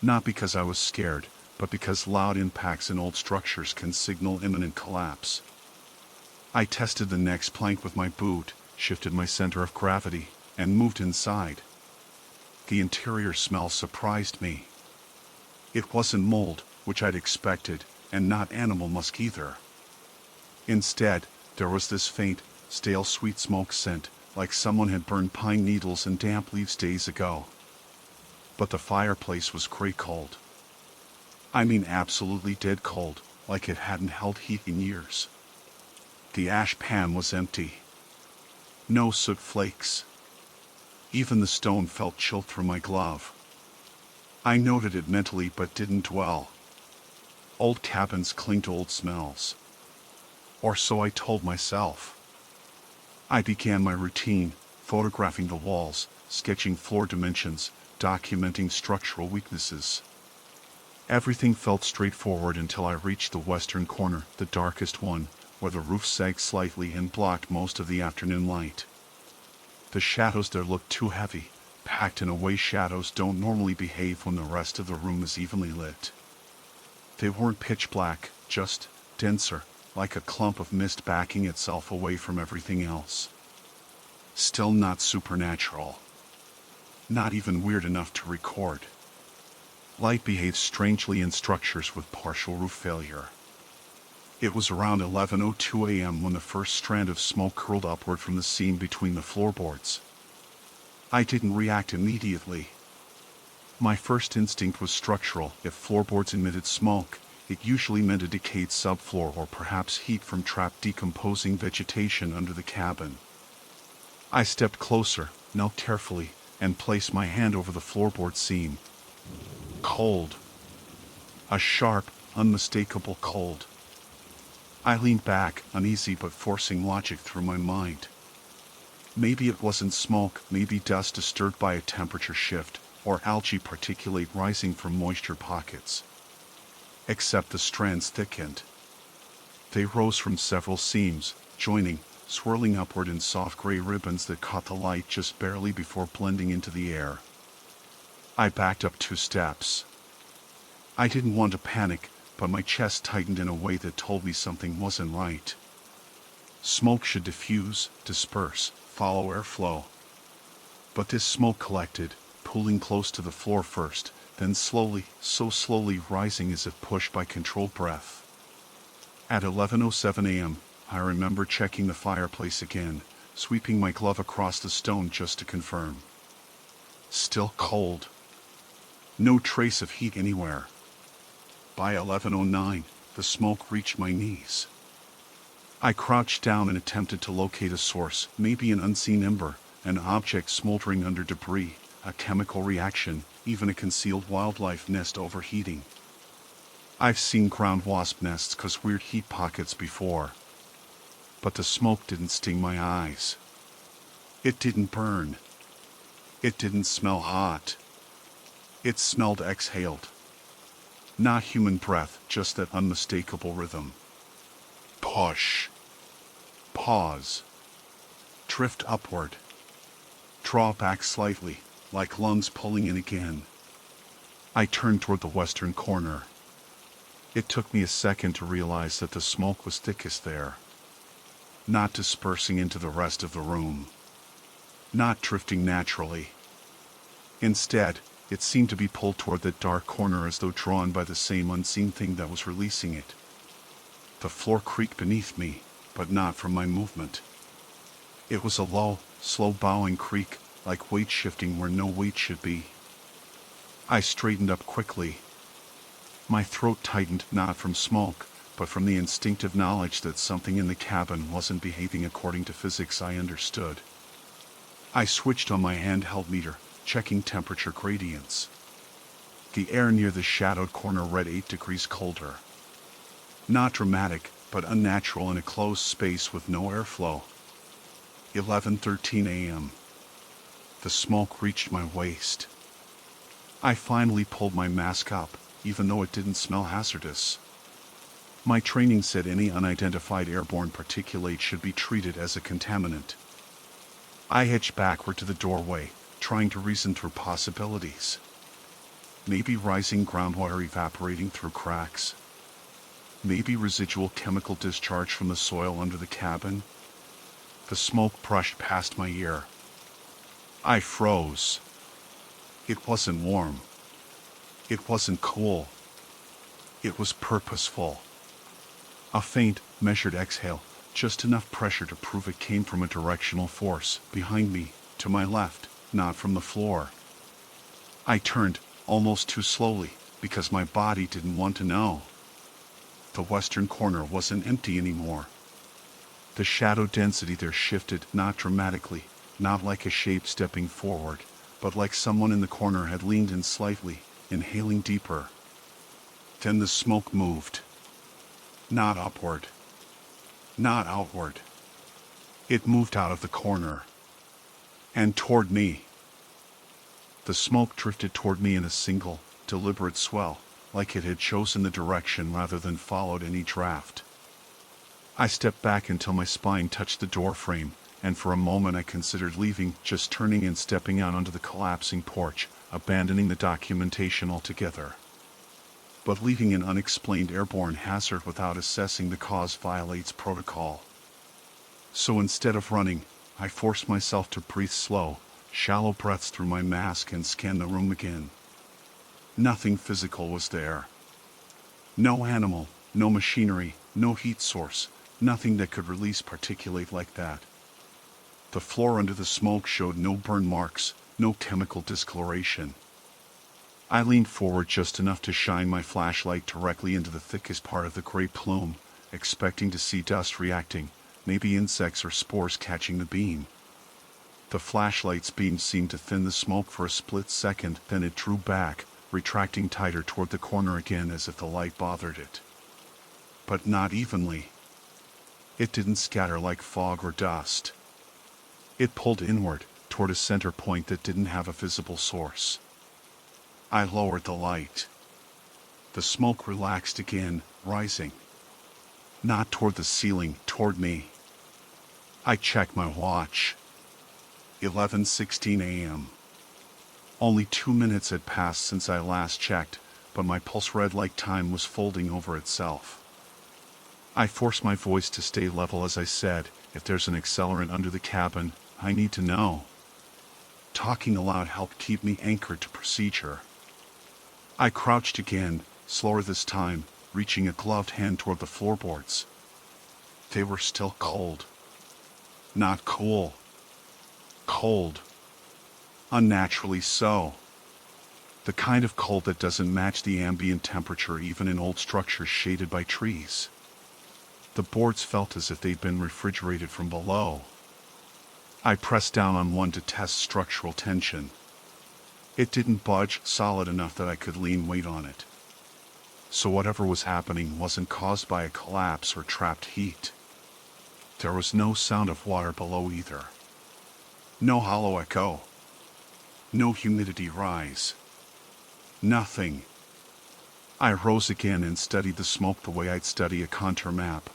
Not because I was scared, but because loud impacts in old structures can signal imminent collapse. I tested the next plank with my boot, shifted my center of gravity, and moved inside. The interior smell surprised me. It wasn't mold, which I'd expected, and not animal musk either. Instead, there was this faint, stale sweet smoke scent, like someone had burned pine needles and damp leaves days ago. But the fireplace was great cold. I mean absolutely dead cold, like it hadn't held heat in years. The ash pan was empty. No soot flakes. Even the stone felt chilled through my glove. I noted it mentally but didn't dwell. Old cabins cling to old smells. Or so I told myself. I began my routine, photographing the walls, sketching floor dimensions, documenting structural weaknesses. Everything felt straightforward until I reached the western corner, the darkest one, where the roof sagged slightly and blocked most of the afternoon light. The shadows there looked too heavy, packed in a way shadows don't normally behave when the rest of the room is evenly lit. They weren't pitch black, just denser, like a clump of mist backing itself away from everything else. Still not supernatural. Not even weird enough to record. Light behaves strangely in structures with partial roof failure. It was around 11:02 a.m. when the first strand of smoke curled upward from the seam between the floorboards. I didn't react immediately. My first instinct was structural. If floorboards emitted smoke, it usually meant a decayed subfloor or perhaps heat from trapped decomposing vegetation under the cabin. I stepped closer, knelt carefully, and placed my hand over the floorboard seam. Cold. A sharp, unmistakable cold. I leaned back, uneasy but forcing logic through my mind. Maybe it wasn't smoke, maybe dust disturbed by a temperature shift, or algae particulate rising from moisture pockets. Except the strands thickened. They rose from several seams, joining, swirling upward in soft gray ribbons that caught the light just barely before blending into the air. I backed up 2 steps. I didn't want to panic, but my chest tightened in a way that told me something wasn't right. Smoke should diffuse, disperse, follow airflow. But this smoke collected, pooling close to the floor first, then slowly, so slowly rising as if pushed by controlled breath. At 11:07 a.m., I remember checking the fireplace again, sweeping my glove across the stone just to confirm. Still cold. No trace of heat anywhere. By 11:09, the smoke reached my knees. I crouched down and attempted to locate a source, maybe an unseen ember, an object smoldering under debris, a chemical reaction, even a concealed wildlife nest overheating. I've seen ground wasp nests cause weird heat pockets before. But the smoke didn't sting my eyes. It didn't burn. It didn't smell hot. It smelled exhaled. Not human breath, just that unmistakable rhythm. Push. Pause. Drift upward. Draw back slightly, like lungs pulling in again. I turned toward the western corner. It took me a second to realize that the smoke was thickest there. Not dispersing into the rest of the room. Not drifting naturally. Instead, it seemed to be pulled toward that dark corner as though drawn by the same unseen thing that was releasing it. The floor creaked beneath me, but not from my movement. It was a low, slow bowing creak, like weight shifting where no weight should be. I straightened up quickly. My throat tightened not from smoke, but from the instinctive knowledge that something in the cabin wasn't behaving according to physics I understood. I switched on my handheld meter, checking temperature gradients. The air near the shadowed corner read 8 degrees colder. Not dramatic, but unnatural in a closed space with no airflow. 11:13 a.m. The smoke reached my waist. I finally pulled my mask up, even though it didn't smell hazardous. My training said any unidentified airborne particulate should be treated as a contaminant. I edged backward to the doorway, trying to reason through possibilities. Maybe rising groundwater evaporating through cracks. Maybe residual chemical discharge from the soil under the cabin. The smoke brushed past my ear. I froze. It wasn't warm. It wasn't cool. It was purposeful. A faint, measured exhale, just enough pressure to prove it came from a directional force, behind me, to my left, not from the floor. I turned, almost too slowly, because my body didn't want to know. The western corner wasn't empty anymore. The shadow density there shifted, not dramatically, not like a shape stepping forward, but like someone in the corner had leaned in slightly, inhaling deeper. Then the smoke moved. Not upward. Not outward. It moved out of the corner. And toward me. The smoke drifted toward me in a single, deliberate swell, like it had chosen the direction rather than followed any draft. I stepped back until my spine touched the door frame, and for a moment I considered leaving, just turning and stepping out onto the collapsing porch, abandoning the documentation altogether. But leaving an unexplained airborne hazard without assessing the cause violates protocol. So instead of running, I forced myself to breathe slow, shallow breaths through my mask and scanned the room again. Nothing physical was there. No animal, no machinery, no heat source, nothing that could release particulate like that. The floor under the smoke showed no burn marks, no chemical discoloration. I leaned forward just enough to shine my flashlight directly into the thickest part of the gray plume, expecting to see dust reacting, maybe insects or spores catching the beam. The flashlight's beam seemed to thin the smoke for a split second, then it drew back, retracting tighter toward the corner again as if the light bothered it. But not evenly. It didn't scatter like fog or dust. It pulled inward, toward a center point that didn't have a visible source. I lowered the light. The smoke relaxed again, rising. Not toward the ceiling, toward me. I checked my watch. 11:16 a.m. Only 2 minutes had passed since I last checked, but my pulse read like time was folding over itself. I forced my voice to stay level as I said, if there's an accelerant under the cabin, I need to know. Talking aloud helped keep me anchored to procedure. I crouched again, slower this time, reaching a gloved hand toward the floorboards. They were still cold. Not cool. Cold. Unnaturally so. The kind of cold that doesn't match the ambient temperature even in old structures shaded by trees. The boards felt as if they'd been refrigerated from below. I pressed down on one to test structural tension. It didn't budge solid enough that I could lean weight on it. So whatever was happening wasn't caused by a collapse or trapped heat. There was no sound of water below either. No hollow echo. No humidity rise. Nothing. I rose again and studied the smoke the way I'd study a contour map.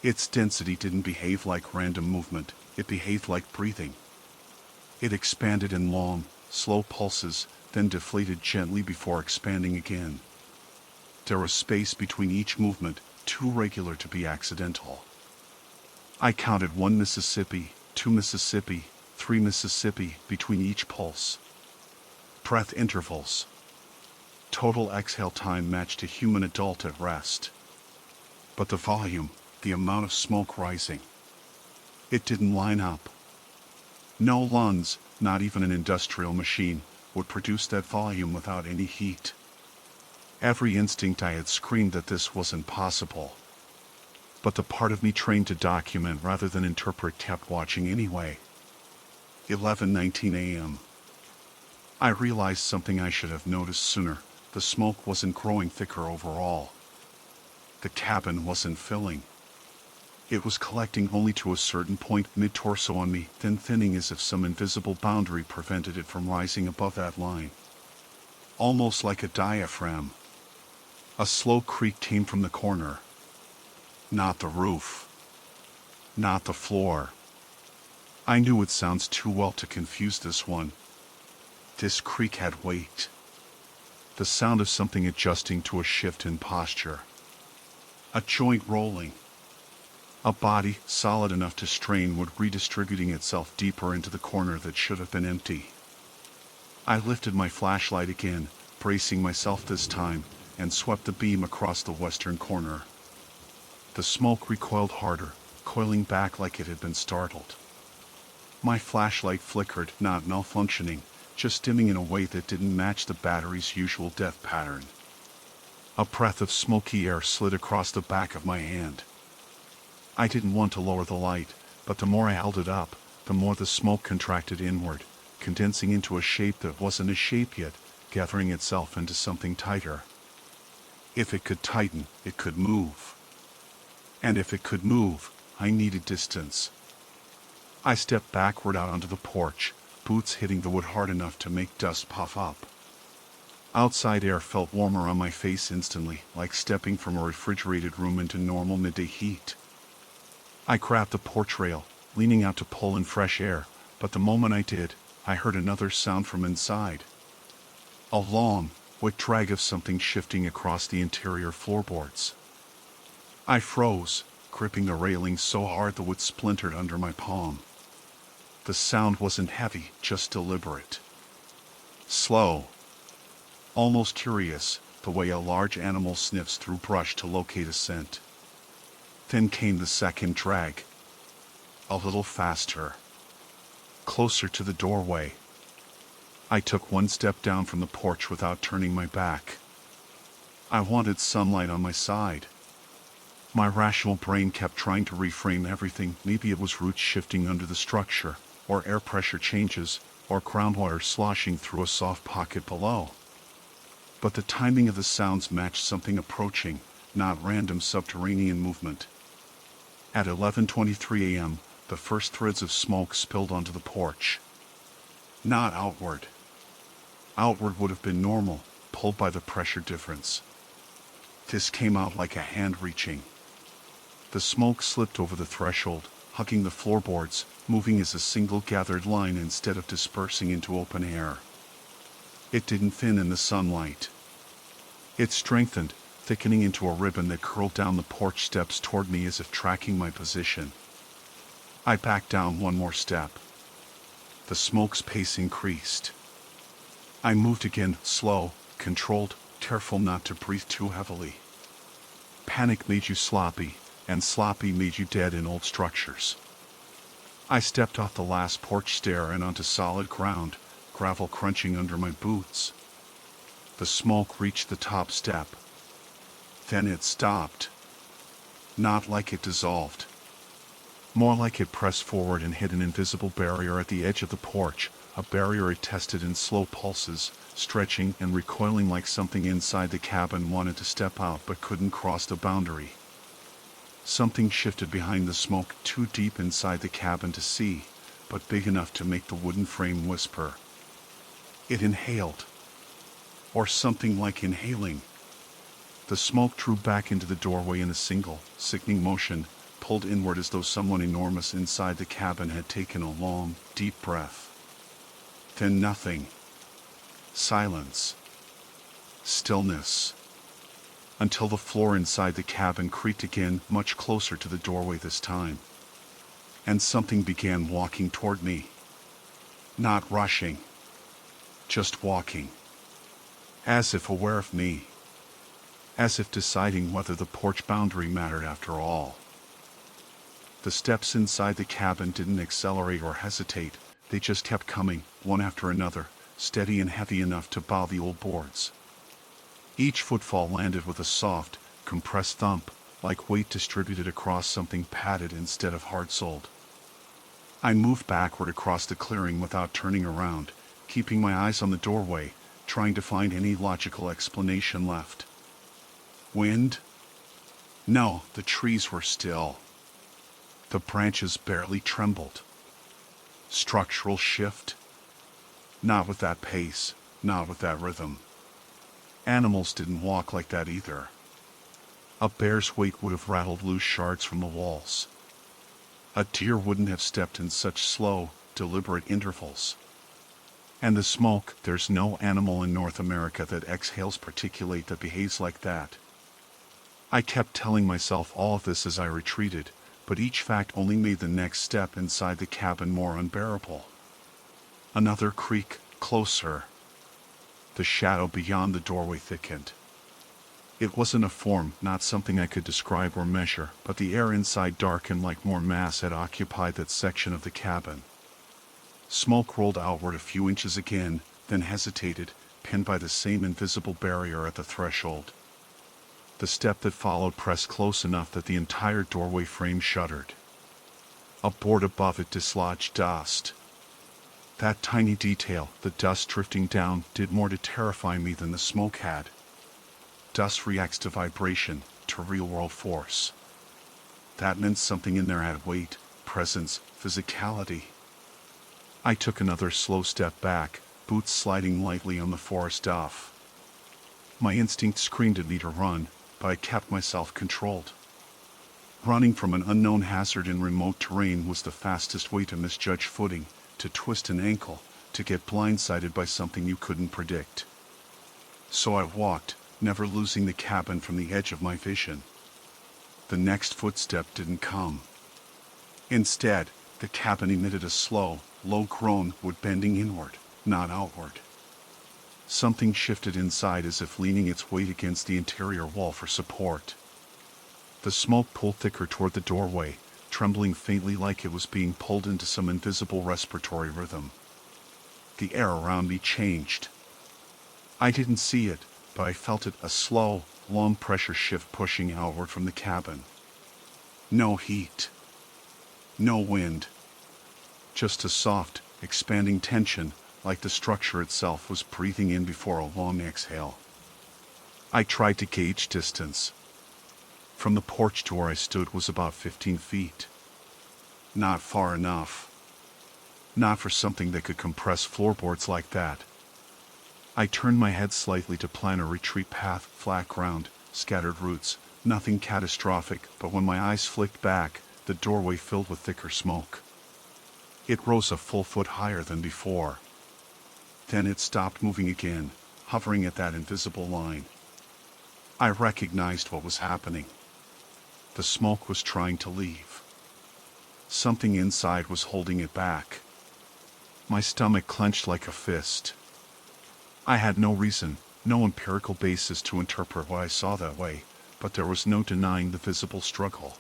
Its density didn't behave like random movement, it behaved like breathing. It expanded in long, slow pulses, then deflated gently before expanding again. There was space between each movement, too regular to be accidental. I counted 1 Mississippi, 2 Mississippi, 3 Mississippi between each pulse. Breath intervals. Total exhale time matched a human adult at rest. But the volume, the amount of smoke rising, it didn't line up. No lungs, not even an industrial machine, would produce that volume without any heat. Every instinct I had screamed that this wasn't possible. But the part of me trained to document rather than interpret kept watching anyway. 11:19 a.m. I realized something I should have noticed sooner. The smoke wasn't growing thicker overall. The cabin wasn't filling. It was collecting only to a certain point mid-torso on me, then thinning as if some invisible boundary prevented it from rising above that line. Almost like a diaphragm. A slow creak came from the corner. Not the roof. Not the floor. I knew it sounds too well to confuse this one. This creak had weight. The sound of something adjusting to a shift in posture. A joint rolling. A body, solid enough to strain, would redistributing itself deeper into the corner that should have been empty. I lifted my flashlight again, bracing myself this time, and swept the beam across the western corner. The smoke recoiled harder, coiling back like it had been startled. My flashlight flickered, not malfunctioning, just dimming in a way that didn't match the battery's usual death pattern. A breath of smoky air slid across the back of my hand. I didn't want to lower the light, but the more I held it up, the more the smoke contracted inward, condensing into a shape that wasn't a shape yet, gathering itself into something tighter. If it could tighten, it could move. And if it could move, I needed distance. I stepped backward out onto the porch, boots hitting the wood hard enough to make dust puff up. Outside air felt warmer on my face instantly, like stepping from a refrigerated room into normal midday heat. I grabbed the porch rail, leaning out to pull in fresh air, but the moment I did, I heard another sound from inside. A long, wet drag of something shifting across the interior floorboards. I froze, gripping the railing so hard the wood splintered under my palm. The sound wasn't heavy, just deliberate. Slow. Almost curious, the way a large animal sniffs through brush to locate a scent. Then came the second drag. A little faster. Closer to the doorway. I took one step down from the porch without turning my back. I wanted sunlight on my side. My rational brain kept trying to reframe everything. Maybe it was roots shifting under the structure, or air pressure changes, or groundwater sloshing through a soft pocket below. But the timing of the sounds matched something approaching, not random subterranean movement. At 11:23 a.m., the first threads of smoke spilled onto the porch. Not outward. Outward would have been normal, pulled by the pressure difference. This came out like a hand reaching. The smoke slipped over the threshold, hugging the floorboards, moving as a single gathered line instead of dispersing into open air. It didn't thin in the sunlight. It strengthened, thickening into a ribbon that curled down the porch steps toward me as if tracking my position. I backed down one more step. The smoke's pace increased. I moved again, slow, controlled, careful not to breathe too heavily. Panic made you sloppy, and sloppy made you dead in old structures. I stepped off the last porch stair and onto solid ground, gravel crunching under my boots. The smoke reached the top step. Then it stopped. Not like it dissolved. More like it pressed forward and hit an invisible barrier at the edge of the porch, a barrier it tested in slow pulses, stretching and recoiling like something inside the cabin wanted to step out but couldn't cross the boundary. Something shifted behind the smoke, too deep inside the cabin to see, but big enough to make the wooden frame whisper. It inhaled. Or something like inhaling. The smoke drew back into the doorway in a single, sickening motion, pulled inward as though someone enormous inside the cabin had taken a long, deep breath. Then nothing. Silence. Stillness. Until the floor inside the cabin creaked again, much closer to the doorway this time. And something began walking toward me. Not rushing. Just walking. As if aware of me. As if deciding whether the porch boundary mattered after all. The steps inside the cabin didn't accelerate or hesitate, they just kept coming, one after another, steady and heavy enough to bow the old boards. Each footfall landed with a soft, compressed thump, like weight distributed across something padded instead of hard-soled. I moved backward across the clearing without turning around, keeping my eyes on the doorway, trying to find any logical explanation left. Wind? No, the trees were still. The branches barely trembled. Structural shift? Not with that pace, not with that rhythm. Animals didn't walk like that either. A bear's weight would have rattled loose shards from the walls. A deer wouldn't have stepped in such slow, deliberate intervals. And the smoke, there's no animal in North America that exhales particulate that behaves like that. I kept telling myself all of this as I retreated, but each fact only made the next step inside the cabin more unbearable. Another creak, closer. The shadow beyond the doorway thickened. It wasn't a form, not something I could describe or measure, but the air inside darkened like more mass had occupied that section of the cabin. Smoke rolled outward a few inches again, then hesitated, pinned by the same invisible barrier at the threshold. The step that followed pressed close enough that the entire doorway frame shuddered. A board above it dislodged dust. That tiny detail, the dust drifting down, did more to terrify me than the smoke had. Dust reacts to vibration, to real-world force. That meant something in there had weight, presence, physicality. I took another slow step back, boots sliding lightly on the forest off. My instinct screamed at me to run, but I kept myself controlled. Running from an unknown hazard in remote terrain was the fastest way to misjudge footing, to twist an ankle, to get blindsided by something you couldn't predict. So I walked, never losing the cabin from the edge of my vision. The next footstep didn't come. Instead, the cabin emitted a slow, low-grown wood bending inward, not outward. Something shifted inside as if leaning its weight against the interior wall for support. The smoke pulled thicker toward the doorway, trembling faintly like it was being pulled into some invisible respiratory rhythm. The air around me changed. I didn't see it, but I felt it, a slow, long pressure shift pushing outward from the cabin. No heat. No wind. Just a soft, expanding tension, like the structure itself was breathing in before a long exhale. I tried to gauge distance. From the porch to where I stood was about 15 feet. Not far enough. Not for something that could compress floorboards like that. I turned my head slightly to plan a retreat path, flat ground, scattered roots, nothing catastrophic, but when my eyes flicked back, the doorway filled with thicker smoke. It rose a full foot higher than before. Then it stopped moving again, hovering at that invisible line. I recognized what was happening. The smoke was trying to leave. Something inside was holding it back. My stomach clenched like a fist. I had no reason, no empirical basis to interpret what I saw that way, but there was no denying the visible struggle.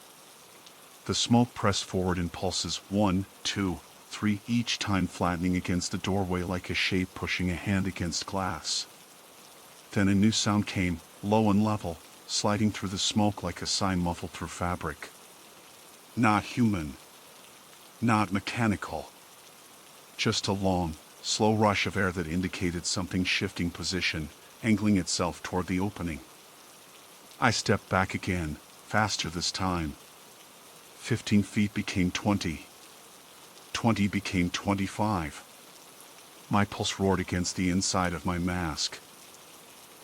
The smoke pressed forward in pulses, 1, 2, 3, each time flattening against the doorway like a shape pushing a hand against glass. Then a new sound came, low and level, sliding through the smoke like a sign muffled through fabric. Not human. Not mechanical. Just a long, slow rush of air that indicated something shifting position, angling itself toward the opening. I stepped back again, faster this time. 15 feet became 20. 20 became 25. My pulse roared against the inside of my mask.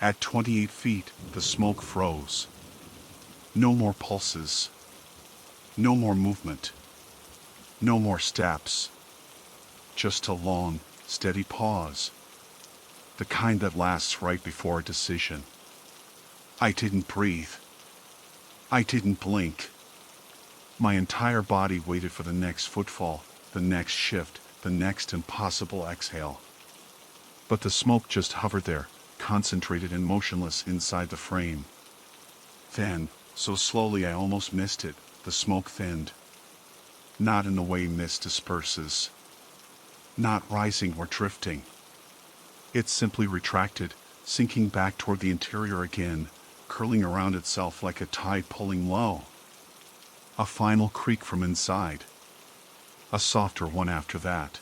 At 28 feet, the smoke froze. No more pulses. No more movement. No more steps. Just a long, steady pause. The kind that lasts right before a decision. I didn't breathe. I didn't blink. My entire body waited for the next footfall, the next shift, the next impossible exhale. But the smoke just hovered there, concentrated and motionless inside the frame. Then, so slowly I almost missed it, the smoke thinned. Not in the way mist disperses. Not rising or drifting. It simply retracted, sinking back toward the interior again, curling around itself like a tide pulling low. A final creak from inside. A softer one after that.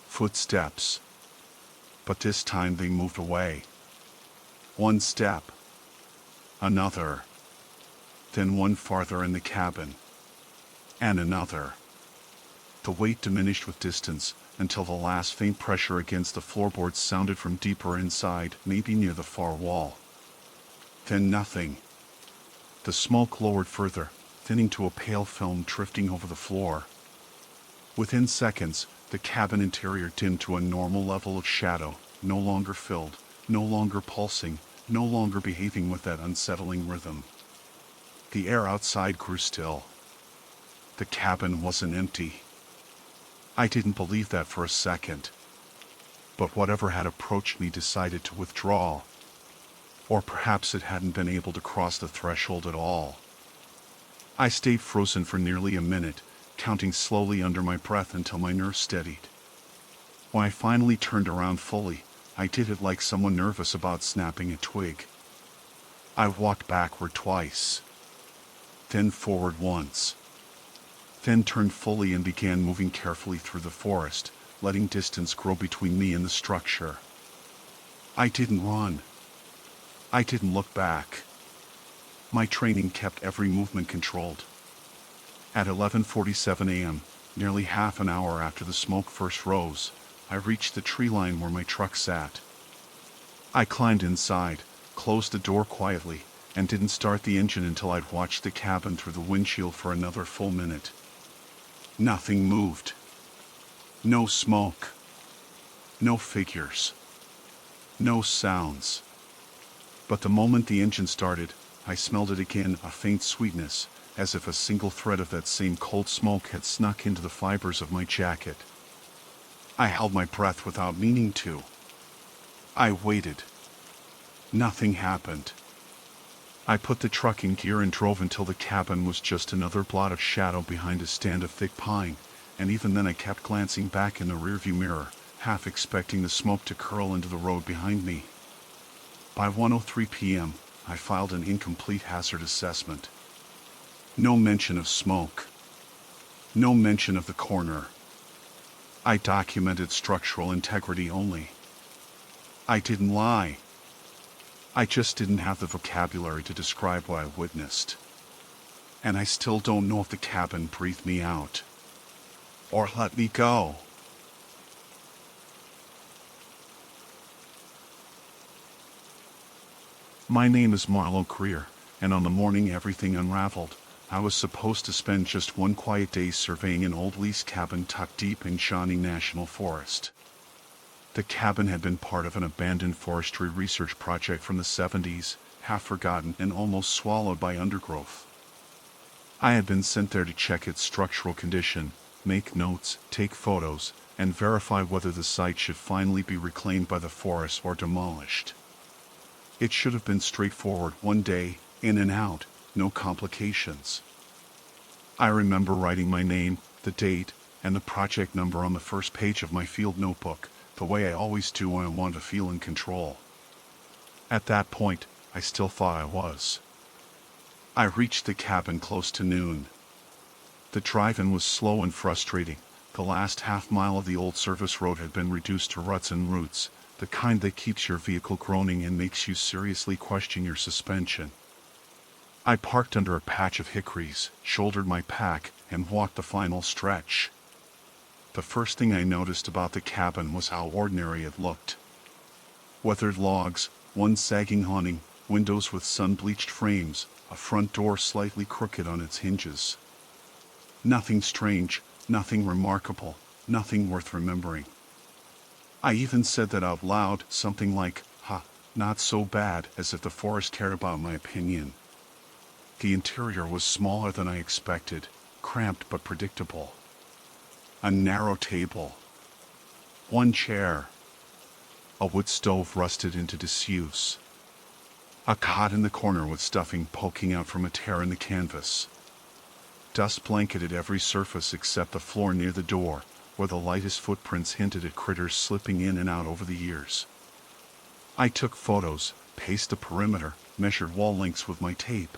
Footsteps. But this time they moved away. One step. Another. Then one farther in the cabin. And another. The weight diminished with distance, until the last faint pressure against the floorboards sounded from deeper inside, maybe near the far wall. Then nothing. The smoke lowered further, thinning to a pale film drifting over the floor. Within seconds, the cabin interior dimmed to a normal level of shadow, no longer filled, no longer pulsing, no longer behaving with that unsettling rhythm. The air outside grew still. The cabin wasn't empty. I didn't believe that for a second. But whatever had approached me decided to withdraw. Or perhaps it hadn't been able to cross the threshold at all. I stayed frozen for nearly a minute, counting slowly under my breath until my nerves steadied. When I finally turned around fully, I did it like someone nervous about snapping a twig. I walked backward twice. Then forward once. Then turned fully and began moving carefully through the forest, letting distance grow between me and the structure. I didn't run. I didn't look back. My training kept every movement controlled. At 11:47 a.m., nearly half an hour after the smoke first rose, I reached the tree line where my truck sat. I climbed inside, closed the door quietly, and didn't start the engine until I'd watched the cabin through the windshield for another full minute. Nothing moved. No smoke. No figures. No sounds. But the moment the engine started, I smelled it again, a faint sweetness, as if a single thread of that same cold smoke had snuck into the fibers of my jacket. I held my breath without meaning to. I waited. Nothing happened. I put the truck in gear and drove until the cabin was just another blot of shadow behind a stand of thick pine, and even then I kept glancing back in the rearview mirror, half expecting the smoke to curl into the road behind me. By 1:03 p.m., I filed an incomplete hazard assessment. No mention of smoke. No mention of the corner. I documented structural integrity only. I didn't lie. I just didn't have the vocabulary to describe what I witnessed. And I still don't know if the cabin breathed me out or let me go. My name is Marlo Creer, and on the morning everything unraveled, I was supposed to spend just one quiet day surveying an old lease cabin tucked deep in Shawnee National Forest. The cabin had been part of an abandoned forestry research project from the 70s, half forgotten and almost swallowed by undergrowth. I had been sent there to check its structural condition, make notes, take photos, and verify whether the site should finally be reclaimed by the forest or demolished. It should have been straightforward, one day, in and out, no complications. I remember writing my name, the date, and the project number on the first page of my field notebook, the way I always do when I want to feel in control. At that point, I still thought I was. I reached the cabin close to noon. The drive-in was slow and frustrating. The last half-mile of the old service road had been reduced to ruts and roots, the kind that keeps your vehicle groaning and makes you seriously question your suspension. I parked under a patch of hickories, shouldered my pack, and walked the final stretch. The first thing I noticed about the cabin was how ordinary it looked. Weathered logs, one sagging awning, windows with sun-bleached frames, a front door slightly crooked on its hinges. Nothing strange, nothing remarkable, nothing worth remembering. I even said that out loud, something like, not so bad, as if the forest cared about my opinion. The interior was smaller than I expected, cramped but predictable. A narrow table. One chair. A wood stove rusted into disuse. A cot in the corner with stuffing poking out from a tear in the canvas. Dust blanketed every surface except the floor near the door, where the lightest footprints hinted at critters slipping in and out over the years. I took photos, paced the perimeter, measured wall lengths with my tape.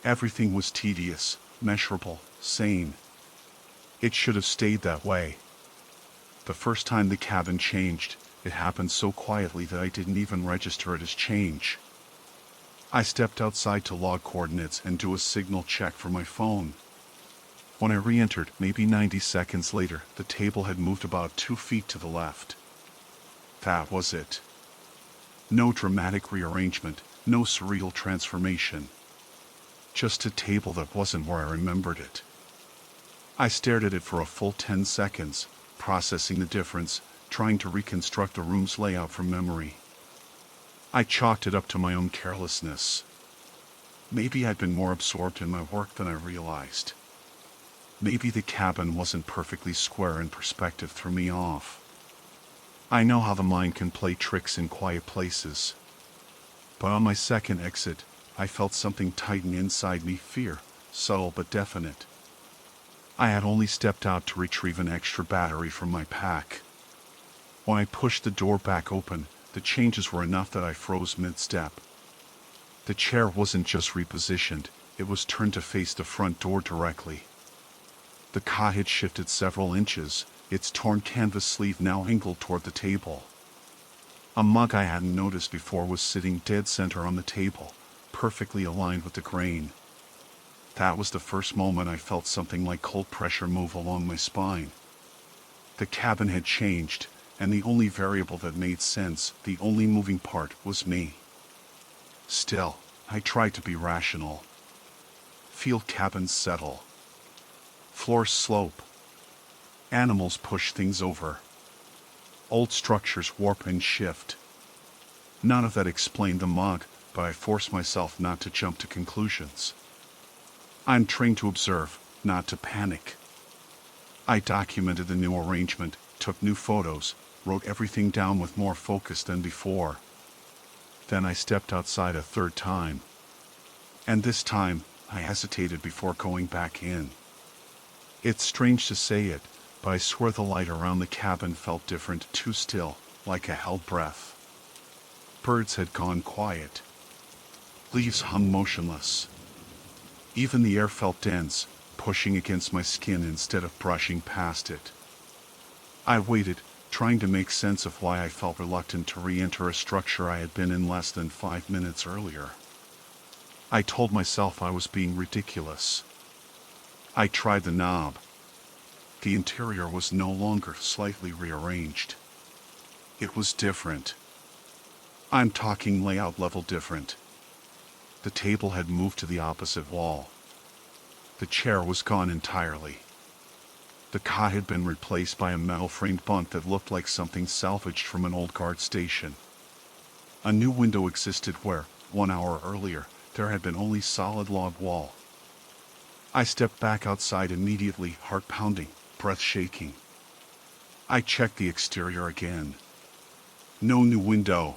Everything was tedious, measurable, sane. It should have stayed that way. The first time the cabin changed, it happened so quietly that I didn't even register it as change. I stepped outside to log coordinates and do a signal check for my phone. When I re-entered, maybe 90 seconds later, the table had moved about 2 feet to the left. That was it. No dramatic rearrangement, no surreal transformation. Just a table that wasn't where I remembered it. I stared at it for a full 10 seconds, processing the difference, trying to reconstruct the room's layout from memory. I chalked it up to my own carelessness. Maybe I'd been more absorbed in my work than I realized. Maybe the cabin wasn't perfectly square and perspective threw me off. I know how the mind can play tricks in quiet places. But on my second exit, I felt something tighten inside me, fear, subtle but definite. I had only stepped out to retrieve an extra battery from my pack. When I pushed the door back open, the changes were enough that I froze mid-step. The chair wasn't just repositioned, it was turned to face the front door directly. The cot had shifted several inches, its torn canvas sleeve now angled toward the table. A mug I hadn't noticed before was sitting dead center on the table, perfectly aligned with the grain. That was the first moment I felt something like cold pressure move along my spine. The cabin had changed, and the only variable that made sense, the only moving part, was me. Still, I tried to be rational. Field cabins settle. Floors slope. Animals push things over. Old structures warp and shift. None of that explained the mug, but I forced myself not to jump to conclusions. I'm trained to observe, not to panic. I documented the new arrangement, took new photos, wrote everything down with more focus than before. Then I stepped outside a third time. And this time, I hesitated before going back in. It's strange to say it, but I swear the light around the cabin felt different, too still, like a held breath. Birds had gone quiet. Leaves hung motionless. Even the air felt dense, pushing against my skin instead of brushing past it. I waited, trying to make sense of why I felt reluctant to re-enter a structure I had been in less than 5 minutes earlier. I told myself I was being ridiculous. I tried the knob. The interior was no longer slightly rearranged. It was different. I'm talking layout level different. The table had moved to the opposite wall. The chair was gone entirely. The cot had been replaced by a metal-framed bunk that looked like something salvaged from an old guard station. A new window existed where, 1 hour earlier, there had been only solid log wall. I stepped back outside immediately, heart pounding, breath shaking. I checked the exterior again. No new window.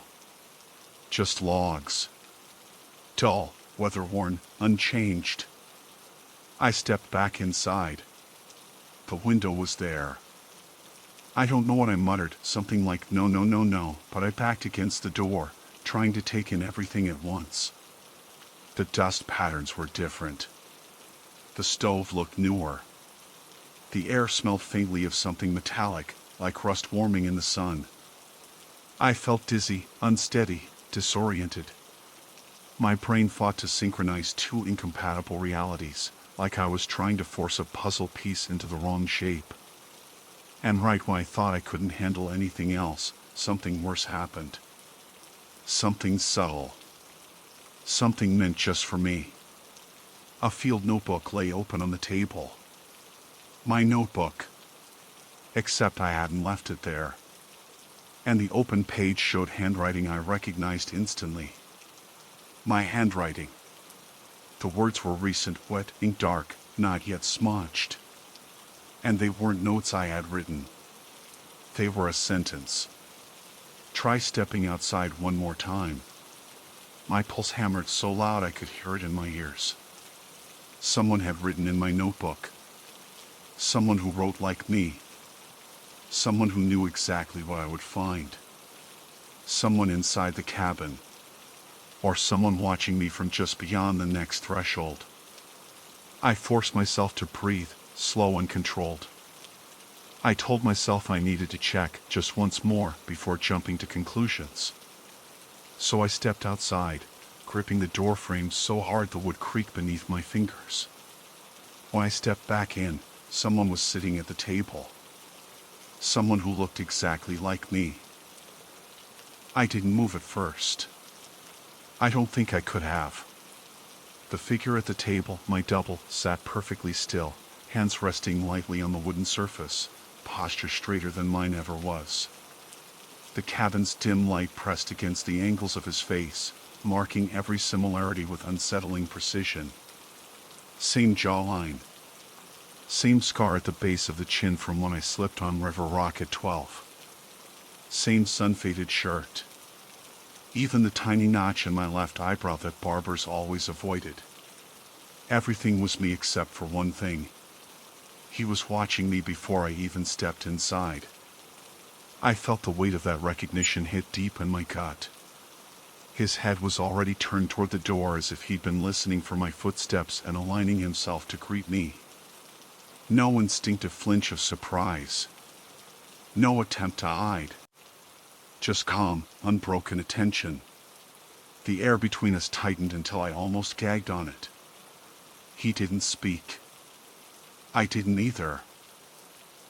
Just logs. Dull, weather-worn, unchanged. I stepped back inside. The window was there. I don't know what I muttered, something like no, no, no, no, but I backed against the door, trying to take in everything at once. The dust patterns were different. The stove looked newer. The air smelled faintly of something metallic, like rust warming in the sun. I felt dizzy, unsteady, disoriented. My brain fought to synchronize two incompatible realities, like I was trying to force a puzzle piece into the wrong shape. And right when I thought I couldn't handle anything else, something worse happened. Something subtle. Something meant just for me. A field notebook lay open on the table. My notebook. Except I hadn't left it there. And the open page showed handwriting I recognized instantly. My handwriting. The words were recent, wet, ink dark, not yet smudged. And they weren't notes I had written. They were a sentence. Try stepping outside one more time. My pulse hammered so loud I could hear it in my ears. Someone had written in my notebook. Someone who wrote like me. Someone who knew exactly what I would find. Someone inside the cabin. Or someone watching me from just beyond the next threshold. I forced myself to breathe, slow and controlled. I told myself I needed to check just once more before jumping to conclusions. So I stepped outside, gripping the door frame so hard the wood creaked beneath my fingers. When I stepped back in, someone was sitting at the table. Someone who looked exactly like me. I didn't move at first. I don't think I could have. The figure at the table, my double, sat perfectly still, hands resting lightly on the wooden surface, posture straighter than mine ever was. The cabin's dim light pressed against the angles of his face, marking every similarity with unsettling precision. Same jawline. Same scar at the base of the chin from when I slipped on River Rock at 12. Same sun-faded shirt. Even the tiny notch in my left eyebrow that barbers always avoided. Everything was me except for one thing. He was watching me before I even stepped inside. I felt the weight of that recognition hit deep in my gut. His head was already turned toward the door as if he'd been listening for my footsteps and aligning himself to greet me. No instinctive flinch of surprise. No attempt to hide. Just calm, unbroken attention. The air between us tightened until I almost gagged on it. He didn't speak. I didn't either.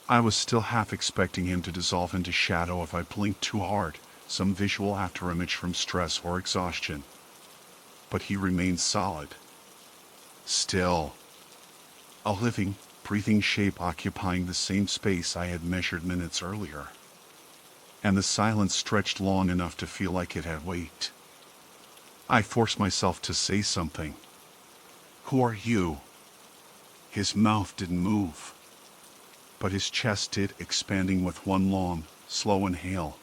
I was still half expecting him to dissolve into shadow if I blinked too hard, some visual afterimage from stress or exhaustion. But he remained solid. Still. A living, breathing shape occupying the same space I had measured minutes earlier. And the silence stretched long enough to feel like it had weight. I forced myself to say something. "Who are you?" His mouth didn't move. but his chest did, expanding with one long, slow inhale.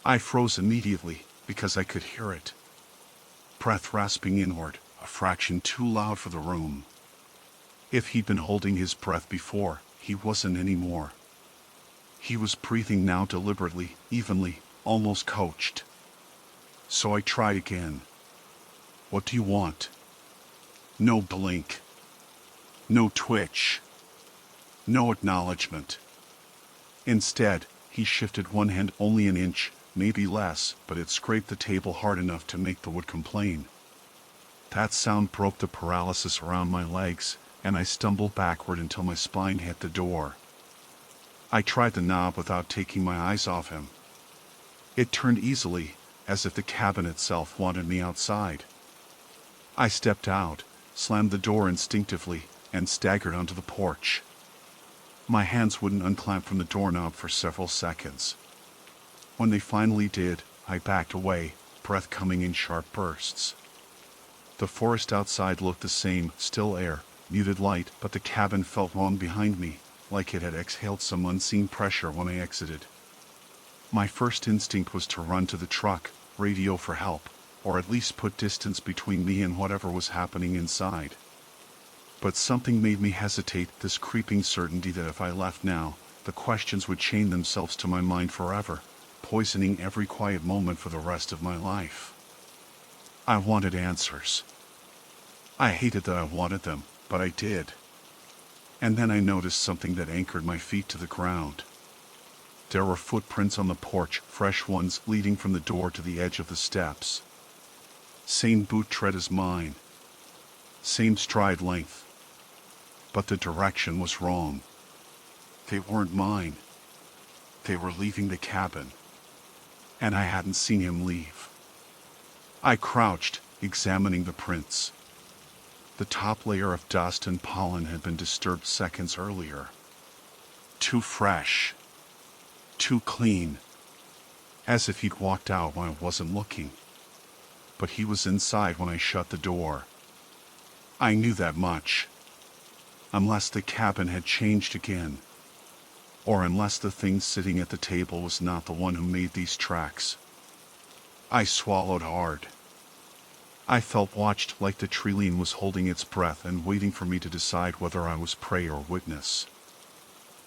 I froze immediately, because I could hear it. Breath rasping inward, a fraction too loud for the room. If he'd been holding his breath before, he wasn't anymore. He was breathing now deliberately, evenly, almost coached. So I tried again. What do you want? No blink. No twitch. No acknowledgement. Instead, he shifted one hand only an inch, maybe less, but it scraped the table hard enough to make the wood complain. That sound broke the paralysis around my legs, and I stumbled backward until my spine hit the door. I tried the knob without taking my eyes off him. It turned easily, as if the cabin itself wanted me outside. I stepped out, slammed the door instinctively, and staggered onto the porch. My hands wouldn't unclamp from the doorknob for several seconds. When they finally did, I backed away, breath coming in sharp bursts. The forest outside looked the same, still air, muted light, but the cabin felt wrong behind me, like it had exhaled some unseen pressure when I exited. My first instinct was to run to the truck, radio for help, or at least put distance between me and whatever was happening inside. But something made me hesitate, this creeping certainty that if I left now, the questions would chain themselves to my mind forever, poisoning every quiet moment for the rest of my life. I wanted answers. I hated that I wanted them, but I did. And then I noticed something that anchored my feet to the ground. There were footprints on the porch, fresh ones leading from the door to the edge of the steps. Same boot tread as mine. Same stride length. But the direction was wrong. They weren't mine. They were leaving the cabin. And I hadn't seen him leave. I crouched, examining the prints. The top layer of dust and pollen had been disturbed seconds earlier. Too fresh. Too clean. As if he'd walked out when I wasn't looking. But he was inside when I shut the door. I knew that much. Unless the cabin had changed again. Or unless the thing sitting at the table was not the one who made these tracks. I swallowed hard. I felt watched, like the Trilene was holding its breath and waiting for me to decide whether I was prey or witness.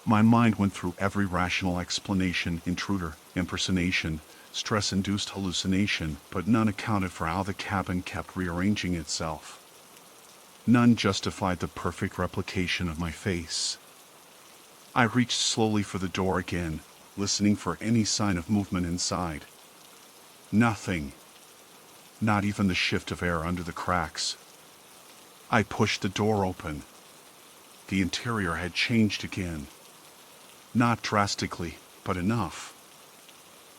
My mind went through every rational explanation, intruder, impersonation, stress-induced hallucination, but none accounted for how the cabin kept rearranging itself. None justified the perfect replication of my face. I reached slowly for the door again, listening for any sign of movement inside. Nothing. Not even the shift of air under the cracks. I pushed the door open. The interior had changed again. Not drastically, but enough.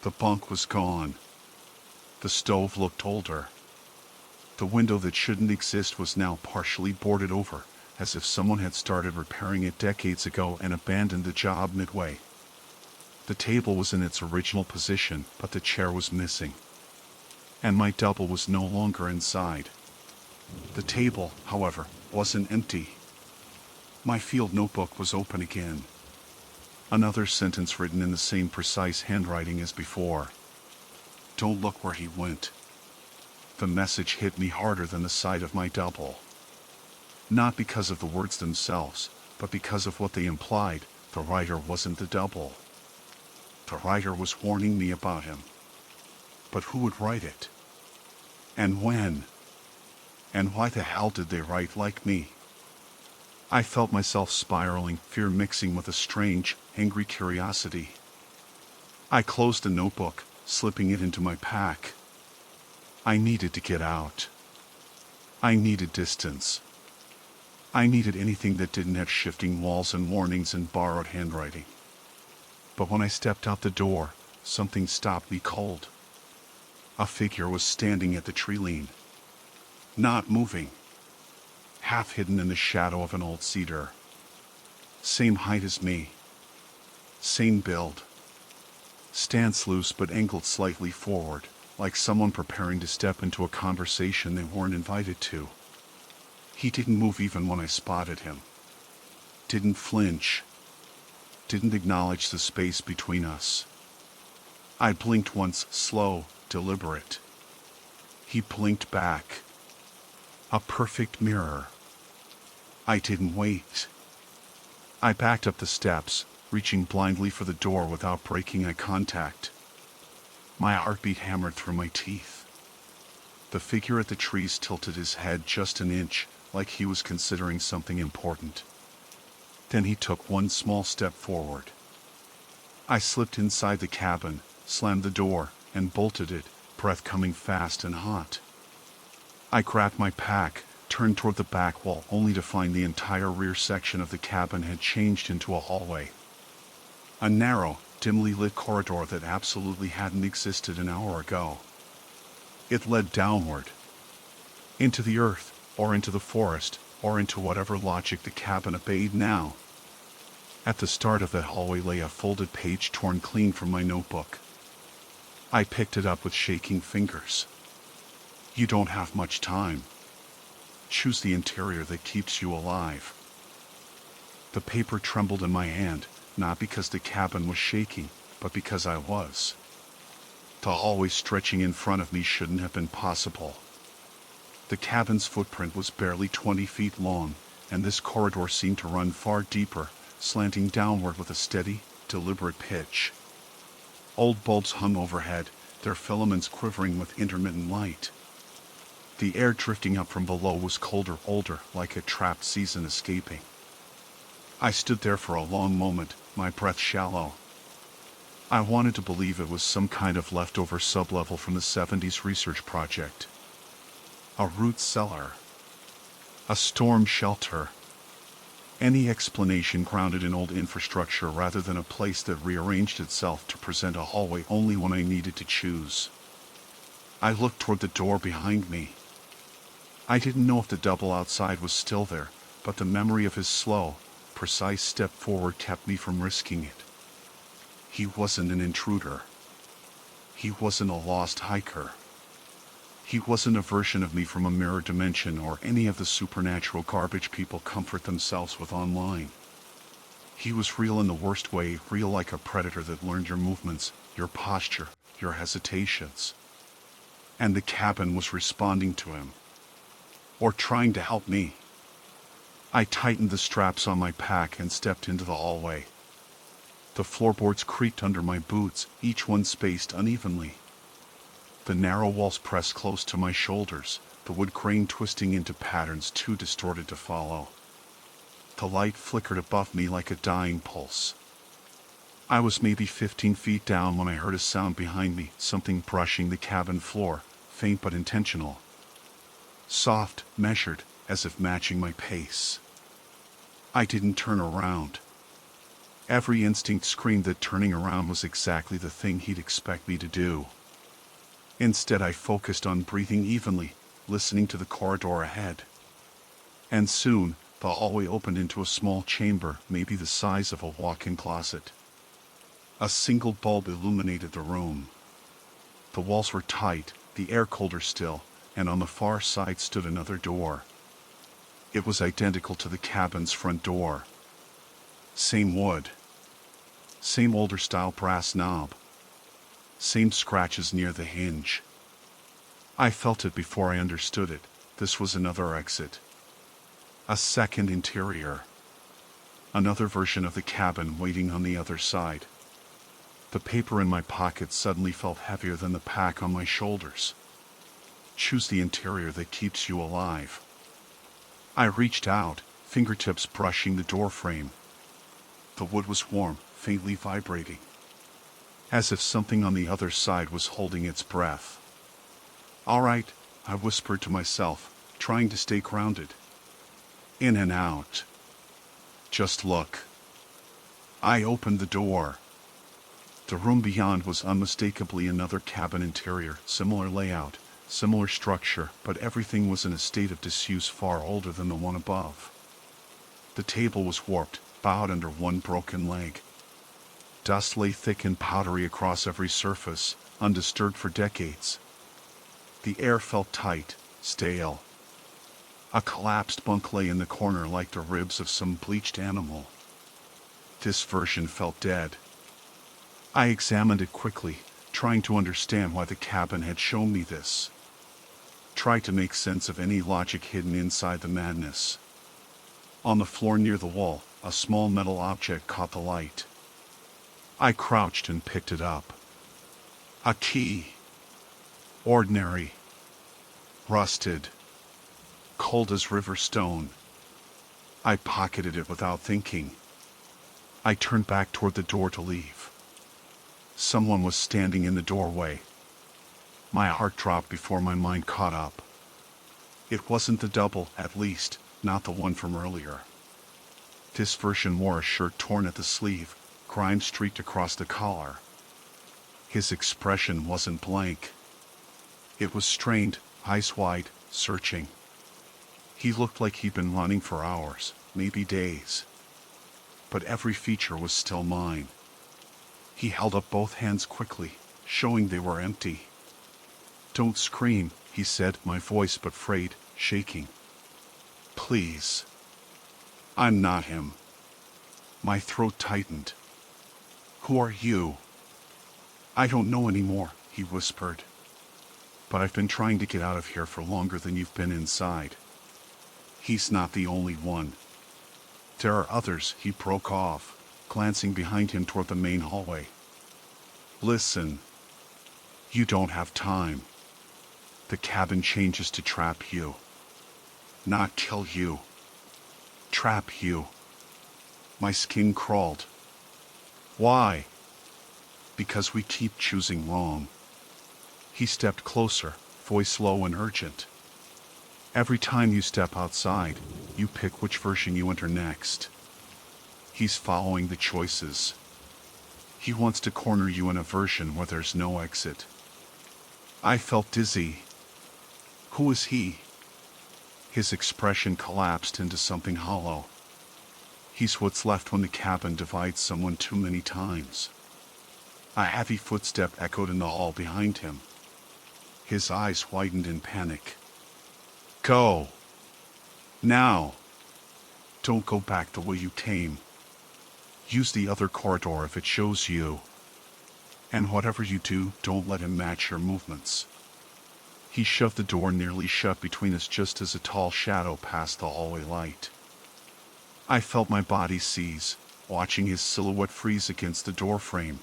The bunk was gone. The stove looked older. The window that shouldn't exist was now partially boarded over, as if someone had started repairing it decades ago and abandoned the job midway. The table was in its original position, but the chair was missing. And my double was no longer inside. The table, however, wasn't empty. My field notebook was open again. Another sentence written in the same precise handwriting as before. Don't look where he went. The message hit me harder than the sight of my double. Not because of the words themselves, but because of what they implied. The writer wasn't the double. The writer was warning me about him. But who would write it? And when? And why the hell did they write like me? I felt myself spiraling, fear mixing with a strange, angry curiosity. I closed the notebook, slipping it into my pack. I needed to get out. I needed distance. I needed anything that didn't have shifting walls and warnings and borrowed handwriting. But when I stepped out the door, something stopped me cold. A figure was standing at the Trilene. Not moving. Half hidden in the shadow of an old cedar. Same height as me. Same build. Stance loose but angled slightly forward, like someone preparing to step into a conversation they weren't invited to. He didn't move even when I spotted him. Didn't flinch. didn't acknowledge the space between us. I blinked once, slow, deliberate. He blinked back. A perfect mirror. I didn't wait. I backed up the steps, reaching blindly for the door without breaking eye contact. My heartbeat hammered through my teeth. The figure at the trees tilted his head just an inch, like he was considering something important. Then he took one small step forward. I slipped inside the cabin, slammed the door, and bolted it, breath coming fast and hot. I grabbed my pack, turned toward the back wall, only to find the entire rear section of the cabin had changed into a hallway. A narrow, dimly lit corridor that absolutely hadn't existed an hour ago. It led downward. Into the earth, or into the forest, or into whatever logic the cabin obeyed now. At the start of that hallway lay a folded page torn clean from my notebook. I picked it up with shaking fingers. You don't have much time. Choose the interior that keeps you alive. The paper trembled in my hand, not because the cabin was shaking, but because I was. The hallway stretching in front of me shouldn't have been possible. The cabin's footprint was barely 20 feet long, and this corridor seemed to run far deeper, slanting downward with a steady, deliberate pitch. Old bulbs hung overhead, their filaments quivering with intermittent light. The air drifting up from below was colder, older, like a trapped season escaping. I stood there for a long moment, my breath shallow. I wanted to believe it was some kind of leftover sublevel from the 70s research project. A root cellar. A storm shelter. Any explanation grounded in old infrastructure rather than a place that rearranged itself to present a hallway only when I needed to choose. I looked toward the door behind me. I didn't know if the double outside was still there, but the memory of his slow, precise step forward kept me from risking it. He wasn't an intruder. He wasn't a lost hiker. He wasn't a version of me from a mirror dimension or any of the supernatural garbage people comfort themselves with online. He was real in the worst way, real like a predator that learned your movements, your posture, your hesitations. And the cabin was responding to him. Or trying to help me. I tightened the straps on my pack and stepped into the hallway. The floorboards creaked under my boots, each one spaced unevenly. The narrow walls pressed close to my shoulders, the wood grain twisting into patterns too distorted to follow. The light flickered above me like a dying pulse. I was maybe 15 feet down when I heard a sound behind me, something brushing the cabin floor, faint but intentional. Soft, measured, as if matching my pace. I didn't turn around. Every instinct screamed that turning around was exactly the thing he'd expect me to do. Instead, I focused on breathing evenly, listening to the corridor ahead. And soon, the hallway opened into a small chamber, maybe the size of a walk-in closet. A single bulb illuminated the room. The walls were tight, the air colder still, and on the far side stood another door. It was identical to the cabin's front door. Same wood. Same older-style brass knob. Same scratches near the hinge. I felt it before I understood it. This was another exit. A second interior. Another version of the cabin waiting on the other side. The paper in my pocket suddenly felt heavier than the pack on my shoulders. Choose the interior that keeps you alive. I reached out, fingertips brushing the doorframe. The wood was warm, faintly vibrating. As if something on the other side was holding its breath. All right, I whispered to myself, trying to stay grounded. In and out. Just look. I opened the door. The room beyond was unmistakably another cabin interior, similar layout, similar structure, but everything was in a state of disuse far older than the one above. The table was warped, bowed under one broken leg. Dust lay thick and powdery across every surface, undisturbed for decades. The air felt tight, stale. A collapsed bunk lay in the corner like the ribs of some bleached animal. This version felt dead. I examined it quickly, trying to understand why the cabin had shown me this. Tried to make sense of any logic hidden inside the madness. On the floor near the wall, a small metal object caught the light. I crouched and picked it up. A key. Ordinary. Rusted. Cold as river stone. I pocketed it without thinking. I turned back toward the door to leave. Someone was standing in the doorway. My heart dropped before my mind caught up. It wasn't the double, at least, not the one from earlier. This version wore a shirt torn at the sleeve, grime streaked across the collar. His expression wasn't blank. It was strained, eyes wide, searching. He looked like he'd been running for hours, maybe days. But every feature was still mine. He held up both hands quickly, showing they were empty. "Don't scream," he said, my voice but frayed, shaking. "Please." "I'm not him." My throat tightened. "Who are you?" "I don't know anymore," he whispered. "But I've been trying to get out of here for longer than you've been inside. He's not the only one. There are others," he broke off, glancing behind him toward the main hallway. "Listen. You don't have time. The cabin changes to trap you. Not kill you. Trap you." My skin crawled. "Why?" "Because we keep choosing wrong." He stepped closer, voice low and urgent. "Every time you step outside, you pick which version you enter next. He's following the choices. He wants to corner you in a version where there's no exit." I felt dizzy. "Who is he?" His expression collapsed into something hollow. "He's what's left when the cabin divides someone too many times." A heavy footstep echoed in the hall behind him. His eyes widened in panic. "Go. Now. Don't go back the way you came. Use the other corridor if it shows you. And whatever you do, don't let him match your movements." He shoved the door nearly shut between us just as a tall shadow passed the hallway light. I felt my body seize, watching his silhouette freeze against the doorframe.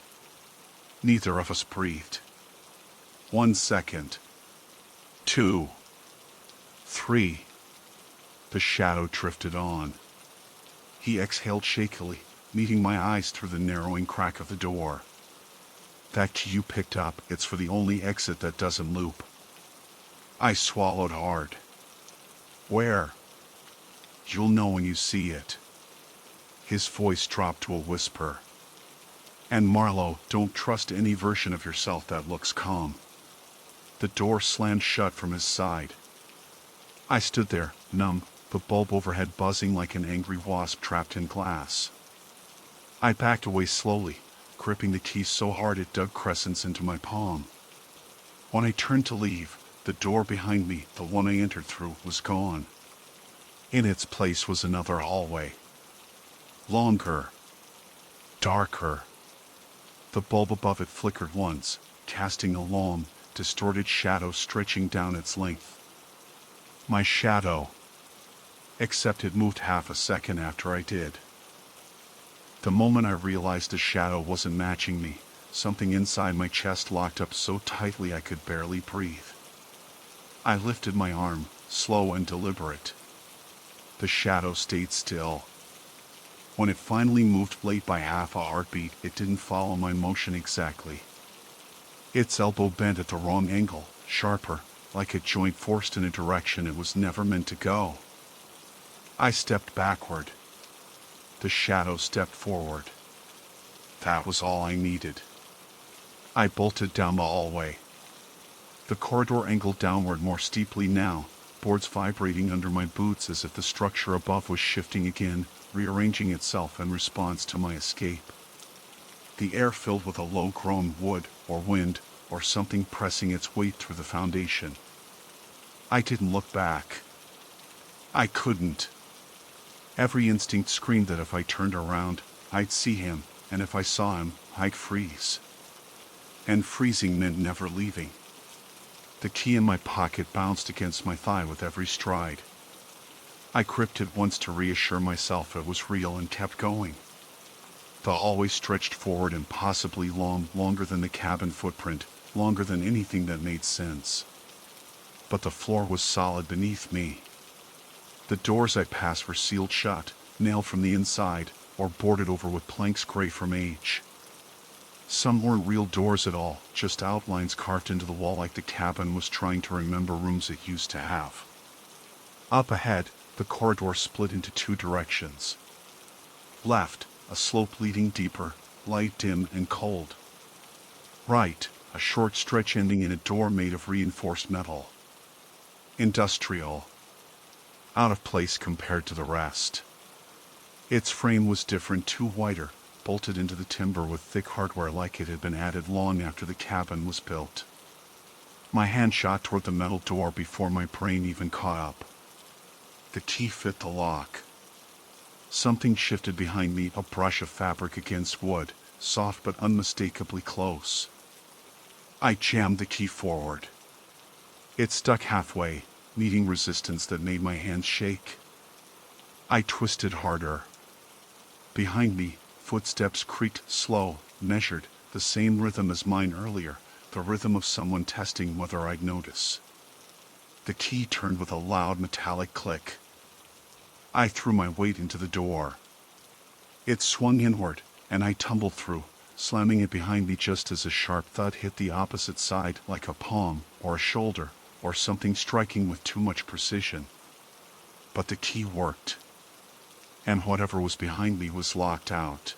Neither of us breathed. 1 second. 2. 3. The shadow drifted on. He exhaled shakily, meeting my eyes through the narrowing crack of the door. "That key you picked up, it's for the only exit that doesn't loop." I swallowed hard. "Where?" "You'll know when you see it." His voice dropped to a whisper. "And Marlowe, don't trust any version of yourself that looks calm." The door slammed shut from his side. I stood there, numb, the bulb overhead buzzing like an angry wasp trapped in glass. I backed away slowly, gripping the key so hard it dug crescents into my palm. When I turned to leave, the door behind me, the one I entered through, was gone. In its place was another hallway. Longer. Darker. The bulb above it flickered once, casting a long, distorted shadow stretching down its length. My shadow. Except it moved half a second after I did. The moment I realized the shadow wasn't matching me, something inside my chest locked up so tightly I could barely breathe. I lifted my arm, slow and deliberate. The shadow stayed still. When it finally moved late by half a heartbeat, it didn't follow my motion exactly. Its elbow bent at the wrong angle, sharper, like a joint forced in a direction it was never meant to go. I stepped backward. The shadow stepped forward. That was all I needed. I bolted down the hallway. The corridor angled downward more steeply now, boards vibrating under my boots as if the structure above was shifting again, rearranging itself in response to my escape. The air filled with a low-grown wood, or wind, or something pressing its weight through the foundation. I didn't look back. I couldn't. Every instinct screamed that if I turned around, I'd see him, and if I saw him, I'd freeze. And freezing meant never leaving. The key in my pocket bounced against my thigh with every stride. I gripped it once to reassure myself it was real and kept going. The hallway stretched forward impossibly longer than the cabin footprint, longer than anything that made sense. But the floor was solid beneath me. The doors I passed were sealed shut, nailed from the inside, or boarded over with planks gray from age. Some weren't real doors at all, just outlines carved into the wall like the cabin was trying to remember rooms it used to have. Up ahead, the corridor split into two directions. Left, a slope leading deeper, light, dim, and cold. Right, a short stretch ending in a door made of reinforced metal. Industrial. Out of place compared to the rest. Its frame was different, too wider, bolted into the timber with thick hardware like it had been added long after the cabin was built. My hand shot toward the metal door before my brain even caught up. The key fit the lock. Something shifted behind me, a brush of fabric against wood, soft but unmistakably close. I jammed the key forward. It stuck halfway, meeting resistance that made my hands shake. I twisted harder. Behind me, footsteps creaked, slow, measured, the same rhythm as mine earlier, the rhythm of someone testing whether I'd notice. The key turned with a loud metallic click. I threw my weight into the door. It swung inward, and I tumbled through, slamming it behind me just as a sharp thud hit the opposite side, like a palm, or a shoulder, or something striking with too much precision. But the key worked. And whatever was behind me was locked out.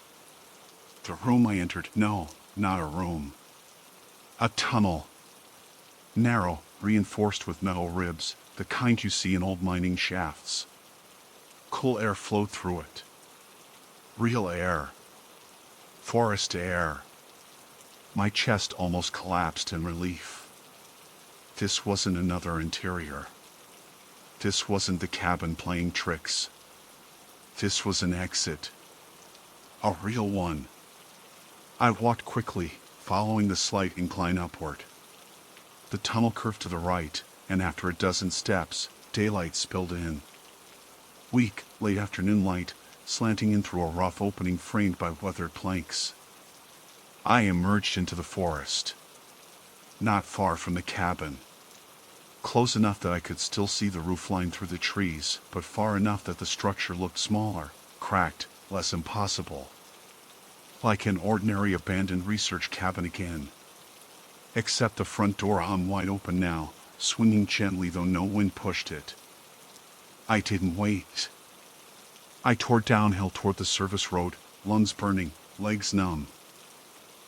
The room I entered, no, not a room. A tunnel. Narrow, reinforced with metal ribs, the kind you see in old mining shafts. Cool air flowed through it. Real air. Forest air. My chest almost collapsed in relief. This wasn't another interior. This wasn't the cabin playing tricks. This was an exit. A real one. I walked quickly, following the slight incline upward. The tunnel curved to the right, and after a dozen steps, daylight spilled in. Weak, late afternoon light, slanting in through a rough opening framed by weathered planks. I emerged into the forest. Not far from the cabin. Close enough that I could still see the roofline through the trees, but far enough that the structure looked smaller, cracked, less impossible. Like an ordinary abandoned research cabin again. Except the front door hung wide open now, swinging gently though no wind pushed it. I didn't wait. I tore downhill toward the service road, lungs burning, legs numb.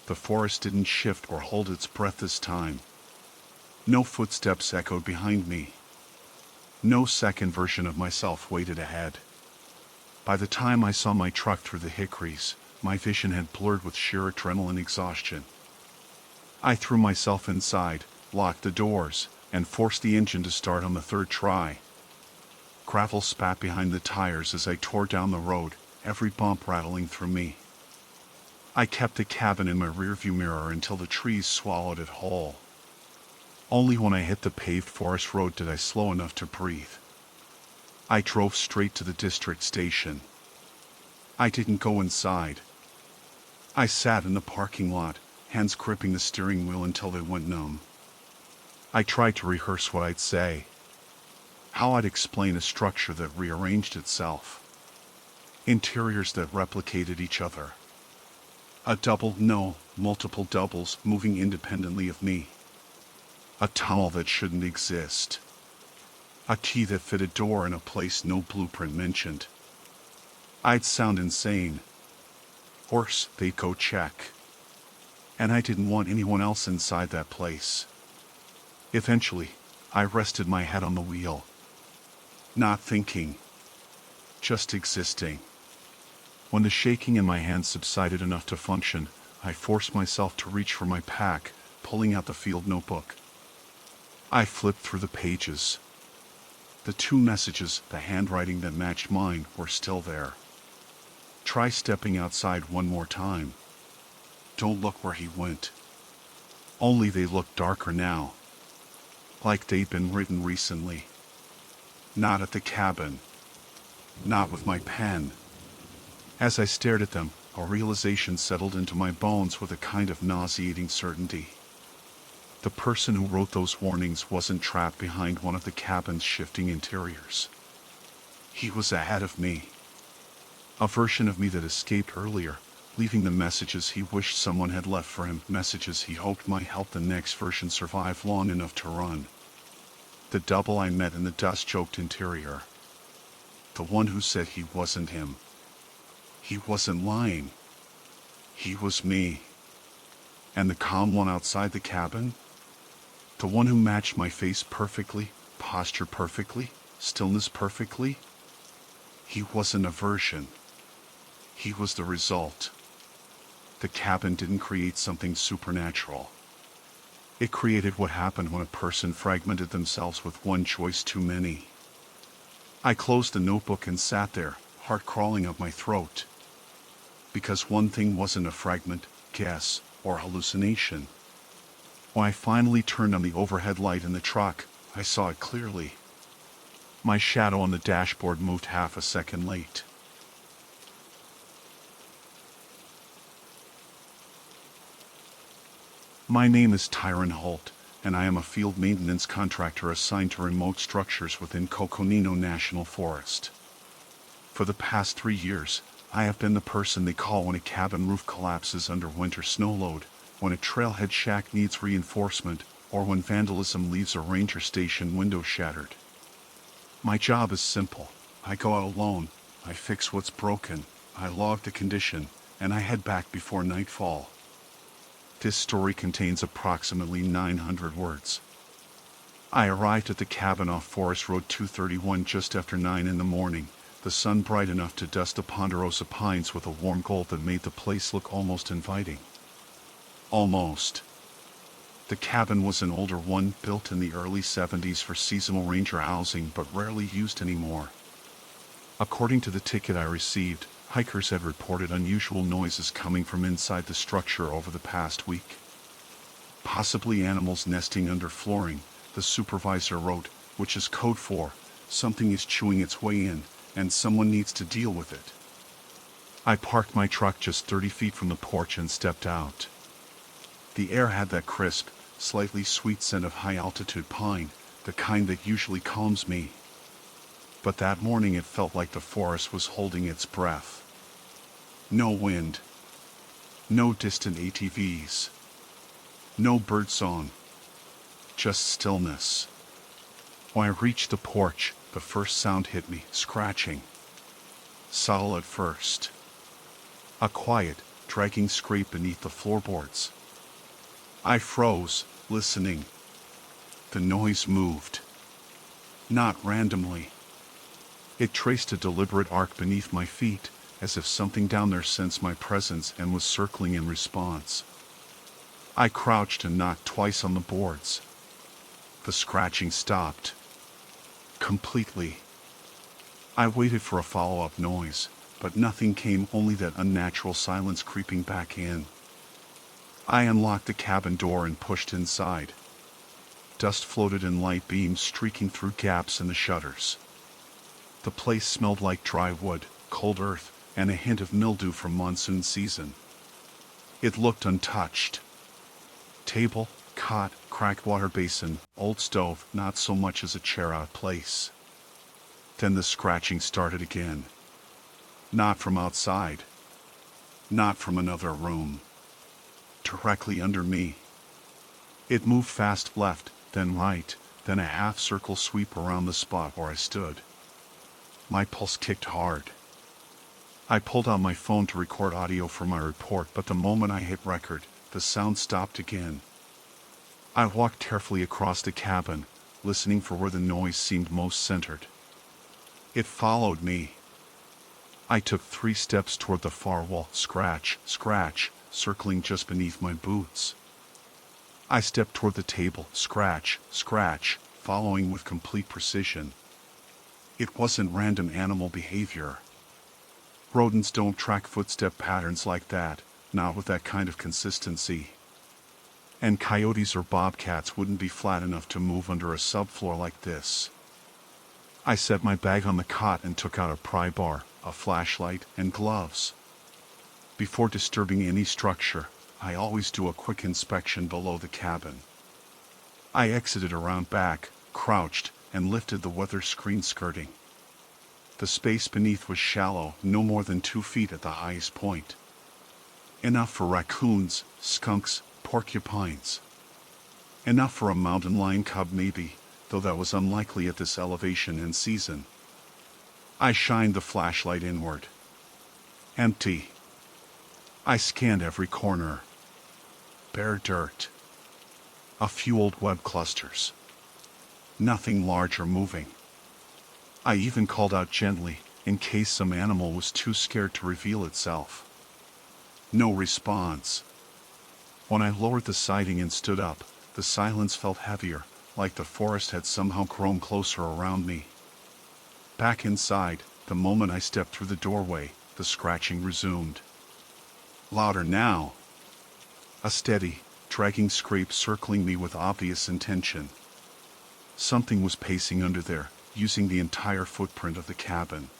The forest didn't shift or hold its breath this time. No footsteps echoed behind me. No second version of myself waited ahead. By the time I saw my truck through the hickories, my vision had blurred with sheer adrenaline exhaustion. I threw myself inside, locked the doors, and forced the engine to start on the third try. Gravel spat behind the tires as I tore down the road, every bump rattling through me. I kept the cabin in my rearview mirror until the trees swallowed it whole. Only when I hit the paved forest road did I slow enough to breathe. I drove straight to the district station. I didn't go inside. I sat in the parking lot, hands gripping the steering wheel until they went numb. I tried to rehearse what I'd say. How I'd explain a structure that rearranged itself. Interiors that replicated each other. A double, no, multiple doubles moving independently of me. A tunnel that shouldn't exist. A key that fit a door in a place no blueprint mentioned. I'd sound insane. Horse, they'd go check. And I didn't want anyone else inside that place. Eventually, I rested my head on the wheel. Not thinking. Just existing. When the shaking in my hands subsided enough to function, I forced myself to reach for my pack, pulling out the field notebook. I flipped through the pages. The two messages, the handwriting that matched mine, were still there. Try stepping outside one more time. Don't look where he went. Only they look darker now. Like they'd been written recently. Not at the cabin. Not with my pen. As I stared at them, a realization settled into my bones with a kind of nauseating certainty. The person who wrote those warnings wasn't trapped behind one of the cabin's shifting interiors. He was ahead of me. A version of me that escaped earlier, leaving the messages he wished someone had left for him, messages he hoped might help the next version survive long enough to run. The double I met in the dust-choked interior. The one who said he wasn't him. He wasn't lying. He was me. And the calm one outside the cabin? The one who matched my face perfectly, posture perfectly, stillness perfectly? He wasn't a version. He was the result. The cabin didn't create something supernatural. It created what happened when a person fragmented themselves with one choice too many. I closed the notebook and sat there, heart crawling up my throat. Because one thing wasn't a fragment, guess, or hallucination. When I finally turned on the overhead light in the truck, I saw it clearly. My shadow on the dashboard moved half a second late. My name is Tyron Holt, and I am a field maintenance contractor assigned to remote structures within Coconino National Forest. For the past 3 years, I have been the person they call when a cabin roof collapses under winter snow load, when a trailhead shack needs reinforcement, or when vandalism leaves a ranger station window shattered. My job is simple. I go out alone, I fix what's broken, I log the condition, and I head back before nightfall. This story contains approximately 900 words. I arrived at the cabin off Forest Road 231 just after 9 in the morning, the sun bright enough to dust the ponderosa pines with a warm gold that made the place look almost inviting. Almost. The cabin was an older one, built in the early 70s for seasonal ranger housing but rarely used anymore. According to the ticket I received, hikers had reported unusual noises coming from inside the structure over the past week. Possibly animals nesting under flooring, the supervisor wrote, which is code for, something is chewing its way in, and someone needs to deal with it. I parked my truck just 30 feet from the porch and stepped out. The air had that crisp, slightly sweet scent of high-altitude pine, the kind that usually calms me. But that morning it felt like the forest was holding its breath. No wind. No distant ATVs. No birdsong. Just stillness. When I reached the porch, the first sound hit me, scratching. Subtle at first. A quiet, dragging scrape beneath the floorboards. I froze, listening. The noise moved. Not randomly. It traced a deliberate arc beneath my feet, as if something down there sensed my presence and was circling in response. I crouched and knocked twice on the boards. The scratching stopped. Completely. I waited for a follow-up noise, but nothing came, only that unnatural silence creeping back in. I unlocked the cabin door and pushed inside. Dust floated in light beams streaking through gaps in the shutters. The place smelled like dry wood, cold earth, and a hint of mildew from monsoon season. It looked untouched. Table, cot, cracked water basin, old stove, not so much as a chair out of place. Then the scratching started again. Not from outside. Not from another room. Directly under me. It moved fast left, then right, then a half-circle sweep around the spot where I stood. My pulse kicked hard. I pulled out my phone to record audio for my report, but the moment I hit record, the sound stopped again. I walked carefully across the cabin, listening for where the noise seemed most centered. It followed me. I took 3 steps toward the far wall, scratch, scratch, circling just beneath my boots. I stepped toward the table, scratch, scratch, following with complete precision. It wasn't random animal behavior. Rodents don't track footstep patterns like that, not with that kind of consistency. And coyotes or bobcats wouldn't be flat enough to move under a subfloor like this. I set my bag on the cot and took out a pry bar, a flashlight, and gloves. Before disturbing any structure, I always do a quick inspection below the cabin. I exited around back, crouched, and lifted the weather screen skirting. The space beneath was shallow, no more than 2 feet at the highest point. Enough for raccoons, skunks, porcupines. Enough for a mountain lion cub maybe, though that was unlikely at this elevation and season. I shined the flashlight inward. Empty. I scanned every corner. Bare dirt. A few old web clusters. Nothing large or moving. I even called out gently, in case some animal was too scared to reveal itself. No response. When I lowered the siding and stood up, the silence felt heavier, like the forest had somehow grown closer around me. Back inside, the moment I stepped through the doorway, the scratching resumed. Louder now. A steady, dragging scrape circling me with obvious intention. Something was pacing under there, using the entire footprint of the cabin.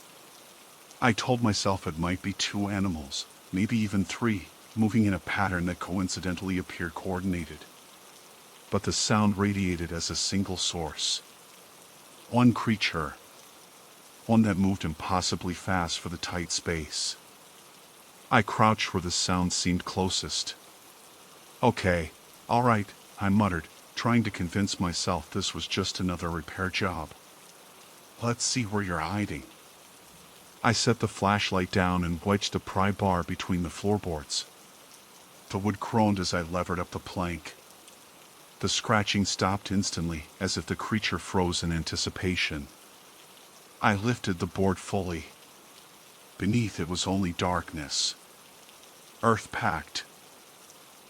I told myself it might be 2 animals, maybe even 3, moving in a pattern that coincidentally appeared coordinated. But the sound radiated as a single source. One creature. One that moved impossibly fast for the tight space. I crouched where the sound seemed closest. Okay, all right, I muttered, trying to convince myself this was just another repair job. Let's see where you're hiding. I set the flashlight down and wedged the pry bar between the floorboards. The wood groaned as I levered up the plank. The scratching stopped instantly, as if the creature froze in anticipation. I lifted the board fully. Beneath it was only darkness. Earth-packed.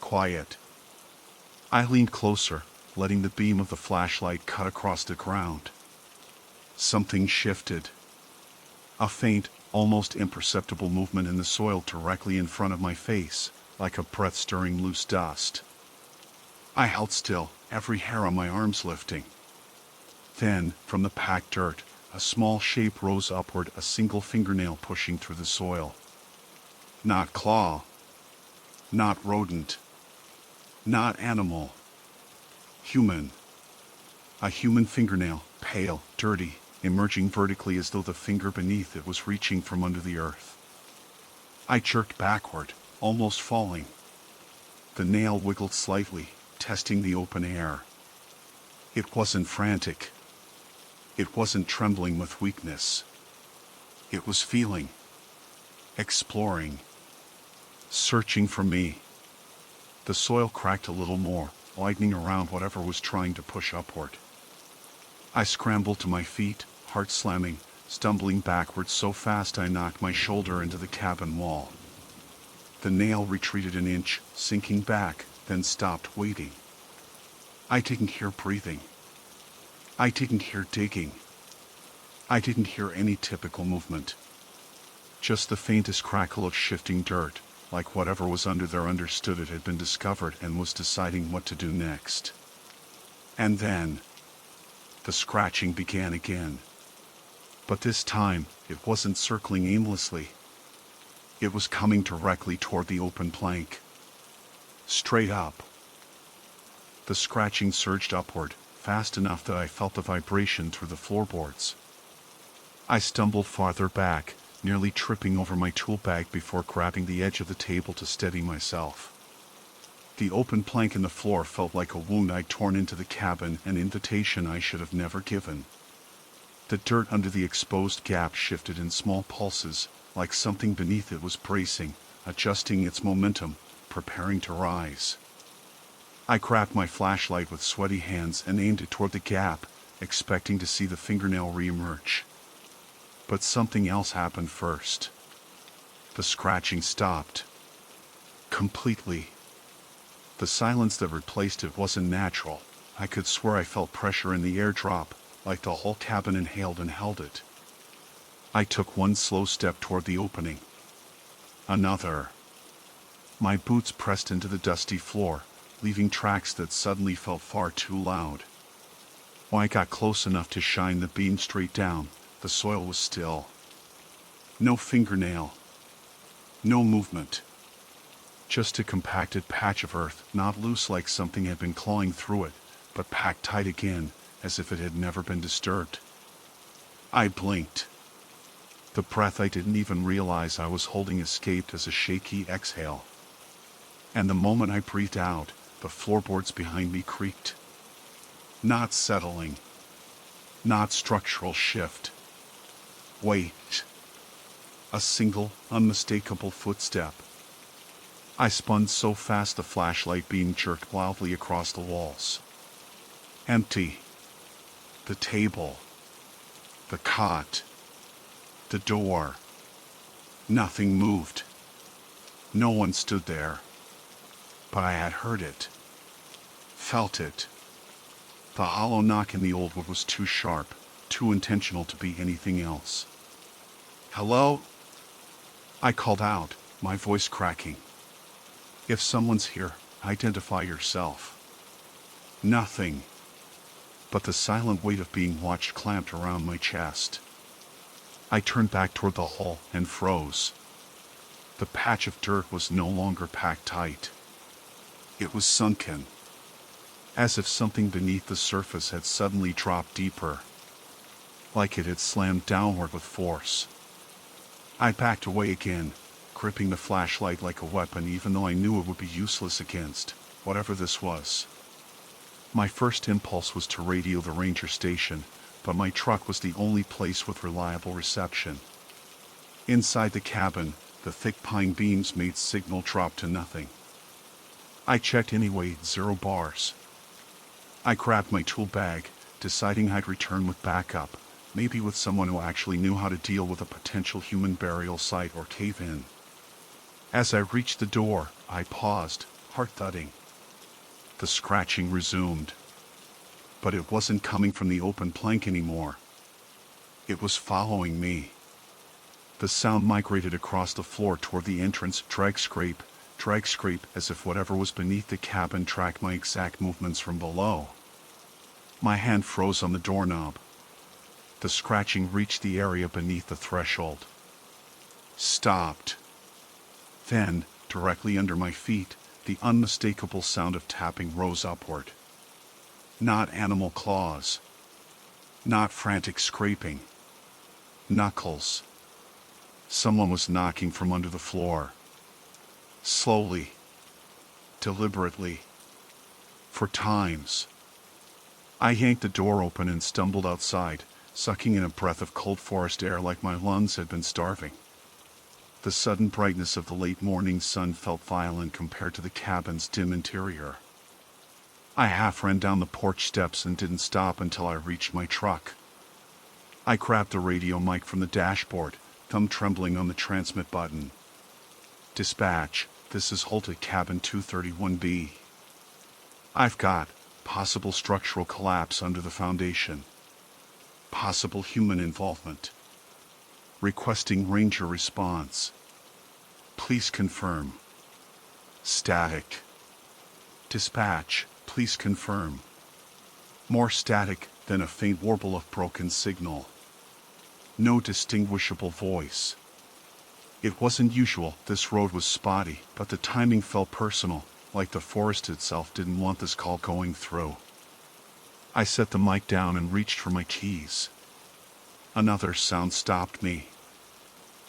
Quiet. I leaned closer, letting the beam of the flashlight cut across the ground. Something shifted. A faint, almost imperceptible movement in the soil directly in front of my face, like a breath stirring loose dust. I held still, every hair on my arms lifting. Then, from the packed dirt, a small shape rose upward, a single fingernail pushing through the soil. Not claw. Not rodent. Not animal. Human. A human fingernail, pale, dirty, emerging vertically as though the finger beneath it was reaching from under the earth. I jerked backward, almost falling. The nail wiggled slightly, testing the open air. It wasn't frantic. It wasn't trembling with weakness. It was feeling. Exploring. Searching for me. The soil cracked a little more, widening around whatever was trying to push upward. I scrambled to my feet, heart slamming, stumbling backwards so fast I knocked my shoulder into the cabin wall. The nail retreated an inch, sinking back, then stopped, waiting. I didn't hear breathing. I didn't hear digging. I didn't hear any typical movement. Just the faintest crackle of shifting dirt, like whatever was under there understood it had been discovered and was deciding what to do next. And then, the scratching began again. But this time, it wasn't circling aimlessly. It was coming directly toward the open plank. Straight up. The scratching surged upward, fast enough that I felt the vibration through the floorboards. I stumbled farther back, nearly tripping over my tool bag before grabbing the edge of the table to steady myself. The open plank in the floor felt like a wound I'd torn into the cabin, an invitation I should have never given. The dirt under the exposed gap shifted in small pulses, like something beneath it was bracing, adjusting its momentum, preparing to rise. I grabbed my flashlight with sweaty hands and aimed it toward the gap, expecting to see the fingernail re-emerge. But something else happened first. The scratching stopped. Completely. The silence that replaced it wasn't natural. I could swear I felt pressure in the air drop, like the whole cabin inhaled and held it. I took one slow step toward the opening, Another. My boots pressed into the dusty floor, leaving tracks that suddenly felt far too loud. When I got close enough to shine the beam straight down, the soil was still. No fingernail. No movement. Just a compacted patch of earth, not loose like something had been clawing through it, but packed tight again, as if it had never been disturbed. I blinked. The breath I didn't even realize I was holding escaped as a shaky exhale. And the moment I breathed out, the floorboards behind me creaked. Not settling. Not structural shift. Wait. A single, unmistakable footstep. I spun so fast the flashlight beam jerked wildly across the walls. Empty. The table. The cot. The door. Nothing moved. No one stood there. But I had heard it. Felt it. The hollow knock in the old wood was too sharp, too intentional to be anything else. Hello? I called out, my voice cracking. If someone's here, identify yourself. Nothing. But the silent weight of being watched clamped around my chest. I turned back toward the hall and froze. The patch of dirt was no longer packed tight. It was sunken. As if something beneath the surface had suddenly dropped deeper. Like it had slammed downward with force. I backed away again, gripping the flashlight like a weapon even though I knew it would be useless against whatever this was. My first impulse was to radio the ranger station, but my truck was the only place with reliable reception. Inside the cabin, the thick pine beams made signal drop to nothing. I checked anyway, 0 bars. I grabbed my tool bag, deciding I'd return with backup, maybe with someone who actually knew how to deal with a potential human burial site or cave-in. As I reached the door, I paused, heart thudding. The scratching resumed. But it wasn't coming from the open plank anymore. It was following me. The sound migrated across the floor toward the entrance, drag scrape, as if whatever was beneath the cabin tracked my exact movements from below. My hand froze on the doorknob. The scratching reached the area beneath the threshold. Stopped. Then, directly under my feet, the unmistakable sound of tapping rose upward. Not animal claws. Not frantic scraping. Knuckles. Someone was knocking from under the floor. Slowly. Deliberately. For times. I yanked the door open and stumbled outside, sucking in a breath of cold forest air like my lungs had been starving. The sudden brightness of the late morning sun felt violent compared to the cabin's dim interior. I half ran down the porch steps and didn't stop until I reached my truck. I grabbed the radio mic from the dashboard, thumb trembling on the transmit button. Dispatch, this is Holt at cabin 231B. I've got possible structural collapse under the foundation. Possible human involvement. Requesting ranger response. Please confirm. Static. Dispatch, please confirm. More static than a faint warble of broken signal. No distinguishable voice. It wasn't usual, this road was spotty, but the timing felt personal, like the forest itself didn't want this call going through. I set the mic down and reached for my keys. Another sound stopped me.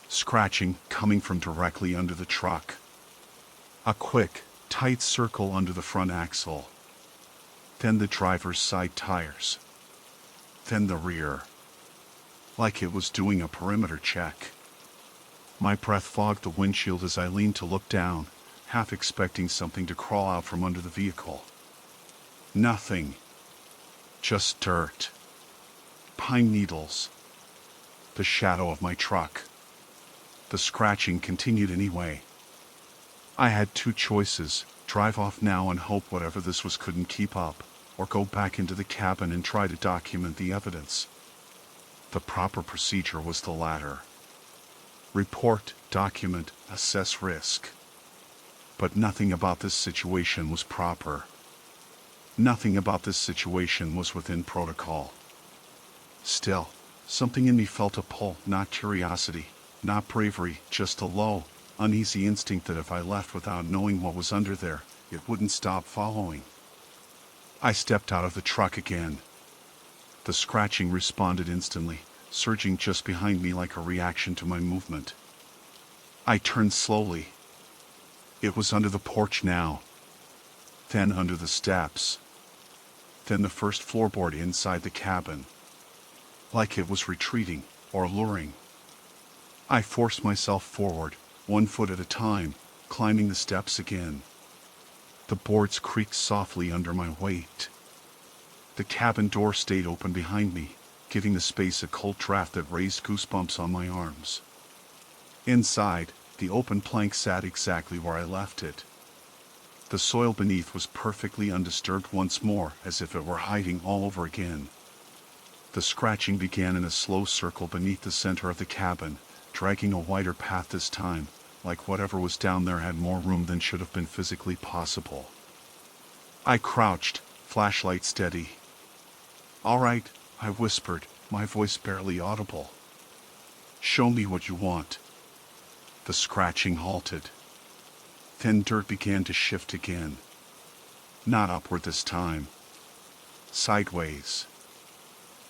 Scratching coming from directly under the truck. A quick, tight circle under the front axle. Then the driver's side tires. Then the rear. Like it was doing a perimeter check. My breath fogged the windshield as I leaned to look down, half expecting something to crawl out from under the vehicle. Nothing. Just dirt. Pine needles. The shadow of my truck. The scratching continued anyway. I had two choices, drive off now and hope whatever this was couldn't keep up, or go back into the cabin and try to document the evidence. The proper procedure was the latter. report, document, assess risk. But nothing about this situation was proper. Nothing about this situation was within protocol. Still, something in me felt a pull, not curiosity, not bravery, just a low, uneasy instinct that if I left without knowing what was under there, it wouldn't stop following. I stepped out of the truck again. The scratching responded instantly, surging just behind me like a reaction to my movement. I turned slowly. It was under the porch now. Then under the steps. Then the first floorboard inside the cabin. Like it was retreating, or luring. I forced myself forward, 1 foot at a time, climbing the steps again. The boards creaked softly under my weight. The cabin door stayed open behind me, giving the space a cold draft that raised goosebumps on my arms. Inside, the open plank sat exactly where I left it. The soil beneath was perfectly undisturbed once more, as if it were hiding all over again. The scratching began in a slow circle beneath the center of the cabin, dragging a wider path this time, like whatever was down there had more room than should have been physically possible. I crouched, flashlight steady. "All right," I whispered, my voice barely audible. "Show me what you want." The scratching halted. Then dirt began to shift again. Not upward this time. Sideways.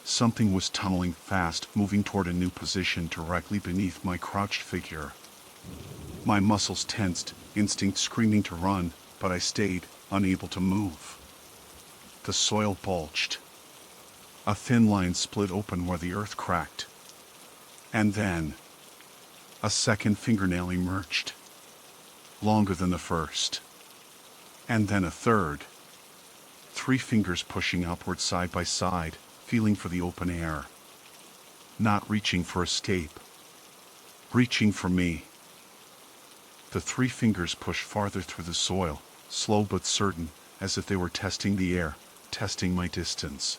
Something was tunneling fast, moving toward a new position directly beneath my crouched figure. My muscles tensed, instinct screaming to run, but I stayed, unable to move. The soil bulged. A thin line split open where the earth cracked. And then, a second fingernail emerged. Longer than the first. And then a third. 3 fingers pushing upward side by side, feeling for the open air. Not reaching for escape. Reaching for me. The 3 fingers pushed farther through the soil, slow but certain, as if they were testing the air, testing my distance.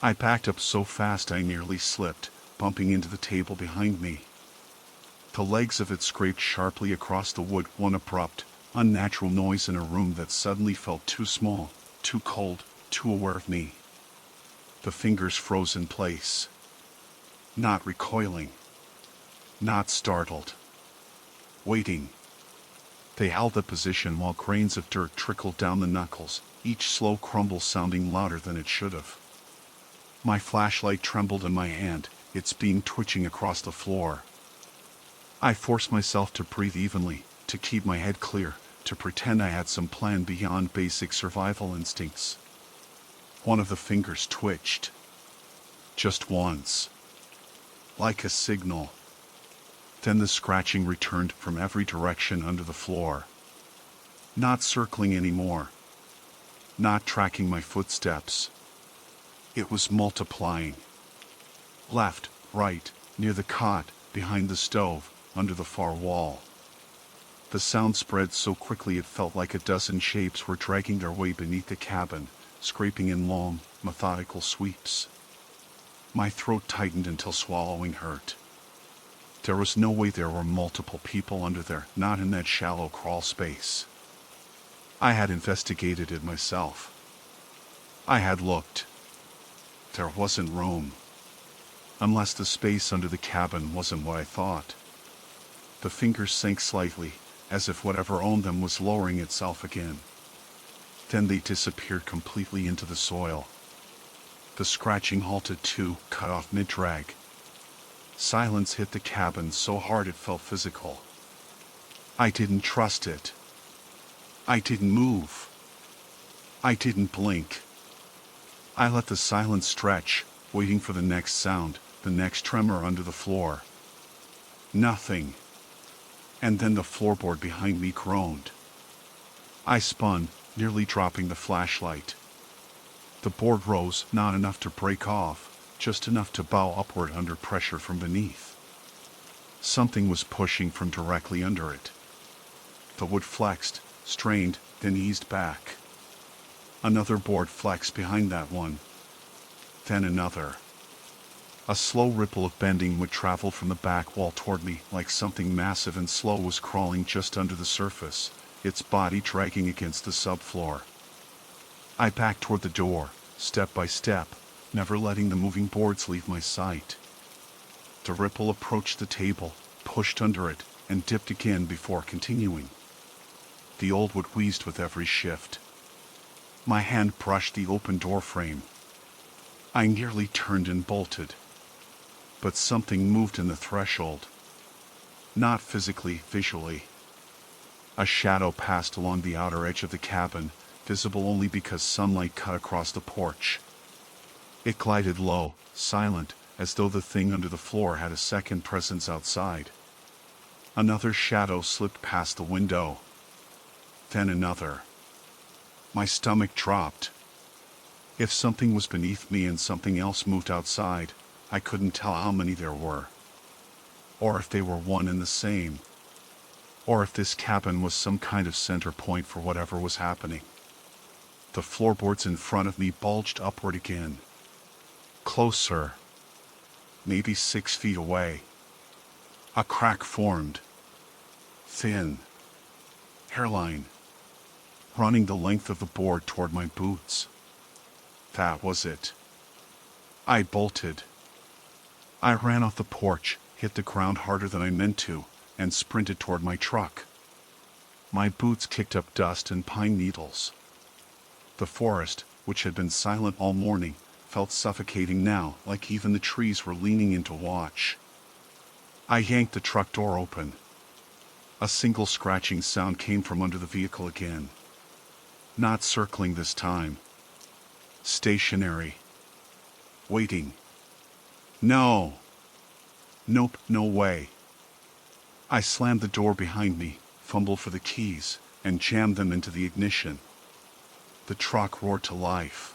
I backed up so fast I nearly slipped, bumping into the table behind me. The legs of it scraped sharply across the wood, one abrupt, unnatural noise in a room that suddenly felt too small, too cold, too aware of me. The fingers froze in place. Not recoiling. Not startled. Waiting. They held the position while grains of dirt trickled down the knuckles, each slow crumble sounding louder than it should have. My flashlight trembled in my hand, its beam twitching across the floor. I forced myself to breathe evenly, to keep my head clear, to pretend I had some plan beyond basic survival instincts. One of the fingers twitched. Just once. Like a signal. Then the scratching returned from every direction under the floor. Not circling anymore. Not tracking my footsteps. It was multiplying. Left, right, near the cot, behind the stove, under the far wall. The sound spread so quickly it felt like a dozen shapes were dragging their way beneath the cabin, scraping in long, methodical sweeps. My throat tightened until swallowing hurt. There was no way there were multiple people under there, not in that shallow crawl space. I had investigated it myself. I had looked. There wasn't room. Unless the space under the cabin wasn't what I thought. The fingers sank slightly, as if whatever owned them was lowering itself again. Then they disappeared completely into the soil. The scratching halted too, cut off mid-drag. Silence hit the cabin so hard it felt physical. I didn't trust it. I didn't move. I didn't blink. I let the silence stretch, waiting for the next sound, the next tremor under the floor. Nothing. And then the floorboard behind me groaned. I spun, nearly dropping the flashlight. The board rose, not enough to break off, just enough to bow upward under pressure from beneath. Something was pushing from directly under it. The wood flexed, strained, then eased back. Another board flexed behind that one. Then another. A slow ripple of bending would travel from the back wall toward me, like something massive and slow was crawling just under the surface, its body dragging against the subfloor. I backed toward the door, step by step, never letting the moving boards leave my sight. The ripple approached the table, pushed under it, and dipped again before continuing. The old wood wheezed with every shift. My hand brushed the open door frame. I nearly turned and bolted. But something moved in the threshold. Not physically, visually. A shadow passed along the outer edge of the cabin, visible only because sunlight cut across the porch. It glided low, silent, as though the thing under the floor had a second presence outside. Another shadow slipped past the window. Then another. My stomach dropped. If something was beneath me and something else moved outside, I couldn't tell how many there were. Or if they were one and the same. Or if this cabin was some kind of center point for whatever was happening. The floorboards in front of me bulged upward again. Closer. Maybe 6 feet away. A crack formed. Thin. Hairline. Running the length of the board toward my boots. That was it. I bolted. I ran off the porch, hit the ground harder than I meant to, and sprinted toward my truck. My boots kicked up dust and pine needles. The forest, which had been silent all morning, felt suffocating now, like even the trees were leaning in to watch. I yanked the truck door open. A single scratching sound came from under the vehicle again. Not circling this time. Stationary. Waiting. No. Nope, no way. I slammed the door behind me, fumbled for the keys, and jammed them into the ignition. The truck roared to life.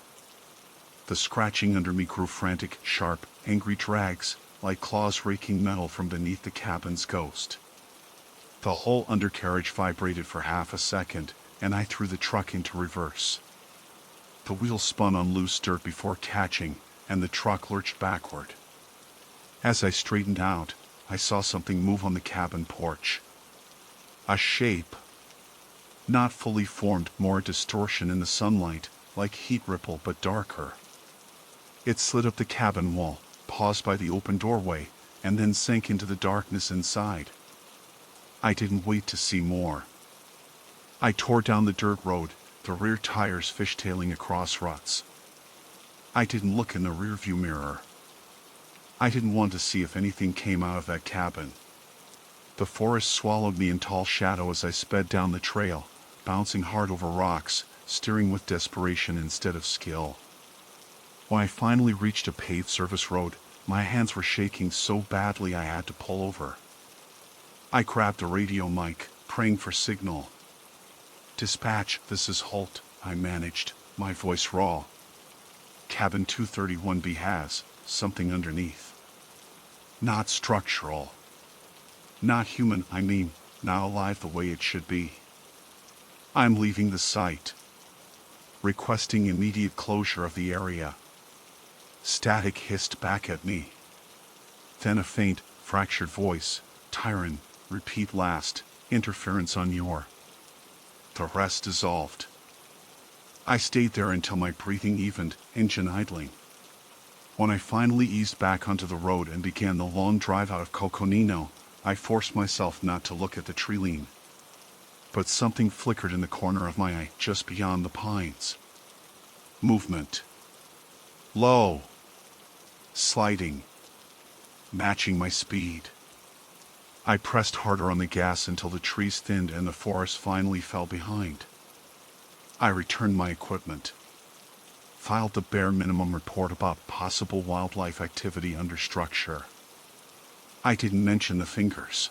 The scratching under me grew frantic, sharp, angry drags, like claws raking metal from beneath the cabin's ghost. The whole undercarriage vibrated for half a second, and I threw the truck into reverse. The wheels spun on loose dirt before catching, and the truck lurched backward. As I straightened out, I saw something move on the cabin porch. A shape. Not fully formed, more a distortion in the sunlight, like heat ripple but darker. It slid up the cabin wall, paused by the open doorway, and then sank into the darkness inside. I didn't wait to see more. I tore down the dirt road, the rear tires fishtailing across ruts. I didn't look in the rearview mirror. I didn't want to see if anything came out of that cabin. The forest swallowed me in tall shadow as I sped down the trail, bouncing hard over rocks, steering with desperation instead of skill. When I finally reached a paved service road, my hands were shaking so badly I had to pull over. I grabbed a radio mic, praying for signal. "Dispatch, this is Holt," I managed, my voice raw. "Cabin 231B has something underneath. Not structural. Not human, I mean, not alive the way it should be. I'm leaving the site. Requesting immediate closure of the area." Static hissed back at me. Then a faint, fractured voice. "Tyron, repeat last. Interference on your..." The rest dissolved. I stayed there until my breathing evened, engine idling. When I finally eased back onto the road and began the long drive out of Coconino, I forced myself not to look at the tree-line. But something flickered in the corner of my eye, just beyond the pines. Movement. Low. Sliding. Matching my speed. I pressed harder on the gas until the trees thinned and the forest finally fell behind. I returned my equipment. Filed the bare minimum report about possible wildlife activity under structure. I didn't mention the fingers.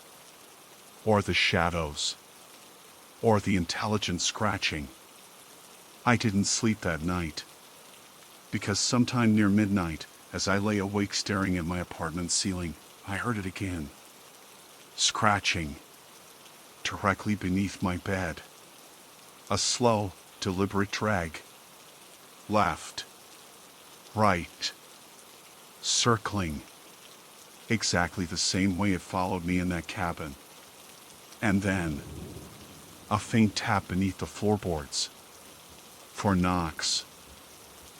Or the shadows. Or the intelligent scratching. I didn't sleep that night. Because sometime near midnight, as I lay awake staring at my apartment ceiling, I heard it again. Scratching. Directly beneath my bed. A slow, deliberate drag. Left. Right. Circling. exactly the same way it followed me in that cabin. And then, a faint tap beneath the floorboards. For knocks.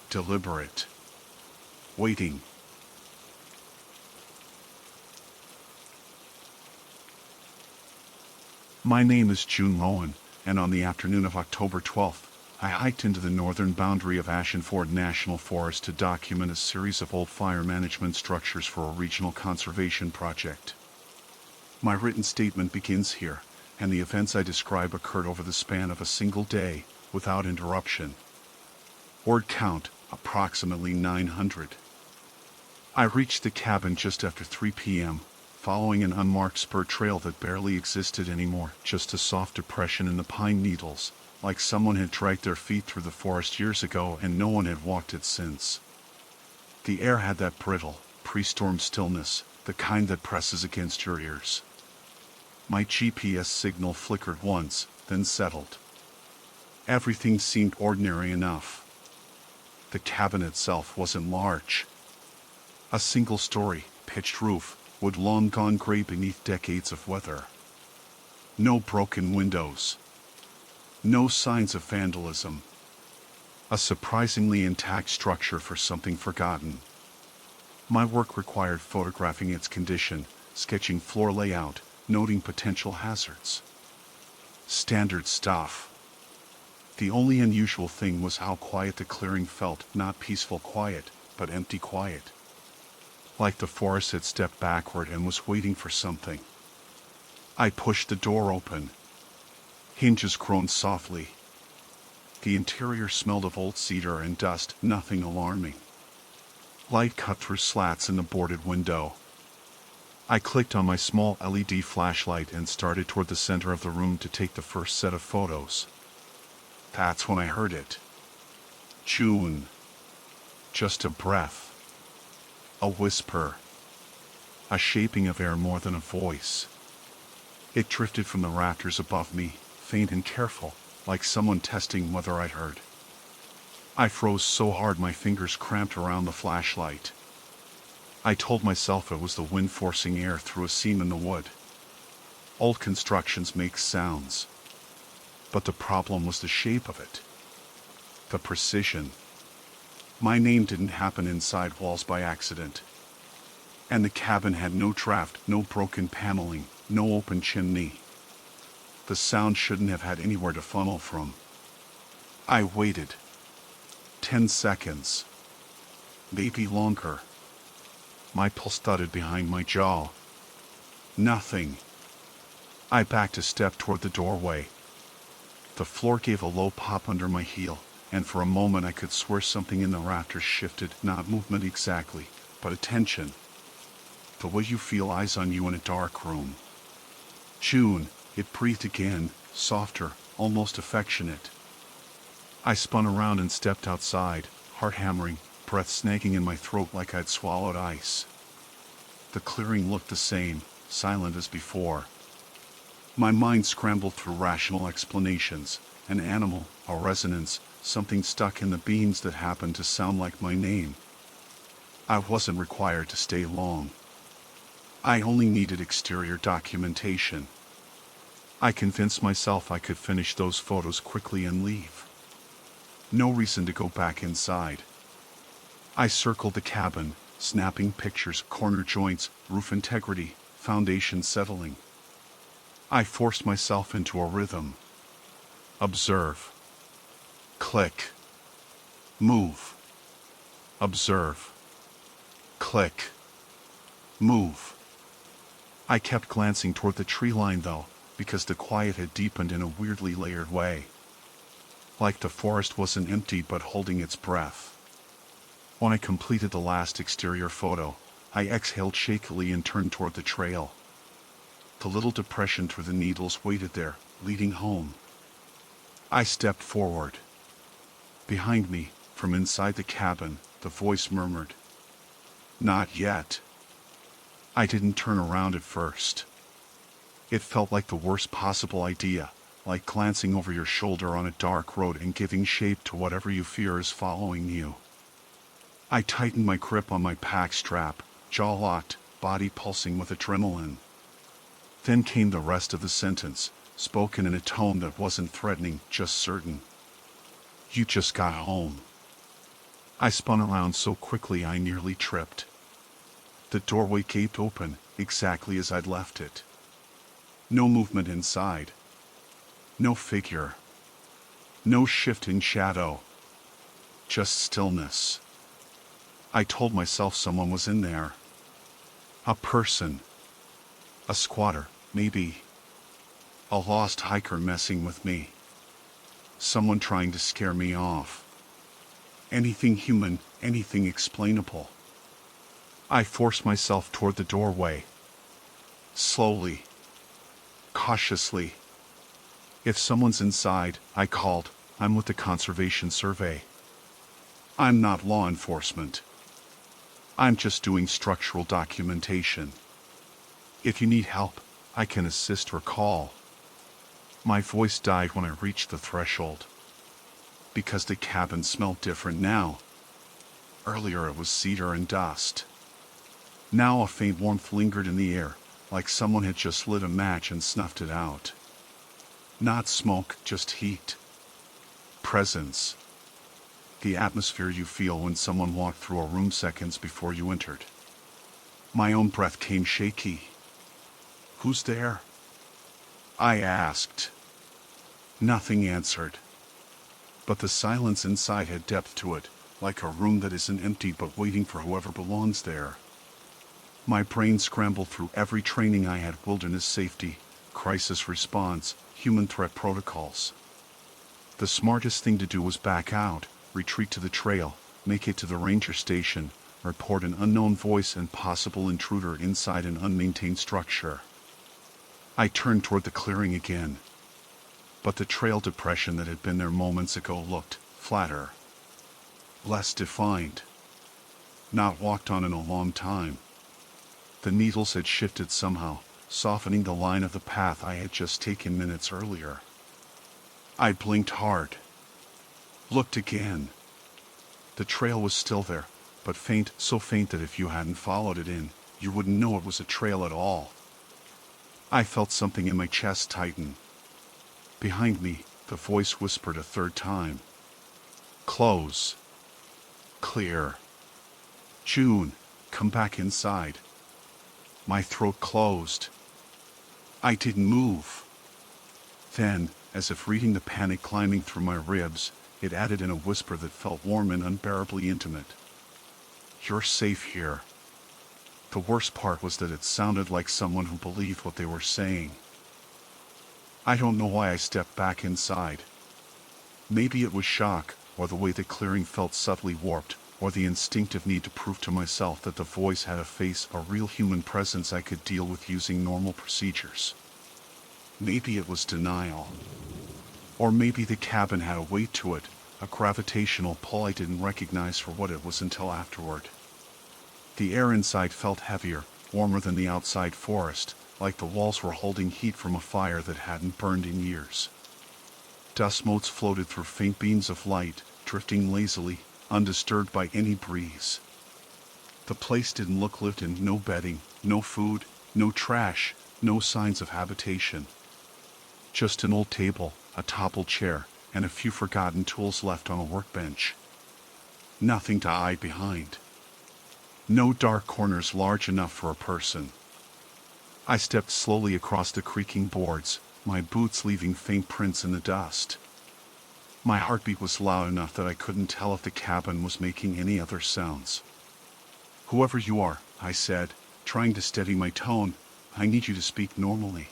Deliberate. Waiting. My name is June Lowen, and on the afternoon of October 12th, I hiked into the northern boundary of Ashenford National Forest to document a series of old fire management structures for a regional conservation project. My written statement begins here, and the events I describe occurred over the span of a single day, without interruption. Word count, approximately 900. I reached the cabin just after 3 p.m., following an unmarked spur trail that barely existed anymore, just a soft depression in the pine needles, like someone had dragged their feet through the forest years ago and no one had walked it since. The air had that brittle, pre-storm stillness, the kind that presses against your ears. My GPS signal flickered once, then settled. Everything seemed ordinary enough. The cabin itself wasn't large. A single-story, pitched roof, wood long gone gray beneath decades of weather. No broken windows. No signs of vandalism. A surprisingly intact structure for something forgotten. My work required photographing its condition, sketching floor layout, noting potential hazards. Standard stuff. The only unusual thing was how quiet the clearing felt, not peaceful quiet, but empty quiet. Like the forest had stepped backward and was waiting for something. I pushed the door open. Hinges groaned softly. The interior smelled of old cedar and dust, nothing alarming. Light cut through slats in the boarded window. I clicked on my small LED flashlight and started toward the center of the room to take the first set of photos. That's when I heard it. June. Just a breath. A whisper. A shaping of air more than a voice. It drifted from the rafters above me, faint and careful, like someone testing whether I'd heard. I froze so hard my fingers cramped around the flashlight. I told myself it was the wind forcing air through a seam in the wood. Old constructions make sounds. But the problem was the shape of it. The precision. My name didn't happen inside walls by accident. And the cabin had no draft, no broken paneling, no open chimney. The sound shouldn't have had anywhere to funnel from. I waited. 10 seconds. Maybe longer. My pulse thudded behind my jaw. Nothing. I backed a step toward the doorway. The floor gave a low pop under my heel, and for a moment I could swear something in the rafters shifted, not movement exactly, but attention. The way you feel eyes on you in a dark room. June, it breathed again, softer, almost affectionate. I spun around and stepped outside, heart hammering, breath snagging in my throat like I'd swallowed ice. The clearing looked the same, silent as before. My mind scrambled through rational explanations. An animal, a resonance, something stuck in the beams that happened to sound like my name. I wasn't required to stay long. I only needed exterior documentation. I convinced myself I could finish those photos quickly and leave. No reason to go back inside. I circled the cabin, snapping pictures, corner joints, roof integrity, foundation settling. I forced myself into a rhythm. Observe. Click. Move. Observe. Click. Move. I kept glancing toward the tree line though, because the quiet had deepened in a weirdly layered way. Like the forest wasn't empty but holding its breath. When I completed the last exterior photo, I exhaled shakily and turned toward the trail. The little depression through the needles waited there, leading home. I stepped forward. Behind me, from inside the cabin, the voice murmured, "Not yet." I didn't turn around at first. It felt like the worst possible idea, like glancing over your shoulder on a dark road and giving shape to whatever you fear is following you. I tightened my grip on my pack strap, jaw locked, body pulsing with adrenaline. Then came the rest of the sentence, spoken in a tone that wasn't threatening, just certain. "You just got home." I spun around so quickly I nearly tripped. The doorway gaped open, exactly as I'd left it. No movement inside. No figure. No shift in shadow. Just stillness. I told myself someone was in there. A person. A squatter, maybe. A lost hiker messing with me. Someone trying to scare me off. Anything human, anything explainable. I forced myself toward the doorway. Slowly. Cautiously. "If someone's inside," I called, "I'm with the Conservation Survey. I'm not law enforcement. I'm just doing structural documentation. If you need help, I can assist or call." My voice died when I reached the threshold. Because the cabin smelled different now. Earlier it was cedar and dust. Now a faint warmth lingered in the air, like someone had just lit a match and snuffed it out. Not smoke, just heat. Presence. The atmosphere you feel when someone walked through a room seconds before you entered. My own breath came shaky. "Who's there?" I asked. Nothing answered. But the silence inside had depth to it, like a room that isn't empty but waiting for whoever belongs there. My brain scrambled through every training I had: wilderness safety, crisis response, human threat protocols. The smartest thing to do was back out, retreat to the trail, make it to the ranger station, report an unknown voice and possible intruder inside an unmaintained structure. I turned toward the clearing again. But the trail depression that had been there moments ago looked flatter. Less defined. Not walked on in a long time. The needles had shifted somehow, softening the line of the path I had just taken minutes earlier. I blinked hard. Looked again. The trail was still there, but faint, so faint that if you hadn't followed it in, you wouldn't know it was a trail at all. I felt something in my chest tighten. Behind me, the voice whispered a third time. "Close. Clear. June, come back inside." My throat closed. I didn't move. Then, as if reading the panic climbing through my ribs, it added in a whisper that felt warm and unbearably intimate. "You're safe here." The worst part was that it sounded like someone who believed what they were saying. I don't know why I stepped back inside. Maybe it was shock, or the way the clearing felt subtly warped, or the instinctive need to prove to myself that the voice had a face, a real human presence I could deal with using normal procedures. Maybe it was denial. Or maybe the cabin had a weight to it, a gravitational pull I didn't recognize for what it was until afterward. The air inside felt heavier, warmer than the outside forest, like the walls were holding heat from a fire that hadn't burned in years. Dust motes floated through faint beams of light, drifting lazily, undisturbed by any breeze. The place didn't look lived in: no bedding, no food, no trash, no signs of habitation. Just an old table, a toppled chair, and a few forgotten tools left on a workbench. Nothing to hide behind. No dark corners large enough for a person. I stepped slowly across the creaking boards, my boots leaving faint prints in the dust. My heartbeat was loud enough that I couldn't tell if the cabin was making any other sounds. "Whoever you are," I said, trying to steady my tone, "I need you to speak normally.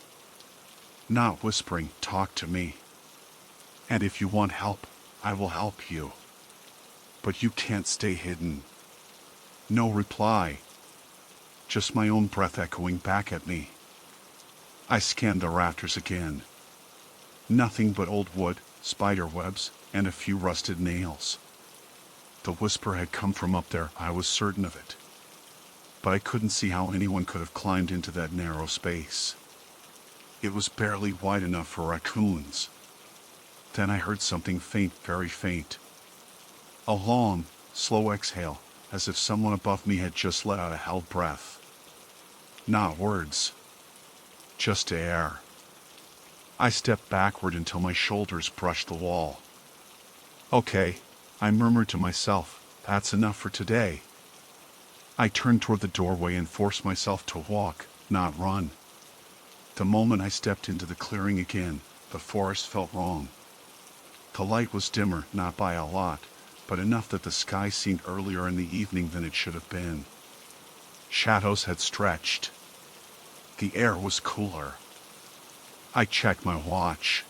Not whispering, talk to me. And if you want help, I will help you. But you can't stay hidden." No reply. Just my own breath echoing back at me. I scanned the rafters again. Nothing but old wood, spider webs, and a few rusted nails. The whisper had come from up there, I was certain of it. But I couldn't see how anyone could have climbed into that narrow space. It was barely wide enough for raccoons. Then I heard something faint, very faint. A long, slow exhale, as if someone above me had just let out a held breath. Not words. Just air. I stepped backward until my shoulders brushed the wall. Okay, I murmured to myself, that's enough for today. I turned toward the doorway and forced myself to walk, not run. The moment I stepped into the clearing again, the forest felt wrong. The light was dimmer, not by a lot, but enough that the sky seemed earlier in the evening than it should have been. Shadows had stretched. The air was cooler. I checked my watch.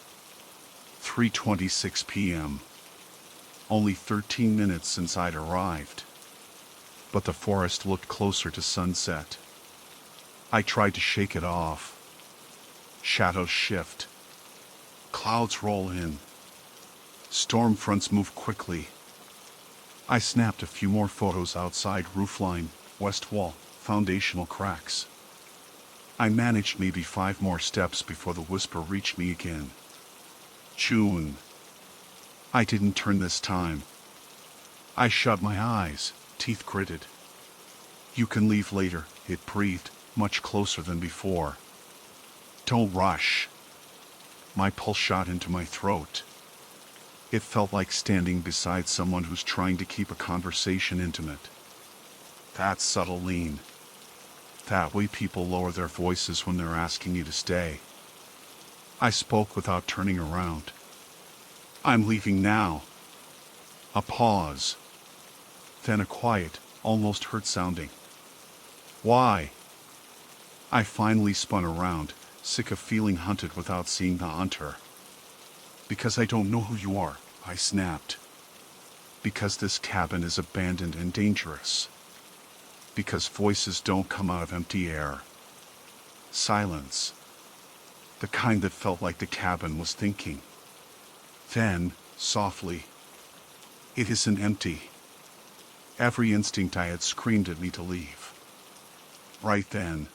3:26 p.m. Only 13 minutes since I'd arrived. But the forest looked closer to sunset. I tried to shake it off. Shadows shift. Clouds roll in. Storm fronts move quickly. I snapped a few more photos outside roofline, west wall, foundational cracks. I managed maybe 5 more steps before the whisper reached me again. June. I didn't turn this time. I shut my eyes, teeth gritted. You can leave later, it breathed, much closer than before. Don't rush. My pulse shot into my throat. It felt like standing beside someone who's trying to keep a conversation intimate. That subtle lean. That way people lower their voices when they're asking you to stay. I spoke without turning around. I'm leaving now. A pause. Then a quiet, almost hurt sounding. Why? I finally spun around, sick of feeling hunted without seeing the hunter. Because I don't know who you are, I snapped. Because this cabin is abandoned and dangerous. Because voices don't come out of empty air. Silence. The kind that felt like the cabin was thinking. Then, softly, it isn't empty. Every instinct I had screamed at me to leave. Right then.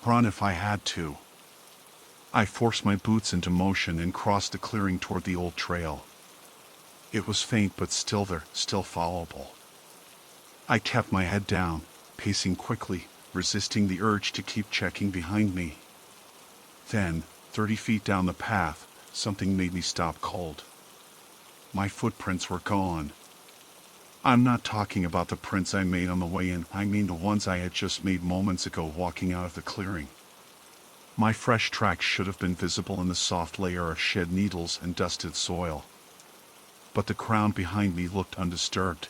Run if I had to. I forced my boots into motion and crossed the clearing toward the old trail. It was faint but still there, still followable. I kept my head down, pacing quickly, resisting the urge to keep checking behind me. Then, 30 feet down the path, something made me stop cold. My footprints were gone. I'm not talking about the prints I made on the way in, I mean the ones I had just made moments ago walking out of the clearing. My fresh tracks should have been visible in the soft layer of shed needles and dusted soil. But the ground behind me looked undisturbed.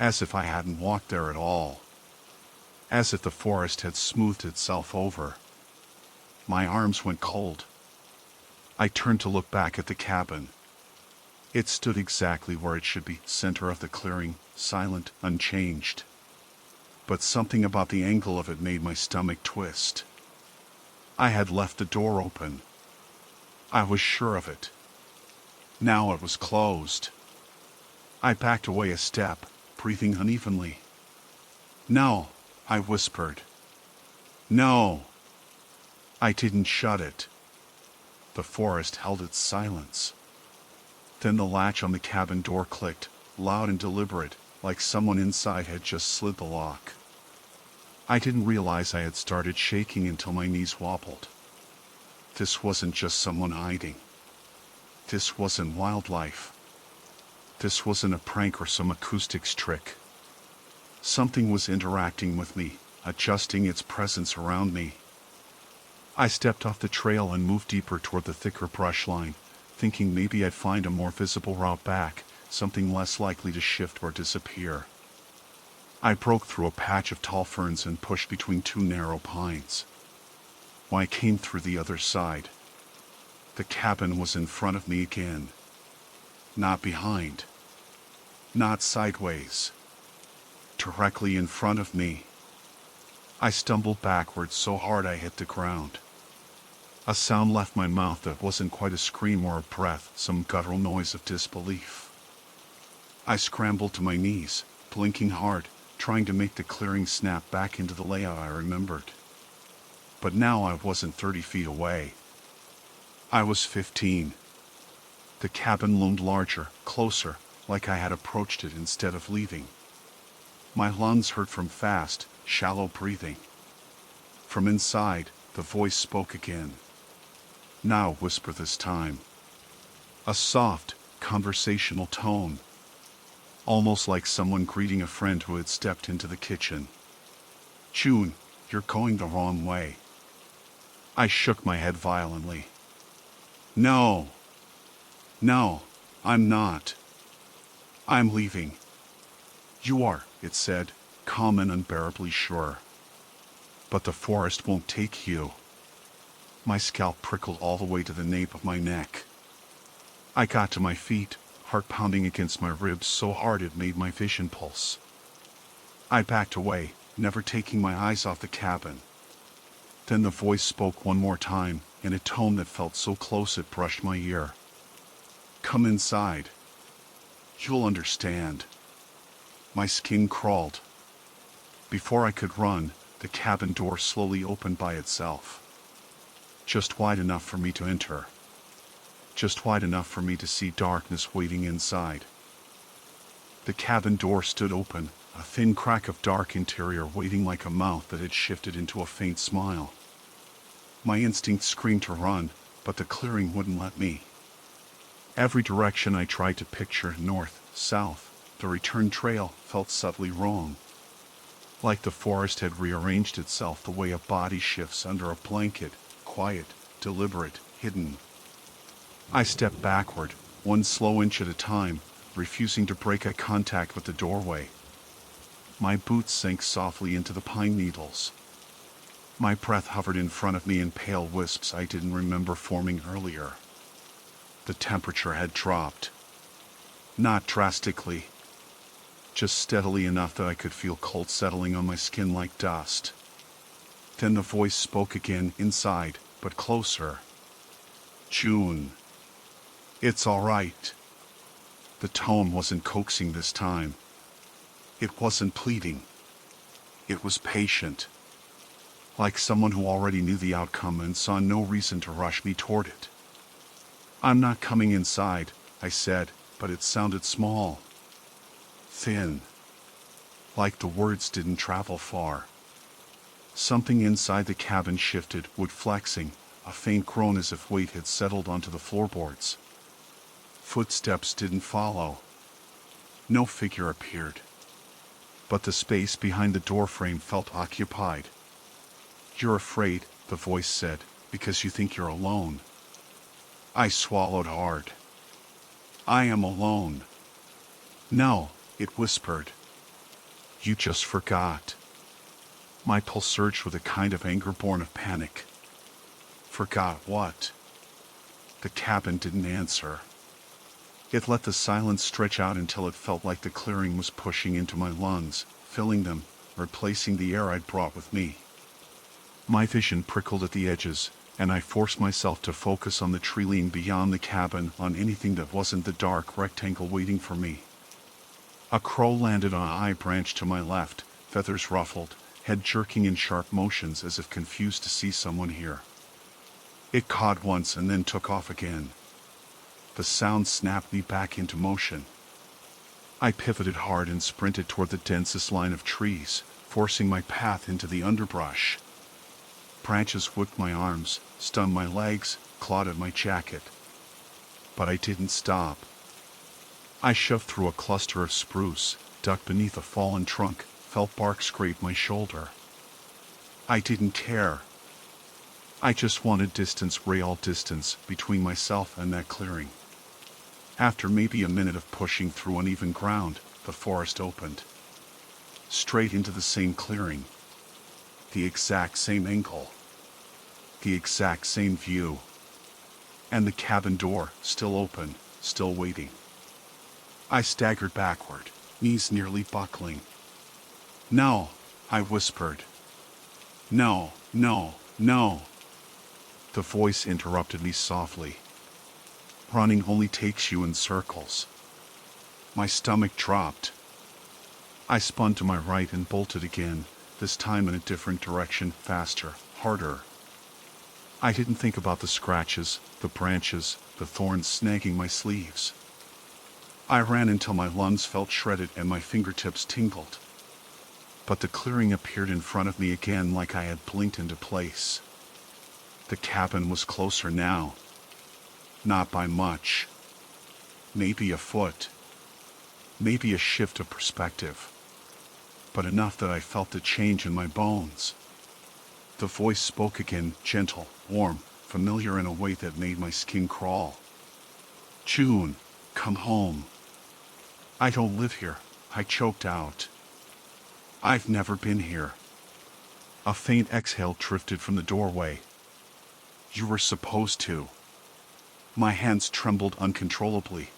As if I hadn't walked there at all. As if the forest had smoothed itself over. My arms went cold. I turned to look back at the cabin. It stood exactly where it should be, center of the clearing, silent, unchanged. But something about the angle of it made my stomach twist. I had left the door open. I was sure of it. Now it was closed. I backed away a step, breathing unevenly. No, I whispered. No. I didn't shut it. The forest held its silence. Then the latch on the cabin door clicked, loud and deliberate, like someone inside had just slid the lock. I didn't realize I had started shaking until my knees wobbled. This wasn't just someone hiding. This wasn't wildlife. This wasn't a prank or some acoustics trick. Something was interacting with me, adjusting its presence around me. I stepped off the trail and moved deeper toward the thicker brush line, thinking maybe I'd find a more visible route back, something less likely to shift or disappear. I broke through a patch of tall ferns and pushed between 2 narrow pines. When I came through the other side, the cabin was in front of me again. Not behind. Not sideways. Directly in front of me. I stumbled backwards so hard I hit the ground. A sound left my mouth that wasn't quite a scream or a breath, some guttural noise of disbelief. I scrambled to my knees, blinking hard, trying to make the clearing snap back into the layout I remembered. But now I wasn't 30 feet away. I was 15. The cabin loomed larger, closer, like I had approached it instead of leaving. My lungs hurt from fast, shallow breathing. From inside, the voice spoke again. Now whisper this time. A soft, conversational tone. Almost like someone greeting a friend who had stepped into the kitchen. June, you're going the wrong way. I shook my head violently. No. No, I'm not. I'm leaving. You are, it said, calm and unbearably sure. But the forest won't take you. My scalp prickled all the way to the nape of my neck. I got to my feet, heart pounding against my ribs so hard it made my vision pulse. I backed away, never taking my eyes off the cabin. Then the voice spoke one more time, in a tone that felt so close it brushed my ear. Come inside. You'll understand. My skin crawled. Before I could run, the cabin door slowly opened by itself. Just wide enough for me to enter. Just wide enough for me to see darkness waiting inside. The cabin door stood open, a thin crack of dark interior waiting like a mouth that had shifted into a faint smile. My instinct screamed to run, but the clearing wouldn't let me. Every direction I tried to picture, north, south, the return trail felt subtly wrong. Like the forest had rearranged itself the way a body shifts under a blanket, quiet, deliberate, hidden. I stepped backward, one slow inch at a time, refusing to break eye contact with the doorway. My boots sank softly into the pine needles. My breath hovered in front of me in pale wisps I didn't remember forming earlier. The temperature had dropped. Not drastically. Just steadily enough that I could feel cold settling on my skin like dust. Then the voice spoke again, inside, but closer. June. It's all right. The tone wasn't coaxing this time. It wasn't pleading. It was patient. Like someone who already knew the outcome and saw no reason to rush me toward it. I'm not coming inside, I said, but it sounded small. Thin. Like the words didn't travel far. Something inside the cabin shifted, wood flexing, a faint groan as if weight had settled onto the floorboards. Footsteps didn't follow. No figure appeared. But the space behind the doorframe felt occupied. You're afraid, the voice said, because you think you're alone. I swallowed hard. I am alone. No, it whispered. You just forgot. My pulse surged with a kind of anger born of panic. Forgot what? The cabin didn't answer. It let the silence stretch out until it felt like the clearing was pushing into my lungs, filling them, replacing the air I'd brought with me. My vision prickled at the edges, and I forced myself to focus on the tree line beyond the cabin, on anything that wasn't the dark rectangle waiting for me. A crow landed on an eye branch to my left, feathers ruffled, head jerking in sharp motions as if confused to see someone here. It cawed once and then took off again. The sound snapped me back into motion. I pivoted hard and sprinted toward the densest line of trees, forcing my path into the underbrush. Branches whipped my arms, stunned my legs, clawed at my jacket. But I didn't stop. I shoved through a cluster of spruce, ducked beneath a fallen trunk, felt bark scrape my shoulder. I didn't care. I just wanted distance, real distance, between myself and that clearing. After maybe a minute of pushing through uneven ground, the forest opened. Straight into the same clearing. The exact same angle. The exact same view. And the cabin door, still open, still waiting. I staggered backward, knees nearly buckling. No, I whispered. No, no, no. The voice interrupted me softly. Running only takes you in circles. My stomach dropped. I spun to my right and bolted again, this time in a different direction, faster, harder. I didn't think about the scratches, the branches, the thorns snagging my sleeves. I ran until my lungs felt shredded and my fingertips tingled. But the clearing appeared in front of me again like I had blinked into place. The cabin was closer now. Not by much. Maybe a foot. Maybe a shift of perspective. But enough that I felt the change in my bones. The voice spoke again, gentle, warm, familiar in a way that made my skin crawl. "June, come home." "I don't live here," I choked out. "I've never been here." A faint exhale drifted from the doorway. "You were supposed to." My hands trembled uncontrollably.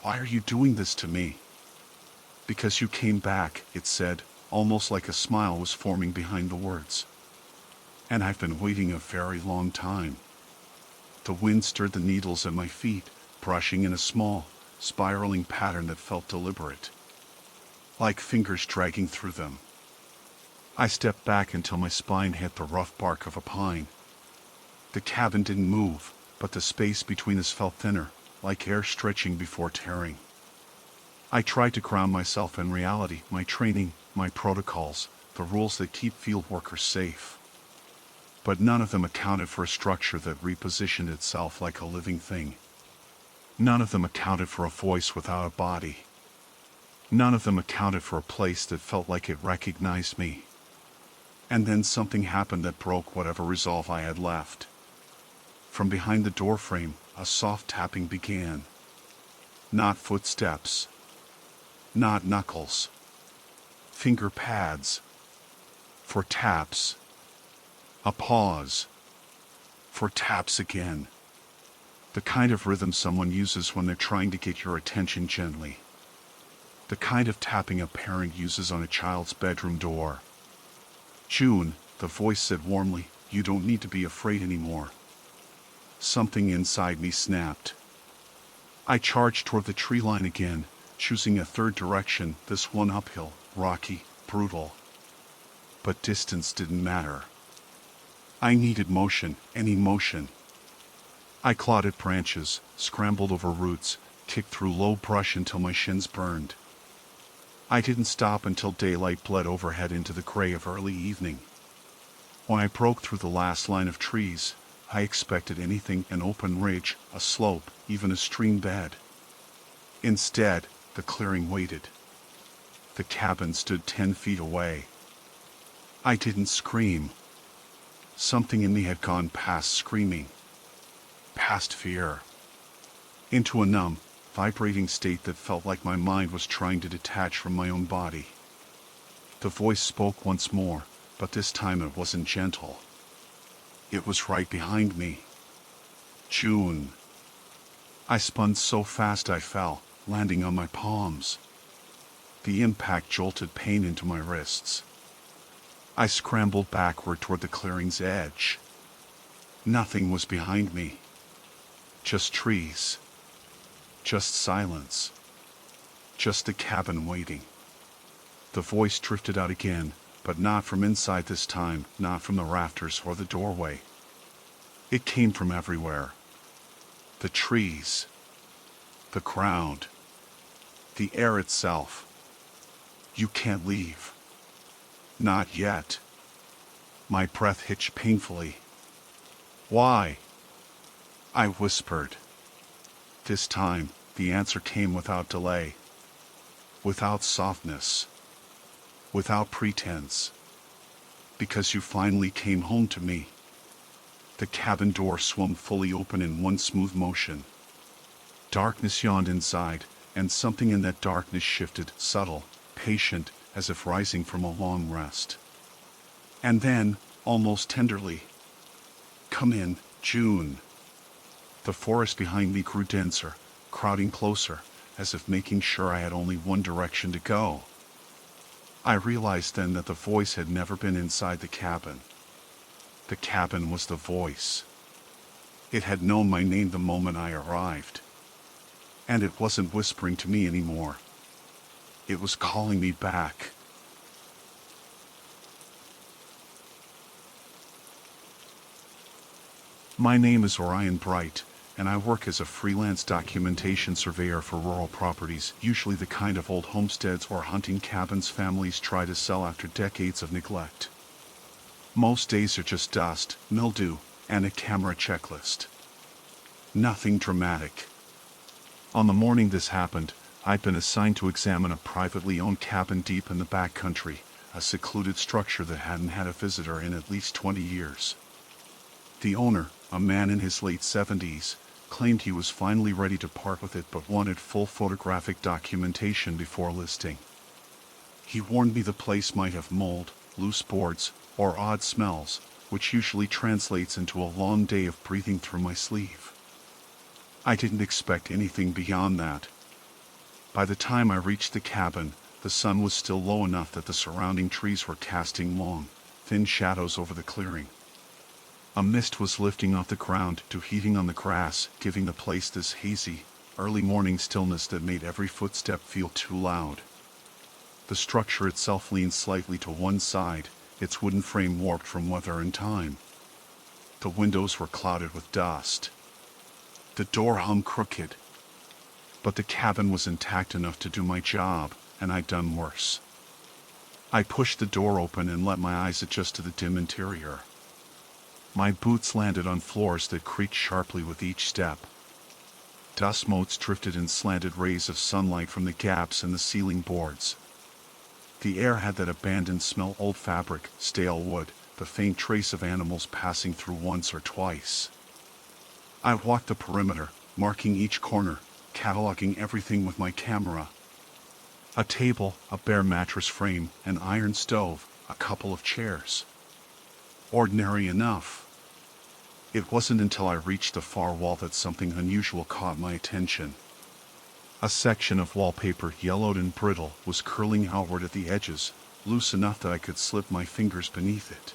"Why are you doing this to me?" "Because you came back," it said, almost like a smile was forming behind the words. "And I've been waiting a very long time." The wind stirred the needles at my feet, brushing in a small, spiraling pattern that felt deliberate, like fingers dragging through them. I stepped back until my spine hit the rough bark of a pine. The cabin didn't move, but the space between us felt thinner, like air stretching before tearing. I tried to ground myself in reality, my training, my protocols, the rules that keep field workers safe. But none of them accounted for a structure that repositioned itself like a living thing. None of them accounted for a voice without a body. None of them accounted for a place that felt like it recognized me. And then something happened that broke whatever resolve I had left. From behind the doorframe, a soft tapping began. Not footsteps. Not knuckles. Finger pads. For taps. A pause. For taps again. The kind of rhythm someone uses when they're trying to get your attention gently. The kind of tapping a parent uses on a child's bedroom door. "June," the voice said warmly, "you don't need to be afraid anymore." Something inside me snapped. I charged toward the tree line again, choosing a third direction, this one uphill, rocky, brutal. But distance didn't matter. I needed motion, any motion. I clawed at branches, scrambled over roots, kicked through low brush until my shins burned. I didn't stop until daylight bled overhead into the gray of early evening. When I broke through the last line of trees, I expected anything: an open ridge, a slope, even a stream bed. Instead, the clearing waited. The cabin stood 10 feet away. I didn't scream. Something in me had gone past screaming. Past fear. Into a numb, vibrating state that felt like my mind was trying to detach from my own body. The voice spoke once more, but this time it wasn't gentle. It was right behind me. "June." I spun so fast I fell, landing on my palms. The impact jolted pain into my wrists. I scrambled backward toward the clearing's edge. Nothing was behind me. Just trees. Just silence. Just the cabin waiting. The voice drifted out again, but not from inside this time, not from the rafters or the doorway. It came from everywhere. The trees. The ground. The air itself. "You can't leave." "Not yet." My breath hitched painfully. "Why?" I whispered. This time, the answer came without delay. Without softness. Without pretense. "Because you finally came home to me." The cabin door swung fully open in one smooth motion. Darkness yawned inside, and something in that darkness shifted, subtle, patient, as if rising from a long rest. And then, almost tenderly, "Come in, June." The forest behind me grew denser, crowding closer, as if making sure I had only one direction to go. I realized then that the voice had never been inside the cabin. The cabin was the voice. It had known my name the moment I arrived. And it wasn't whispering to me anymore. It was calling me back. My name is Orion Bright, and I work as a freelance documentation surveyor for rural properties, usually the kind of old homesteads or hunting cabins families try to sell after decades of neglect. Most days are just dust, mildew, and a camera checklist. Nothing dramatic. On the morning this happened, I'd been assigned to examine a privately owned cabin deep in the backcountry, a secluded structure that hadn't had a visitor in at least 20 years. The owner, a man in his late 70s, claimed he was finally ready to part with it but wanted full photographic documentation before listing. He warned me the place might have mold, loose boards, or odd smells, which usually translates into a long day of breathing through my sleeve. I didn't expect anything beyond that. By the time I reached the cabin, the sun was still low enough that the surrounding trees were casting long, thin shadows over the clearing. A mist was lifting off the ground to heaving on the grass, giving the place this hazy, early morning stillness that made every footstep feel too loud. The structure itself leaned slightly to one side, its wooden frame warped from weather and time. The windows were clouded with dust. The door hung crooked. But the cabin was intact enough to do my job, and I'd done worse. I pushed the door open and let my eyes adjust to the dim interior. My boots landed on floors that creaked sharply with each step. Dust motes drifted in slanted rays of sunlight from the gaps in the ceiling boards. The air had that abandoned smell: old fabric, stale wood, the faint trace of animals passing through once or twice. I walked the perimeter, marking each corner, cataloging everything with my camera. A table, a bare mattress frame, an iron stove, a couple of chairs. Ordinary enough. It wasn't until I reached the far wall that something unusual caught my attention. A section of wallpaper, yellowed and brittle, was curling outward at the edges, loose enough that I could slip my fingers beneath it.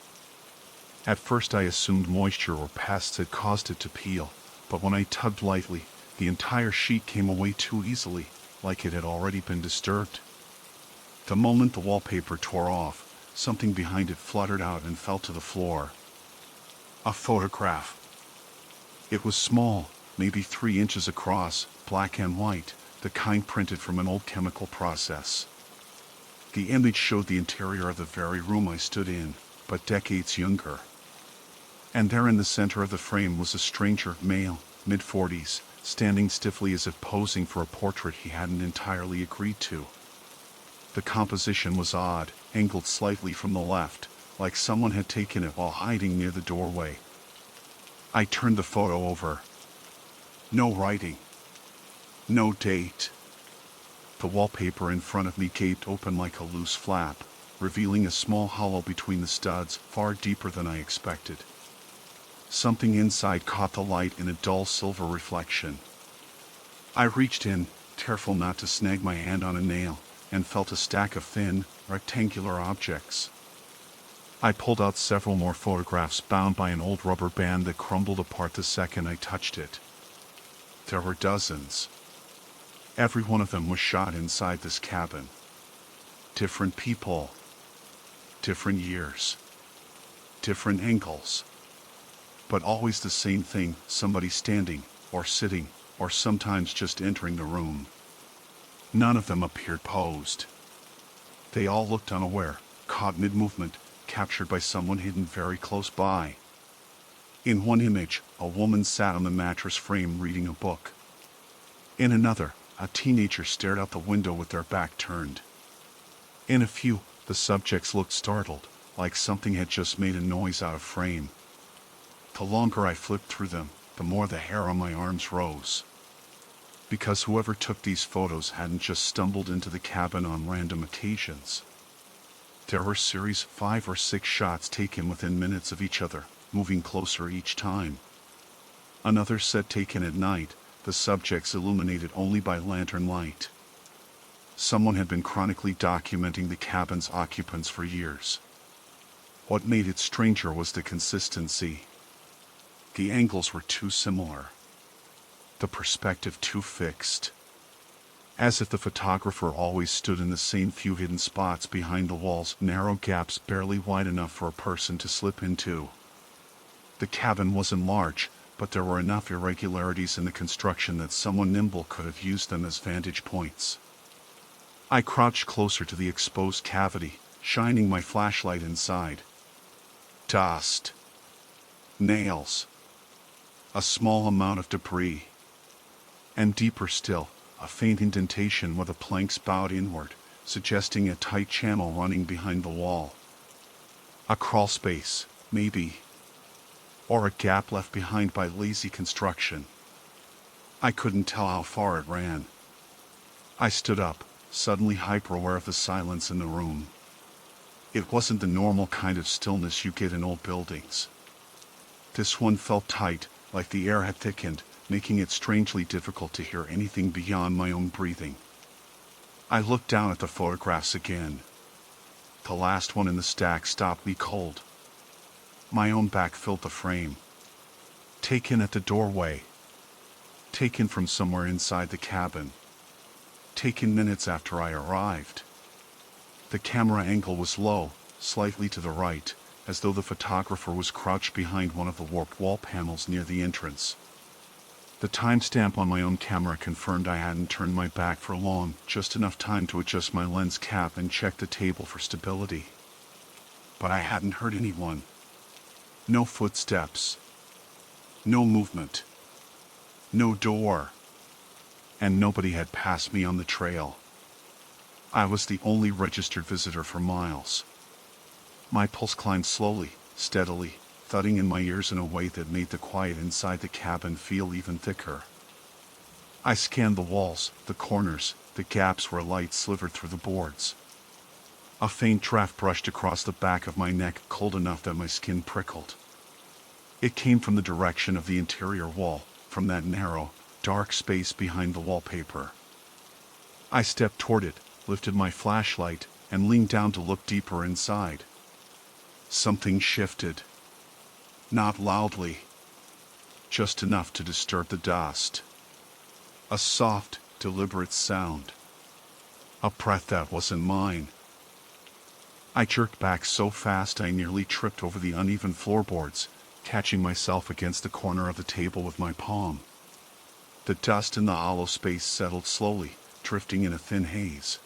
At first I assumed moisture or pests had caused it to peel, but when I tugged lightly, the entire sheet came away too easily, like it had already been disturbed. The moment the wallpaper tore off, something behind it fluttered out and fell to the floor. A photograph. It was small, maybe 3 inches across, black and white, the kind printed from an old chemical process. The image showed the interior of the very room I stood in, but decades younger. And there in the center of the frame was a stranger, male, mid-40s, standing stiffly as if posing for a portrait he hadn't entirely agreed to. The composition was odd, angled slightly from the left, like someone had taken it while hiding near the doorway. I turned the photo over. No writing. No date. The wallpaper in front of me gaped open like a loose flap, revealing a small hollow between the studs, far deeper than I expected. Something inside caught the light in a dull silver reflection. I reached in, careful not to snag my hand on a nail, and felt a stack of thin, rectangular objects. I pulled out several more photographs bound by an old rubber band that crumbled apart the second I touched it. There were dozens. Every one of them was shot inside this cabin. Different people. Different years. Different angles. But always the same thing: somebody standing, or sitting, or sometimes just entering the room. None of them appeared posed. They all looked unaware, caught mid-movement, captured by someone hidden very close by. In one image, a woman sat on the mattress frame reading a book. In another, a teenager stared out the window with their back turned. In a few, the subjects looked startled, like something had just made a noise out of frame. The longer I flipped through them, the more the hair on my arms rose. Because whoever took these photos hadn't just stumbled into the cabin on random occasions. There were series 5 or 6 shots taken within minutes of each other, moving closer each time. Another set taken at night, the subjects illuminated only by lantern light. Someone had been chronically documenting the cabin's occupants for years. What made it stranger was the consistency. The angles were too similar. The perspective too fixed. As if the photographer always stood in the same few hidden spots behind the walls, narrow gaps barely wide enough for a person to slip into. The cabin wasn't large, but there were enough irregularities in the construction that someone nimble could have used them as vantage points. I crouched closer to the exposed cavity, shining my flashlight inside. Dust. Nails. A small amount of debris. And deeper still, a faint indentation where the planks bowed inward, suggesting a tight channel running behind the wall. A crawl space, maybe. Or a gap left behind by lazy construction. I couldn't tell how far it ran. I stood up, suddenly hyper-aware of the silence in the room. It wasn't the normal kind of stillness you get in old buildings. This one felt tight, like the air had thickened, making it strangely difficult to hear anything beyond my own breathing. I looked down at the photographs again. The last one in the stack stopped me cold. My own back filled the frame. Taken at the doorway. Taken from somewhere inside the cabin. Taken minutes after I arrived. The camera angle was low, slightly to the right, as though the photographer was crouched behind one of the warped wall panels near the entrance. The timestamp on my own camera confirmed I hadn't turned my back for long, just enough time to adjust my lens cap and check the table for stability. But I hadn't heard anyone. No footsteps. No movement. No door. And nobody had passed me on the trail. I was the only registered visitor for miles. My pulse climbed slowly, steadily, thudding in my ears in a way that made the quiet inside the cabin feel even thicker. I scanned the walls, the corners, the gaps where light slivered through the boards. A faint draft brushed across the back of my neck, cold enough that my skin prickled. It came from the direction of the interior wall, from that narrow, dark space behind the wallpaper. I stepped toward it, lifted my flashlight, and leaned down to look deeper inside. Something shifted. Not loudly. Just enough to disturb the dust. A soft, deliberate sound. A breath that wasn't mine. I jerked back so fast I nearly tripped over the uneven floorboards, catching myself against the corner of the table with my palm. The dust in the hollow space settled slowly, drifting in a thin haze.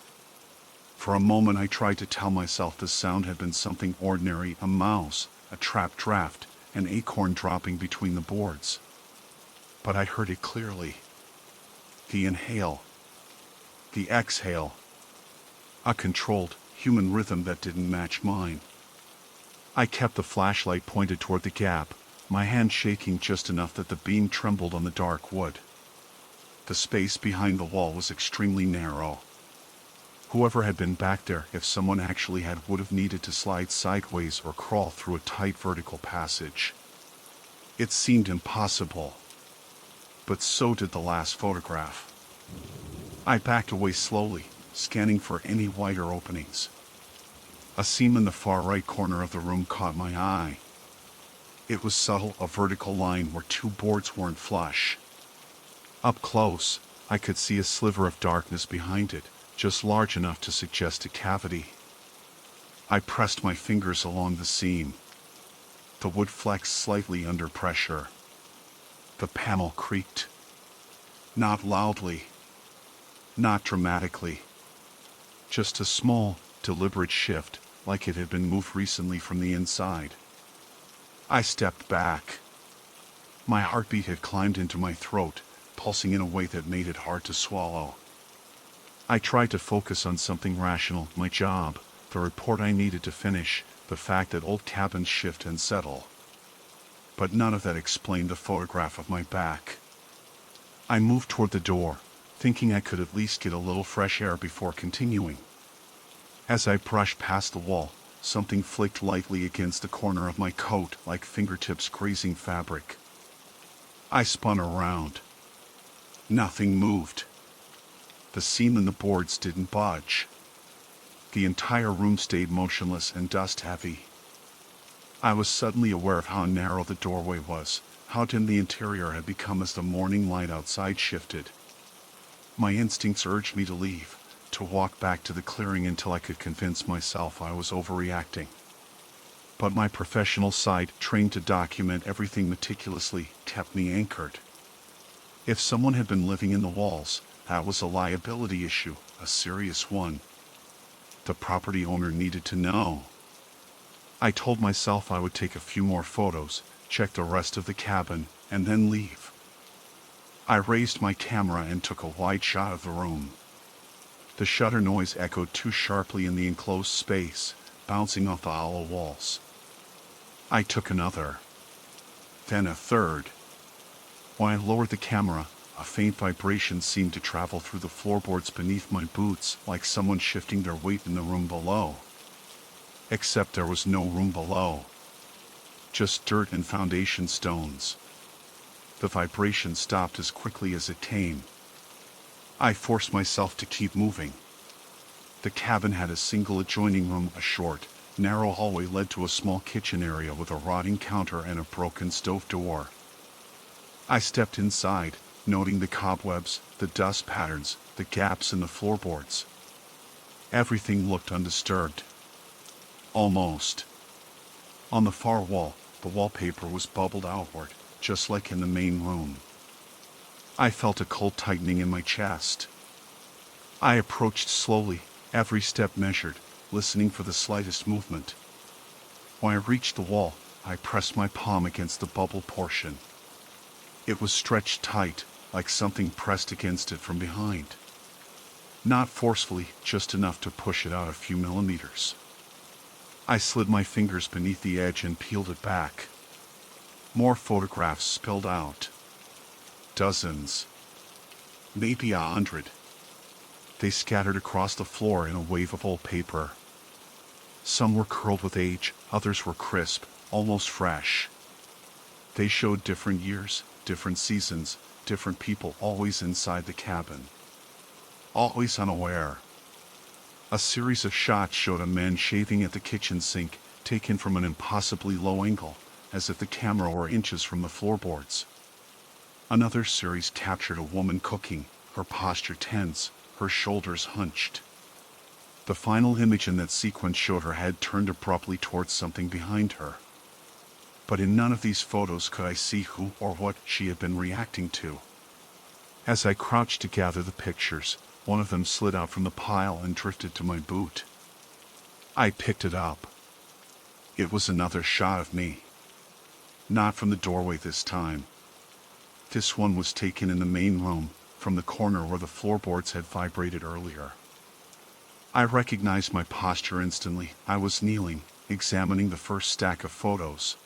For a moment I tried to tell myself the sound had been something ordinary, a mouse, a trapped draft, an acorn dropping between the boards. But I heard it clearly. The inhale. The exhale. A controlled, human rhythm that didn't match mine. I kept the flashlight pointed toward the gap, my hand shaking just enough that the beam trembled on the dark wood. The space behind the wall was extremely narrow. Whoever had been back there, if someone actually had, would have needed to slide sideways or crawl through a tight vertical passage. It seemed impossible. But so did the last photograph. I backed away slowly, scanning for any wider openings. A seam in the far right corner of the room caught my eye. It was subtle, a vertical line where two boards weren't flush. Up close, I could see a sliver of darkness behind it, just large enough to suggest a cavity. I pressed my fingers along the seam. The wood flexed slightly under pressure. The panel creaked. Not loudly. Not dramatically. Just a small, deliberate shift, like it had been moved recently from the inside. I stepped back. My heartbeat had climbed into my throat, pulsing in a way that made it hard to swallow. I tried to focus on something rational, my job, the report I needed to finish, the fact that old cabins shift and settle. But none of that explained the photograph of my back. I moved toward the door, thinking I could at least get a little fresh air before continuing. As I brushed past the wall, something flicked lightly against the corner of my coat, like fingertips grazing fabric. I spun around. Nothing moved. The seam in the boards didn't budge. The entire room stayed motionless and dust-heavy. I was suddenly aware of how narrow the doorway was, how dim the interior had become as the morning light outside shifted. My instincts urged me to leave, to walk back to the clearing until I could convince myself I was overreacting. but my professional side, trained to document everything meticulously, kept me anchored. If someone had been living in the walls, that was a liability issue, a serious one. The property owner needed to know. I told myself I would take a few more photos, check the rest of the cabin, and then leave. I raised my camera and took a wide shot of the room. The shutter noise echoed too sharply in the enclosed space, bouncing off the hollow walls. I took another, then a third. When I lowered the camera, a faint vibration seemed to travel through the floorboards beneath my boots, like someone shifting their weight in the room below. Except there was no room below. Just dirt and foundation stones. The vibration stopped as quickly as it came. I forced myself to keep moving. The cabin had a single adjoining room. A short, narrow hallway led to a small kitchen area with a rotting counter and a broken stove door. I stepped inside, noting the cobwebs, the dust patterns, the gaps in the floorboards. Everything looked undisturbed. Almost. On the far wall, the wallpaper was bubbled outward, just like in the main room. I felt a cold tightening in my chest. I approached slowly, every step measured, listening for the slightest movement. When I reached the wall, I pressed my palm against the bubble portion. It was stretched tight, like something pressed against it from behind. Not forcefully, just enough to push it out a few millimeters. I slid my fingers beneath the edge and peeled it back. More photographs spilled out. Dozens. Maybe 100. They scattered across the floor in a wave of old paper. Some were curled with age, others were crisp, almost fresh. They showed different years, different seasons, different people, always inside the cabin. Always unaware. A series of shots showed a man shaving at the kitchen sink, taken from an impossibly low angle, as if the camera were inches from the floorboards. Another series captured a woman cooking, her posture tense, her shoulders hunched. The final image in that sequence showed her head turned abruptly towards something behind her. But in none of these photos could I see who or what she had been reacting to. As I crouched to gather the pictures, one of them slid out from the pile and drifted to my boot. I picked it up. It was another shot of me. Not from the doorway this time. This one was taken in the main room, from the corner where the floorboards had vibrated earlier. I recognized my posture instantly. I was kneeling, examining the first stack of photos.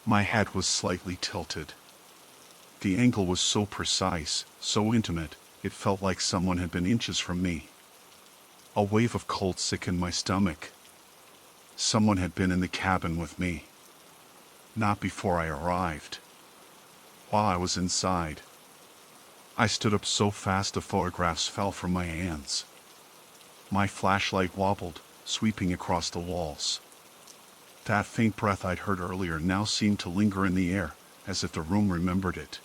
My head was slightly tilted. The angle was so precise, so intimate, it felt like someone had been inches from me. A wave of cold sickened my stomach. Someone had been in the cabin with me. Not before I arrived. While I was inside. I stood up so fast the photographs fell from my hands. My flashlight wobbled, sweeping across the walls. That faint breath I'd heard earlier now seemed to linger in the air, as if the room remembered it.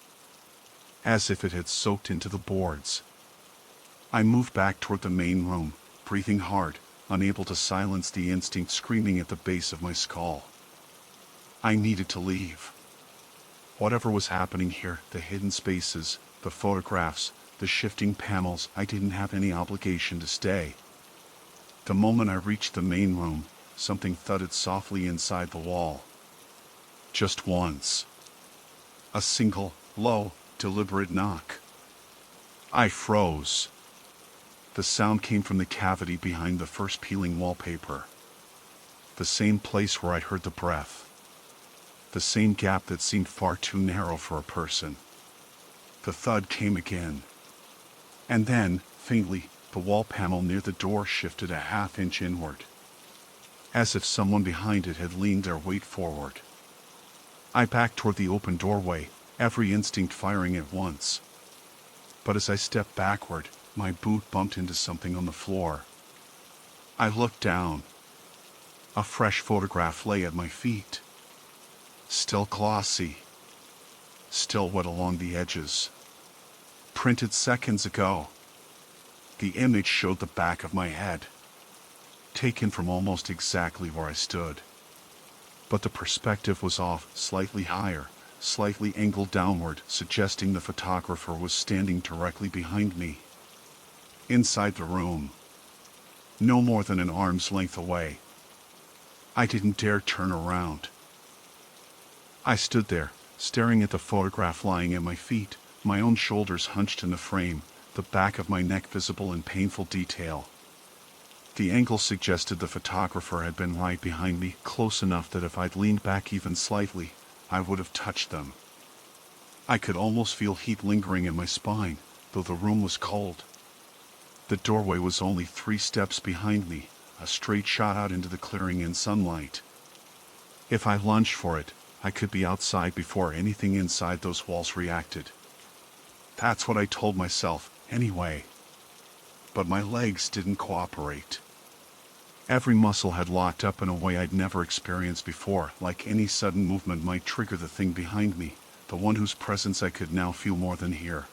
As if it had soaked into the boards. I moved back toward the main room, breathing hard, unable to silence the instinct screaming at the base of my skull. I needed to leave. Whatever was happening here, the hidden spaces, the photographs, the shifting panels, I didn't have any obligation to stay. The moment I reached the main room, something thudded softly inside the wall. Just once. A single, low, deliberate knock. I froze. The sound came from the cavity behind the first peeling wallpaper. The same place where I'd heard the breath. The same gap that seemed far too narrow for a person. The thud came again. And then, faintly, the wall panel near the door shifted a half-inch inward. As if someone behind it had leaned their weight forward. I backed toward the open doorway, every instinct firing at once. But as I stepped backward, my boot bumped into something on the floor. I looked down. A fresh photograph lay at my feet. Still glossy. Still wet along the edges. Printed seconds ago. The image showed the back of my head. Taken from almost exactly where I stood. But the perspective was off, slightly higher, slightly angled downward, suggesting the photographer was standing directly behind me. Inside the room. No more than an arm's length away. I didn't dare turn around. I stood there, staring at the photograph lying at my feet, my own shoulders hunched in the frame, the back of my neck visible in painful detail. The angle suggested the photographer had been right behind me, close enough that if I'd leaned back even slightly, I would have touched them. I could almost feel heat lingering in my spine, though the room was cold. The doorway was only 3 steps behind me, a straight shot out into the clearing in sunlight. If I lunged for it, I could be outside before anything inside those walls reacted. That's what I told myself, anyway. But my legs didn't cooperate. Every muscle had locked up in a way I'd never experienced before, like any sudden movement might trigger the thing behind me, the one whose presence I could now feel more than hear.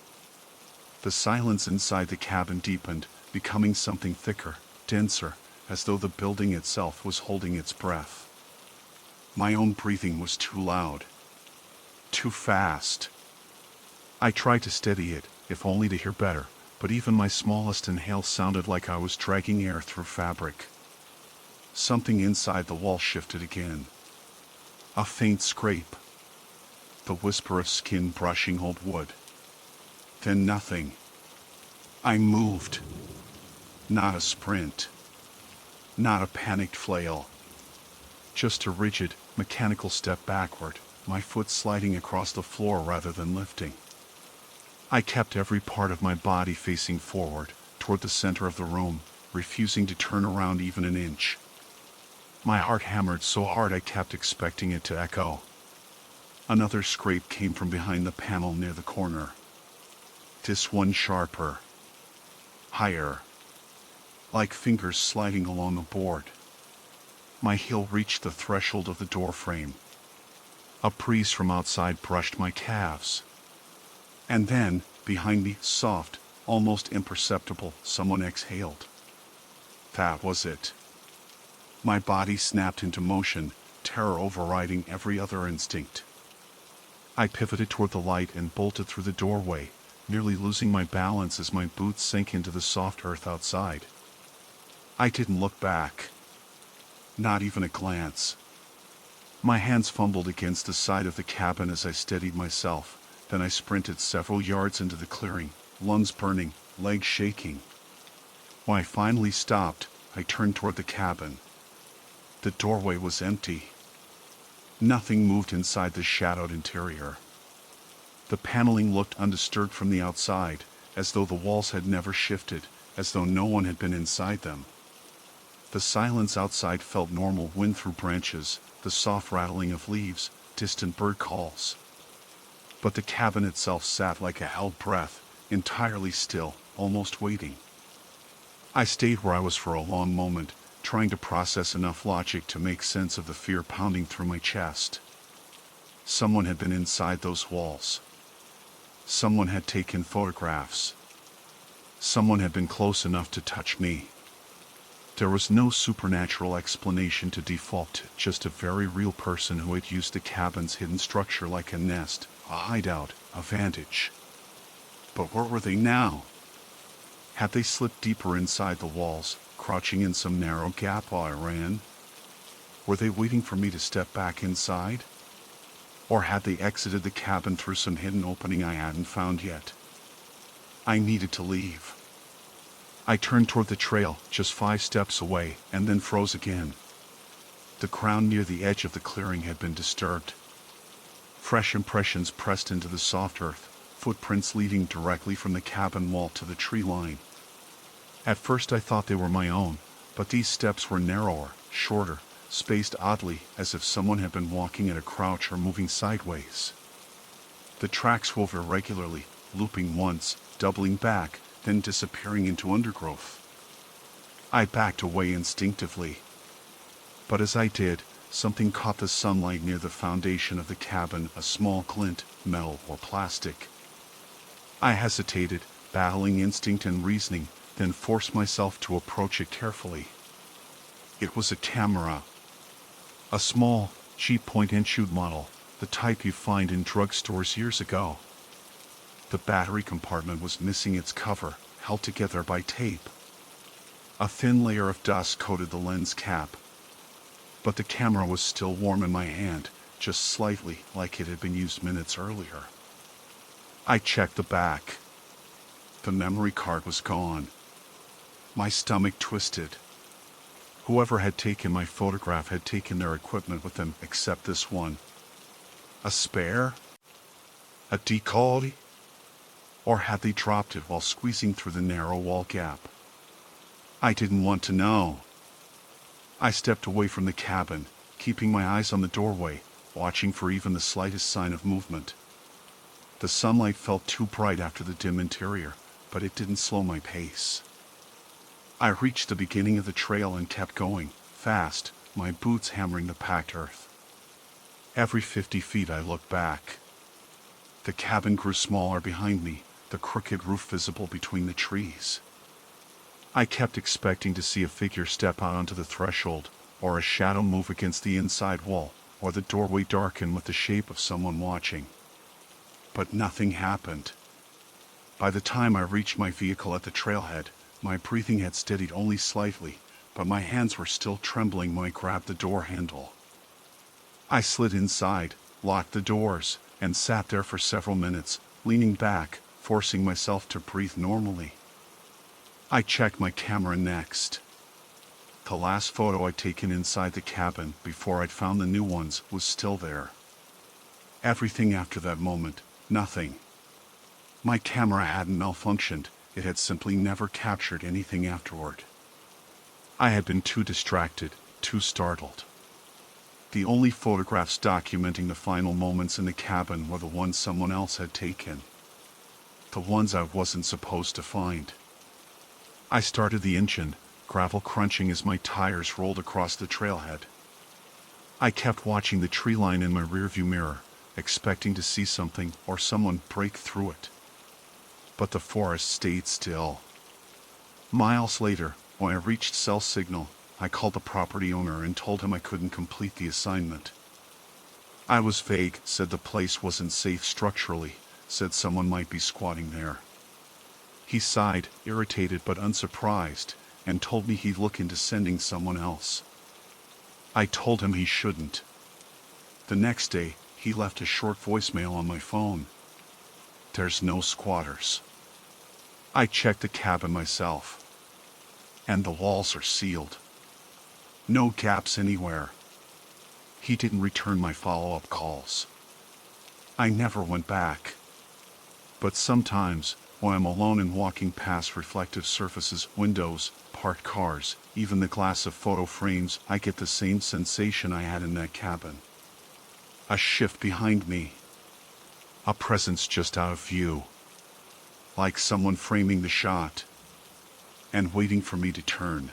The silence inside the cabin deepened, becoming something thicker, denser, as though the building itself was holding its breath. My own breathing was too loud. Too fast. I tried to steady it, if only to hear better, but even my smallest inhale sounded like I was dragging air through fabric. Something inside the wall shifted again. A faint scrape. The whisper of skin brushing old wood. Then nothing. I moved. Not a sprint. Not a panicked flail. Just a rigid, mechanical step backward, my foot sliding across the floor rather than lifting. I kept every part of my body facing forward, toward the center of the room, refusing to turn around even an inch. My heart hammered so hard I kept expecting it to echo. Another scrape came from behind the panel near the corner. This one sharper. Higher. Like fingers sliding along the board. My heel reached the threshold of the door frame. A breeze from outside brushed my calves. And then, behind me, soft, almost imperceptible, someone exhaled. That was it. My body snapped into motion, terror overriding every other instinct. I pivoted toward the light and bolted through the doorway, nearly losing my balance as my boots sank into the soft earth outside. I didn't look back. Not even a glance. My hands fumbled against the side of the cabin as I steadied myself, then I sprinted several yards into the clearing, lungs burning, legs shaking. When I finally stopped, I turned toward the cabin. The doorway was empty. Nothing moved inside the shadowed interior. The paneling looked undisturbed from the outside, as though the walls had never shifted, as though no one had been inside them. The silence outside felt normal, wind through branches, the soft rattling of leaves, distant bird calls. But the cabin itself sat like a held breath, entirely still, almost waiting. I stayed where I was for a long moment, trying to process enough logic to make sense of the fear pounding through my chest. Someone had been inside those walls. Someone had taken photographs. Someone had been close enough to touch me. There was no supernatural explanation to default to, just a very real person who had used the cabin's hidden structure like a nest, a hideout, a vantage. But where were they now? Had they slipped deeper inside the walls, crouching in some narrow gap while I ran? Were they waiting for me to step back inside? Or had they exited the cabin through some hidden opening I hadn't found yet? I needed to leave. I turned toward the trail, just 5 steps away, and then froze again. The ground near the edge of the clearing had been disturbed. Fresh impressions pressed into the soft earth, footprints leading directly from the cabin wall to the tree line. At first I thought they were my own, but these steps were narrower, shorter, spaced oddly, as if someone had been walking at a crouch or moving sideways. The tracks wove irregularly, looping once, doubling back, then disappearing into undergrowth. I backed away instinctively. But as I did, something caught the sunlight near the foundation of the cabin, a small glint, metal or plastic. I hesitated, battling instinct and reasoning, then forced myself to approach it carefully. It was a camera. A small, Cheap point-and-shoot model, the type you find in drugstores years ago. The battery compartment was missing its cover, held together by tape. A thin layer of dust coated the lens cap. But the camera was still warm in my hand, just slightly like it had been used minutes earlier. I checked the back. The memory card was gone. My stomach twisted. Whoever had taken my photograph had taken their equipment with them except this one. A spare? A decoy? Or had they dropped it while squeezing through the narrow wall gap? I didn't want to know. I stepped away from the cabin, keeping my eyes on the doorway, watching for even the slightest sign of movement. The sunlight felt too bright after the dim interior, but it didn't slow my pace. I reached the beginning of the trail and kept going, fast, my boots hammering the packed earth. Every 50 feet I looked back. The cabin grew smaller behind me, the crooked roof visible between the trees. I kept expecting to see a figure step out onto the threshold, or a shadow move against the inside wall, or the doorway darken with the shape of someone watching. But nothing happened. By the time I reached my vehicle at the trailhead, my breathing had steadied only slightly, but my hands were still trembling when I grabbed the door handle. I slid inside, locked the doors, and sat there for several minutes, leaning back, forcing myself to breathe normally. I checked my camera next. The last photo I'd taken inside the cabin before I'd found the new ones was still there. Everything after that moment, nothing. My camera hadn't malfunctioned, it had simply never captured anything afterward. I had been too distracted, too startled. The only photographs documenting the final moments in the cabin were the ones someone else had taken. The ones I wasn't supposed to find. I started the engine, gravel crunching as my tires rolled across the trailhead. I kept watching the tree line in my rearview mirror, expecting to see something or someone break through it. But the forest stayed still. Miles later, when I reached cell signal, I called the property owner and told him I couldn't complete the assignment. I was vague, said the place wasn't safe structurally, said someone might be squatting there. He sighed, irritated but unsurprised, and told me he'd look into sending someone else. I told him he shouldn't. The next day, he left a short voicemail on my phone. There's no squatters. I checked the cabin myself. And the walls are sealed. No gaps anywhere. He didn't return my follow-up calls. I never went back. But sometimes, when I'm alone and walking past reflective surfaces, windows, parked cars, even the glass of photo frames, I get the same sensation I had in that cabin. A shift behind me. A presence just out of view. Like someone framing the shot. And waiting for me to turn.